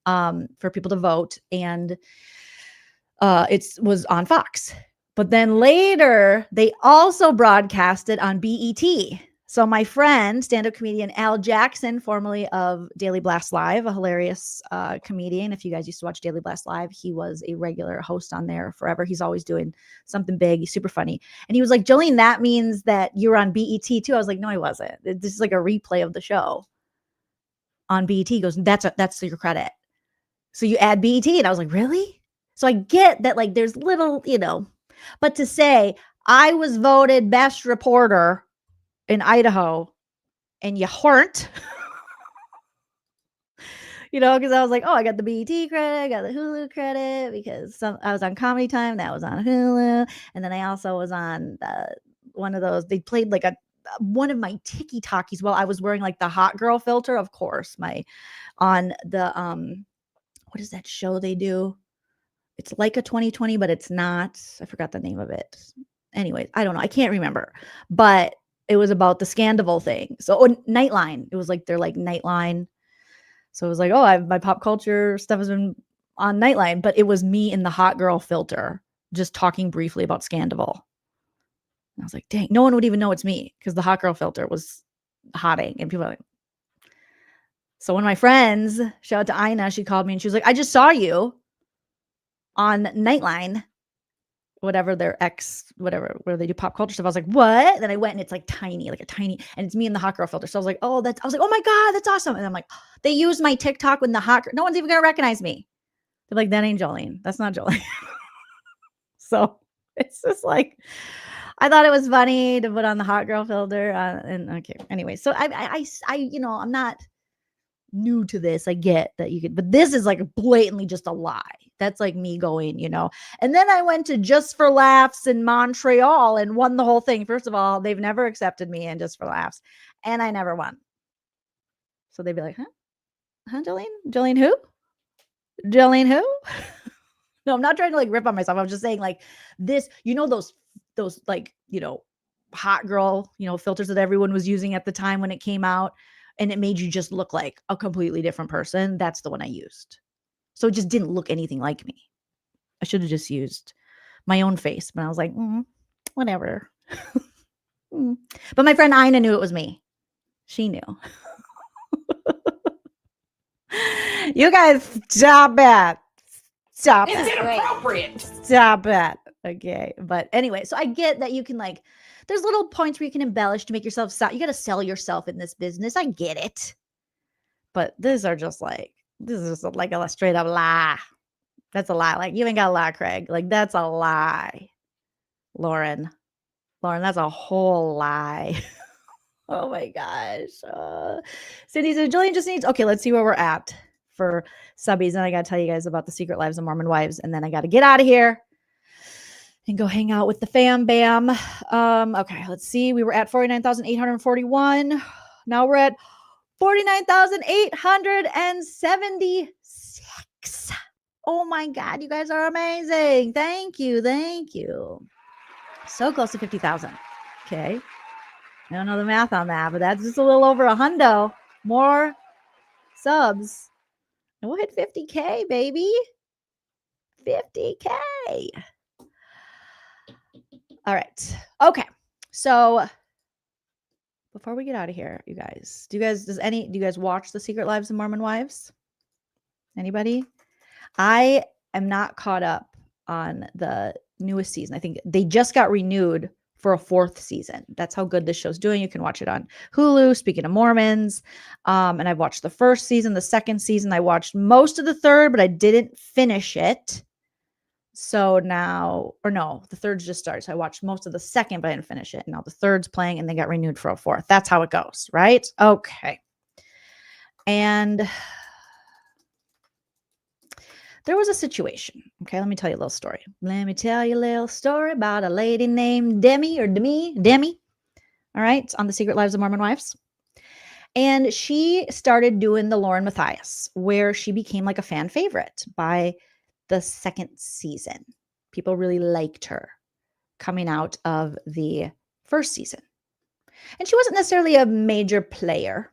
for people to vote, and it was on Fox. But then later, they also broadcast it on BET. So my friend, stand-up comedian Al Jackson, formerly of Daily Blast Live, a hilarious comedian. If you guys used to watch Daily Blast Live, he was a regular host on there forever. He's always doing something big. He's super funny. And he was like, Jolene, that means that you were on BET too. I was like, no, I wasn't. This is like a replay of the show on BET. He goes, that's your credit. So you add BET. And I was like, really? So I get that, like, there's little, you know, but to say I was voted best reporter in Idaho and you weren't, you know, because I was like, oh, I got the BET credit, I got the Hulu credit because I was on Comedy Time, that was on Hulu, and then I also was on one of those. They played like one of my tiki-talkies while I was wearing like the hot girl filter, of course, on the what is that show they do? It's like a 2020, but it's not. I forgot the name of it. Anyways, I don't know. I can't remember, but it was about the Scandival thing. So Nightline. It was like their like Nightline. So it was like, oh, my pop culture stuff has been on Nightline, but it was me in the hot girl filter, just talking briefly about Scandival. And I was like, dang, no one would even know it's me because the hot girl filter was hotting, and people are like. So one of my friends, shout out to Ina, she called me and she was like, I just saw you on Nightline, whatever their whatever, where they do pop culture stuff. I was like, what? Then I went and it's like tiny, and it's me in the hot girl filter. So I was like, oh my God, that's awesome. And I'm like, they used my TikTok with the hot girl. No one's even going to recognize me. They're like, that ain't Jolene. That's not Jolene. So it's just like, I thought it was funny to put on the hot girl filter. And okay. Anyway, so I, you know, I'm not new to this. I get that you could, but this is like blatantly just a lie. That's like me going, you know. And then I went to Just for Laughs in Montreal and won the whole thing. First of all, they've never accepted me in Just for Laughs, and I never won. So they'd be like, huh, Jolene? Jolene who? Jolene who? No, I'm not trying to like rip on myself. I'm just saying, like, this, you know, those like, you know, hot girl, you know, filters that everyone was using at the time when it came out, and it made you just look like a completely different person. That's the one I used. So it just didn't look anything like me. I should have just used my own face, but I was like, whatever. But my friend Ina knew it was me. She knew. You guys, stop it. Stop it. It's inappropriate. Stop it. Okay. But anyway, so I get that you can, like, there's little points where you can embellish to make yourself sound. You got to sell yourself in this business. I get it. But these are just like, this is just like a straight up lie. That's a lie. Like, you ain't got a lie, Craig. Like, that's a lie. Lauren, that's a whole lie. Oh my gosh. Cindy says, Jolene just needs, okay, let's see where we're at for subbies. And I got to tell you guys about the Secret Lives of Mormon Wives. And then I got to get out of here and go hang out with the fam bam. Okay, let's see. We were at 49,841. Now we're at 49,876. Oh my God, you guys are amazing. Thank you. Thank you. So close to 50,000. Okay. I don't know the math on that, but that's just a little over a hundo. More subs. And we'll hit 50K, baby. 50K. All right. Okay. So before we get out of here, you guys, do you guys watch The Secret Lives of Mormon Wives? Anybody? I am not caught up on the newest season. I think they just got renewed for a 4th season. That's how good this show's doing. You can watch it on Hulu, speaking of Mormons. And I've watched the 1st season, the 2nd season. I watched most of the 3rd, but I didn't finish it. So now, or no, the 3rd's just started. So I watched most of the 2nd, but I didn't finish it. And now the 3rd's playing and they got renewed for a 4th. That's how it goes, right? Okay. And there was a situation. Okay, let me tell you a little story. Let me tell you a little story about a lady named Demi. All right, on The Secret Lives of Mormon Wives. And she started doing the LaurenMatthias, where she became like a fan favorite by the 2nd season. People really liked her coming out of the 1st season. And she wasn't necessarily a major player,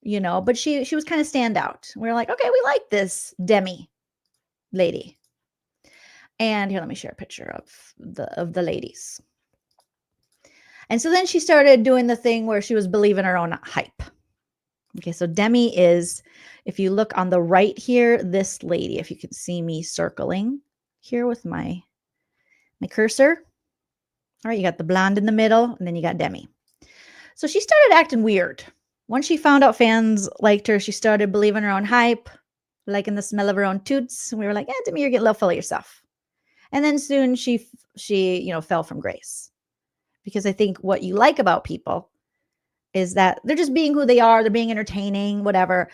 you know, but she was kind of standout. We were like, okay, we like this Demi lady. And here, let me share a picture of the ladies. And so then she started doing the thing where she was believing her own hype. Okay, so Demi is, if you look on the right here, this lady, if you can see me circling here with my cursor. All right, you got the blonde in the middle, and then you got Demi. So she started acting weird. Once she found out fans liked her, she started believing her own hype, liking the smell of her own toots. And we were like, Demi, you're getting a little full of yourself. And then soon she fell from grace. Because I think what you like about people is that they're just being who they are. They're being entertaining, whatever.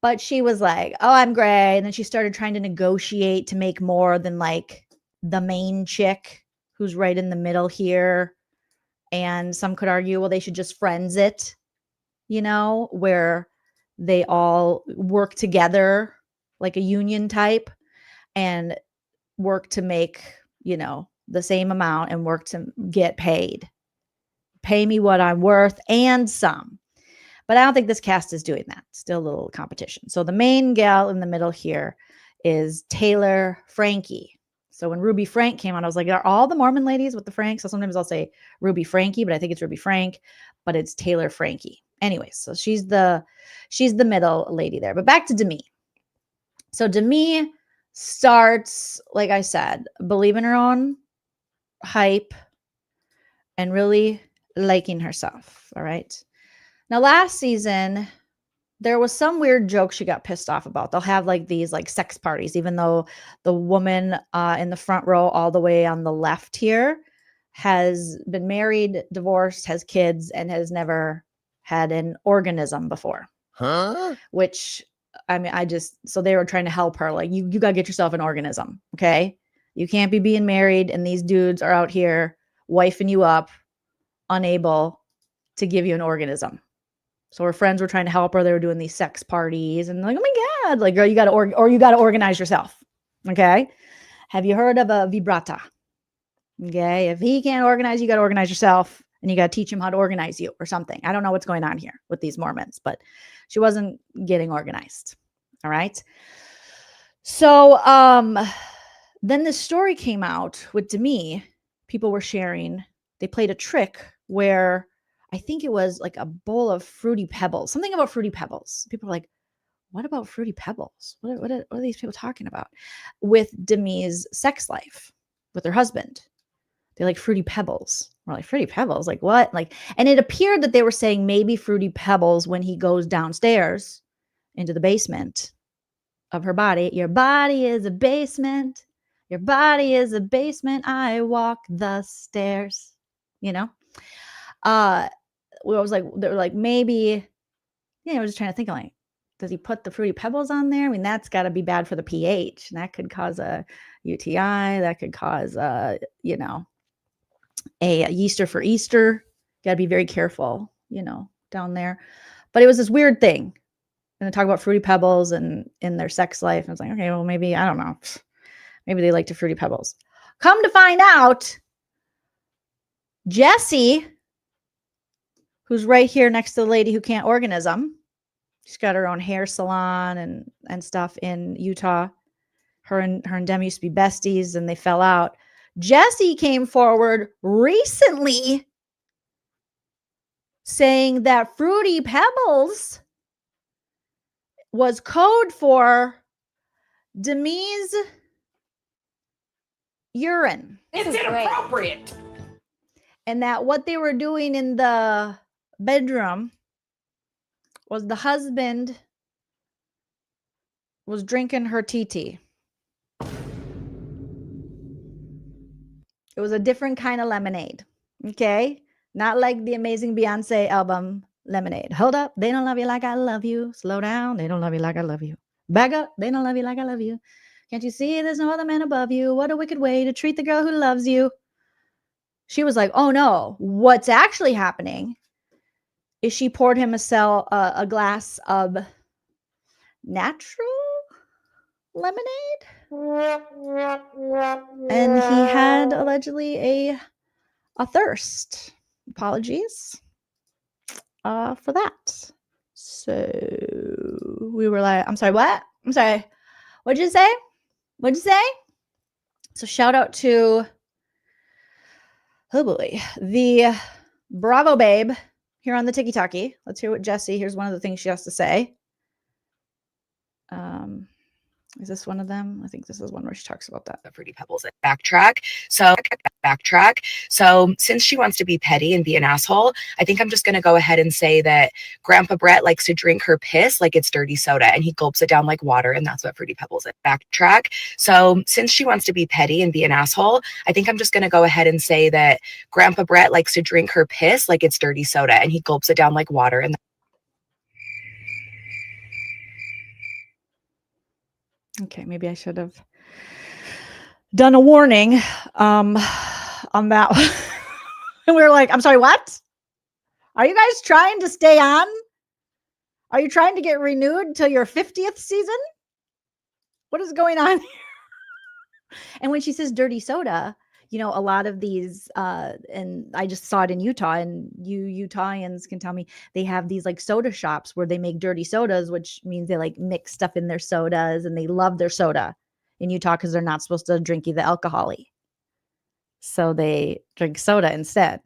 But she was like, oh, I'm great. And then she started trying to negotiate to make more than like the main chick who's right in the middle here. And some could argue, well, they should just friends it, you know, where they all work together like a union type and work to make, you know, the same amount and work to get paid. Pay me what I'm worth and some. But I don't think this cast is doing that. Still a little competition. So the main gal in the middle here is Taylor Frankie. So when Ruby Frank came on, I was like, are all the Mormon ladies with the Frank? So sometimes I'll say Ruby Frankie, but I think it's Ruby Frank, but it's Taylor Frankie. Anyway, so she's the middle lady there. But back to Demi. So Demi starts, like I said, believing her own hype and really liking herself. All right. Now, last season, there was some weird joke she got pissed off about. They'll have like these like sex parties, even though the woman in the front row all the way on the left here has been married, divorced, has kids, and has never had an organism before. Huh? Which, I mean, so they were trying to help her. Like, you got to get yourself an organism, okay? You can't be being married, and these dudes are out here wifing you up, unable to give you an organism. So her friends were trying to help her. They were doing these sex parties and like, oh my God, like, girl, you got to, you got to organize yourself. Okay. Have you heard of a vibrata? Okay. If he can't organize, you got to organize yourself and you got to teach him how to organize you or something. I don't know what's going on here with these Mormons, but she wasn't getting organized. All right. So, then this story came out with Demi. People were sharing. They played a trick where I think it was like a bowl of Fruity Pebbles, something about Fruity Pebbles. People were like, what about Fruity Pebbles? What are these people talking about? With Demi's sex life with her husband. They're like, Fruity Pebbles. We're like, Fruity Pebbles? Like what? Like, and it appeared that they were saying maybe Fruity Pebbles when he goes downstairs into the basement of her body. Your body is a basement. Your body is a basement. I walk the stairs. You know? We was like, they were like, maybe, I was just trying to think, like, does he put the Fruity Pebbles on there? I mean, that's got to be bad for the pH. And that could cause a UTI. That could cause, a yeaster for Easter. Got to be very careful, down there. But it was this weird thing. And they talk about Fruity Pebbles and in their sex life. And it's like, okay, well, maybe, I don't know. Maybe they like to Fruity Pebbles. Come to find out, Jessie, who's right here next to the lady who can't organism, she's got her own hair salon and stuff in Utah. Her and Demi used to be besties and they fell out. Jessie came forward recently saying that Fruity Pebbles was code for Demi's urine. It's inappropriate. And that what they were doing in the bedroom was the husband was drinking her TT. It was a different kind of lemonade. Okay? Not like the amazing Beyonce album Lemonade. Hold up. They don't love you like I love you. Slow down. They don't love you like I love you. Back up. They don't love you like I love you. Can't you see there's no other man above you? What a wicked way to treat the girl who loves you. She was like, oh no. What's actually happening is she poured him a glass of natural lemonade. And he had allegedly a thirst. Apologies for that. So we were like, I'm sorry, what? I'm sorry. What'd you say? What'd you say? So shout out to, oh boy, the Bravo Babe here on the Tiki Talkie. Let's hear what Jessie, here's one of the things she has to say. Is this one of them? I think this is one where she talks about that. Fruity Pebbles. Backtrack. So since she wants to be petty and be an asshole, I think I'm just going to go ahead and say that Grandpa Brett likes to drink her piss like it's dirty soda and he gulps it down like water. And that's what Fruity Pebbles is. Backtrack. So since she wants to be petty and be an asshole, I think I'm just going to go ahead and say that Grandpa Brett likes to drink her piss like it's dirty soda and he gulps it down like water. And okay, maybe I should have done a warning on that. And we were like, I'm sorry, what? Are you guys trying to stay on? Are you trying to get renewed till your 50th season? What is going on here? And when she says dirty soda, you know, a lot of these, and I just saw it in Utah, and you Utahns can tell me, they have these like soda shops where they make dirty sodas, which means they like mix stuff in their sodas and they love their soda in Utah because they're not supposed to drink the alcohol-y. So they drink soda instead.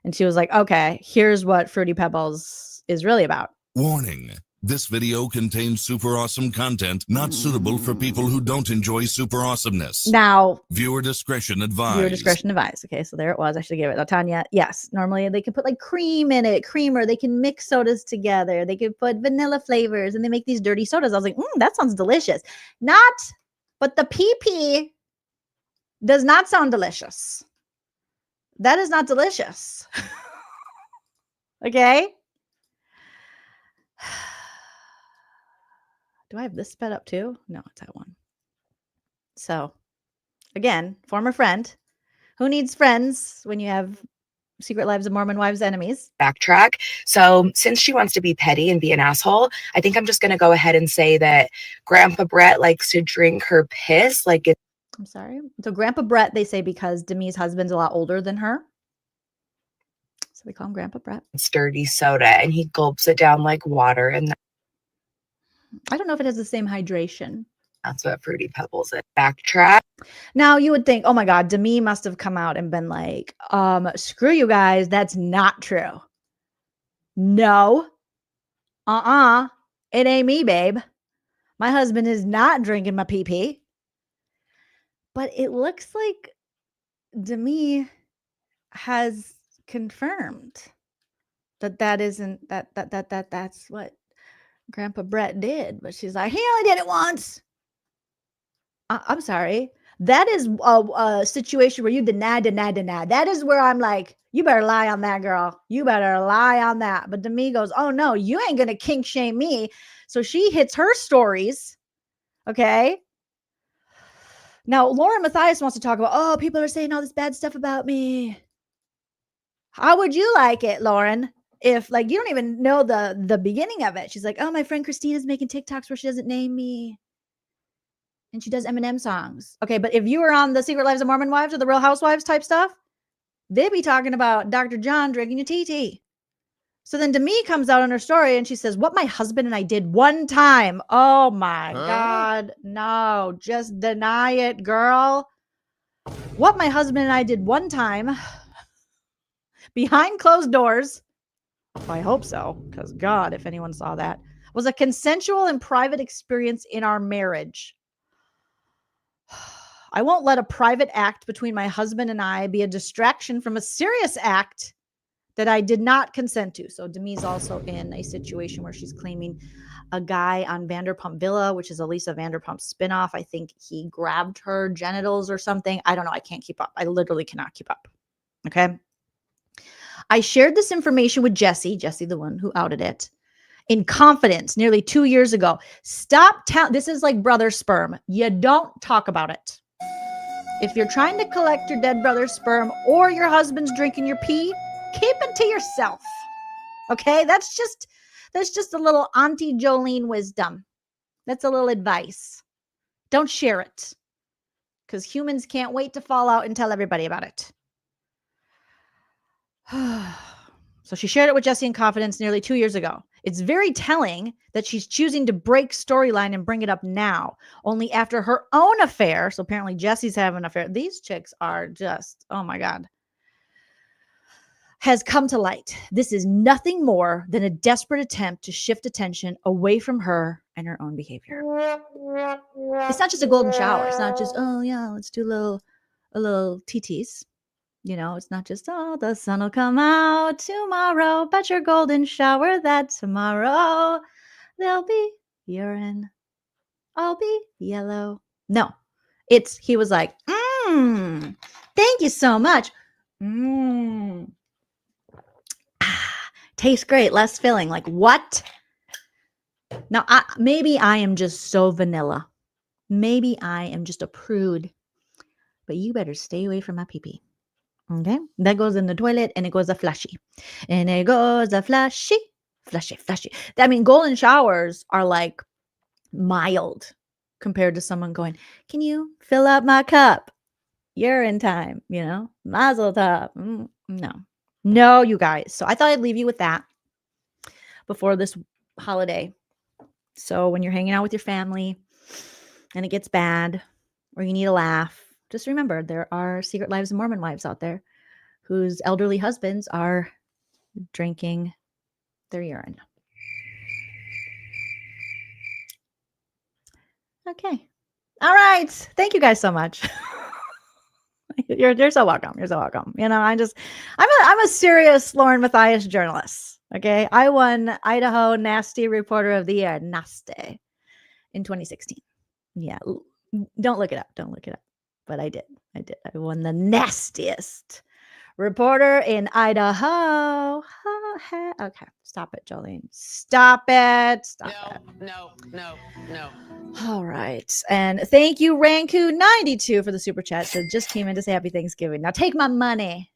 And she was like, okay, here's what Fruity Pebbles is really about. Warning. This video contains super awesome content not suitable for people who don't enjoy super awesomeness. Now, viewer discretion advised. Viewer discretion advised. Okay, so there it was. I should give it. Tanya, yes. Normally they can put like cream in it, creamer. They can mix sodas together. They could put vanilla flavors, and they make these dirty sodas. I was like, that sounds delicious. But the pee does not sound delicious. That is not delicious. Okay. Do I have this sped up too? No, it's that one. So, again, former friend. Who needs friends when you have Secret Lives of Mormon Wives' Enemies? Backtrack. So since she wants to be petty and be an asshole, I think I'm just going to go ahead and say that Grandpa Brett likes to drink her piss like it's... I'm sorry. So Grandpa Brett, they say, because Demi's husband's a lot older than her. So they call him Grandpa Brett. It's dirty soda, and he gulps it down like water. And I don't know if it has the same hydration. That's what Fruity Pebbles is. Backtrack. Now you would think, oh my God, Demi must have come out and been like, screw you guys. That's not true. No. It ain't me, babe. My husband is not drinking my pee-pee. But it looks like Demi has confirmed that isn't that's what Grandpa Brett did. But she's like, he only did it once. I'm sorry. That is a situation where you deny. That is where I'm like, you better lie on that, girl. You better lie on that. But Demi goes, oh no, you ain't gonna kink shame me. So she hits her stories. Okay. Now LaurenMatthias wants to talk about, oh, people are saying all this bad stuff about me. How would you like it, Lauren, if like you don't even know the beginning of it. She's like, oh, my friend Christina's making TikToks where she doesn't name me. And she does Eminem songs. Okay, but if you were on the Secret Lives of Mormon Wives or the Real Housewives type stuff, they'd be talking about Dr. John drinking a TT. So then Demi comes out on her story and she says, what my husband and I did one time. Oh my God. No, just deny it, girl. What my husband and I did one time behind closed doors. I hope so, because God, if anyone saw that, was a consensual and private experience in our marriage. I won't let a private act between my husband and I be a distraction from a serious act that I did not consent to. So Demi's also in a situation where she's claiming a guy on Vanderpump Villa, which is a Lisa Vanderpump spinoff. I think he grabbed her genitals or something. I don't know. I can't keep up. I literally cannot keep up. Okay. I shared this information with Jesse, the one who outed it, in confidence nearly 2 years ago. This is like brother sperm. You don't talk about it. If you're trying to collect your dead brother's sperm or your husband's drinking your pee, keep it to yourself. Okay? That's just a little Auntie Joleen wisdom. That's a little advice. Don't share it. Because humans can't wait to fall out and tell everybody about it. So she shared it with Jesse in confidence nearly 2 years ago. It's very telling that she's choosing to break storyline and bring it up now, only after her own affair. So apparently Jesse's having an affair. These chicks are just, oh my God, has come to light. This is nothing more than a desperate attempt to shift attention away from her and her own behavior. It's not just a golden shower. It's not just, oh yeah, let's do a little TTs. You know, it's not just, oh, the sun will come out tomorrow, but your golden shower that tomorrow there'll be urine. I'll be yellow. No, he was like, thank you so much. Tastes great, less filling. Like, what? Now, maybe I am just so vanilla. Maybe I am just a prude. But you better stay away from my pee-pee. Okay? That goes in the toilet, and it goes a flushy. And it goes a flushy. I mean, golden showers are like mild compared to someone going, can you fill up my cup? Urine time, you know? Mazel tov. No, you guys. So I thought I'd leave you with that before this holiday. So when you're hanging out with your family and it gets bad or you need a laugh, just remember there are Secret Lives of Mormon wives out there whose elderly husbands are drinking their urine. Okay. All right. Thank you guys so much. You're so welcome. You're so welcome. You know, I'm a serious LaurenMatthias journalist. Okay. I won Idaho Nasty Reporter of the Year, Nasty, in 2016. Yeah. Don't look it up. But I did. I won the nastiest reporter in Idaho. Okay. Stop it, Jolene. Stop it. No. All right. And thank you, Ranku92, for the super chat. So just came in to say happy Thanksgiving. Now take my money.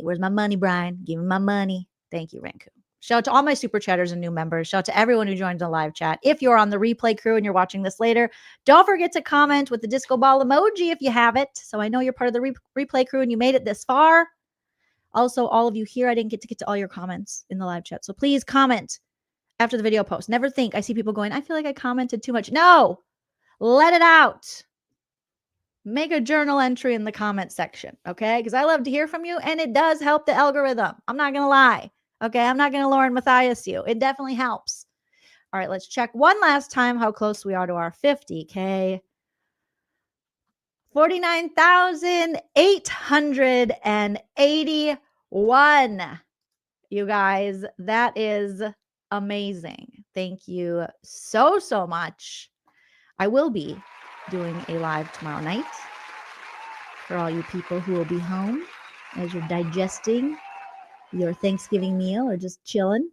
Where's my money, Brian? Give me my money. Thank you, Ranku. Shout out to all my super chatters and new members. Shout out to everyone who joined the live chat. If you're on the replay crew and you're watching this later, don't forget to comment with the disco ball emoji if you have it. So I know you're part of the replay crew and you made it this far. Also, all of you here, I didn't get to all your comments in the live chat. So please comment after the video post. Never think. I see people going, I feel like I commented too much. No, let it out. Make a journal entry in the comment section, okay? Because I love to hear from you, and it does help the algorithm. I'm not going to lie, okay? I'm not going to LaurenMatthias you. It definitely helps. All right, let's check one last time how close we are to our 50K. 49,881. You guys, that is amazing. Thank you so much. I will be doing a live tomorrow night for all you people who will be home as you're digesting your Thanksgiving meal or just chilling.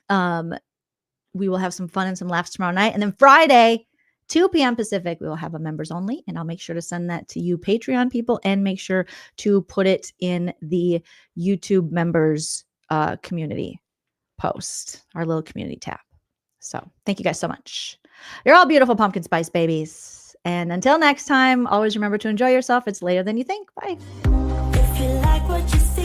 We will have some fun and some laughs tomorrow night. And then Friday, 2 p.m. Pacific, we will have a members only. And I'll make sure to send that to you Patreon people and make sure to put it in the YouTube members community post, our little community tab. So thank you guys so much. You're all beautiful pumpkin spice babies. And until next time, always remember to enjoy yourself. It's later than you think. Bye. If you like what you see.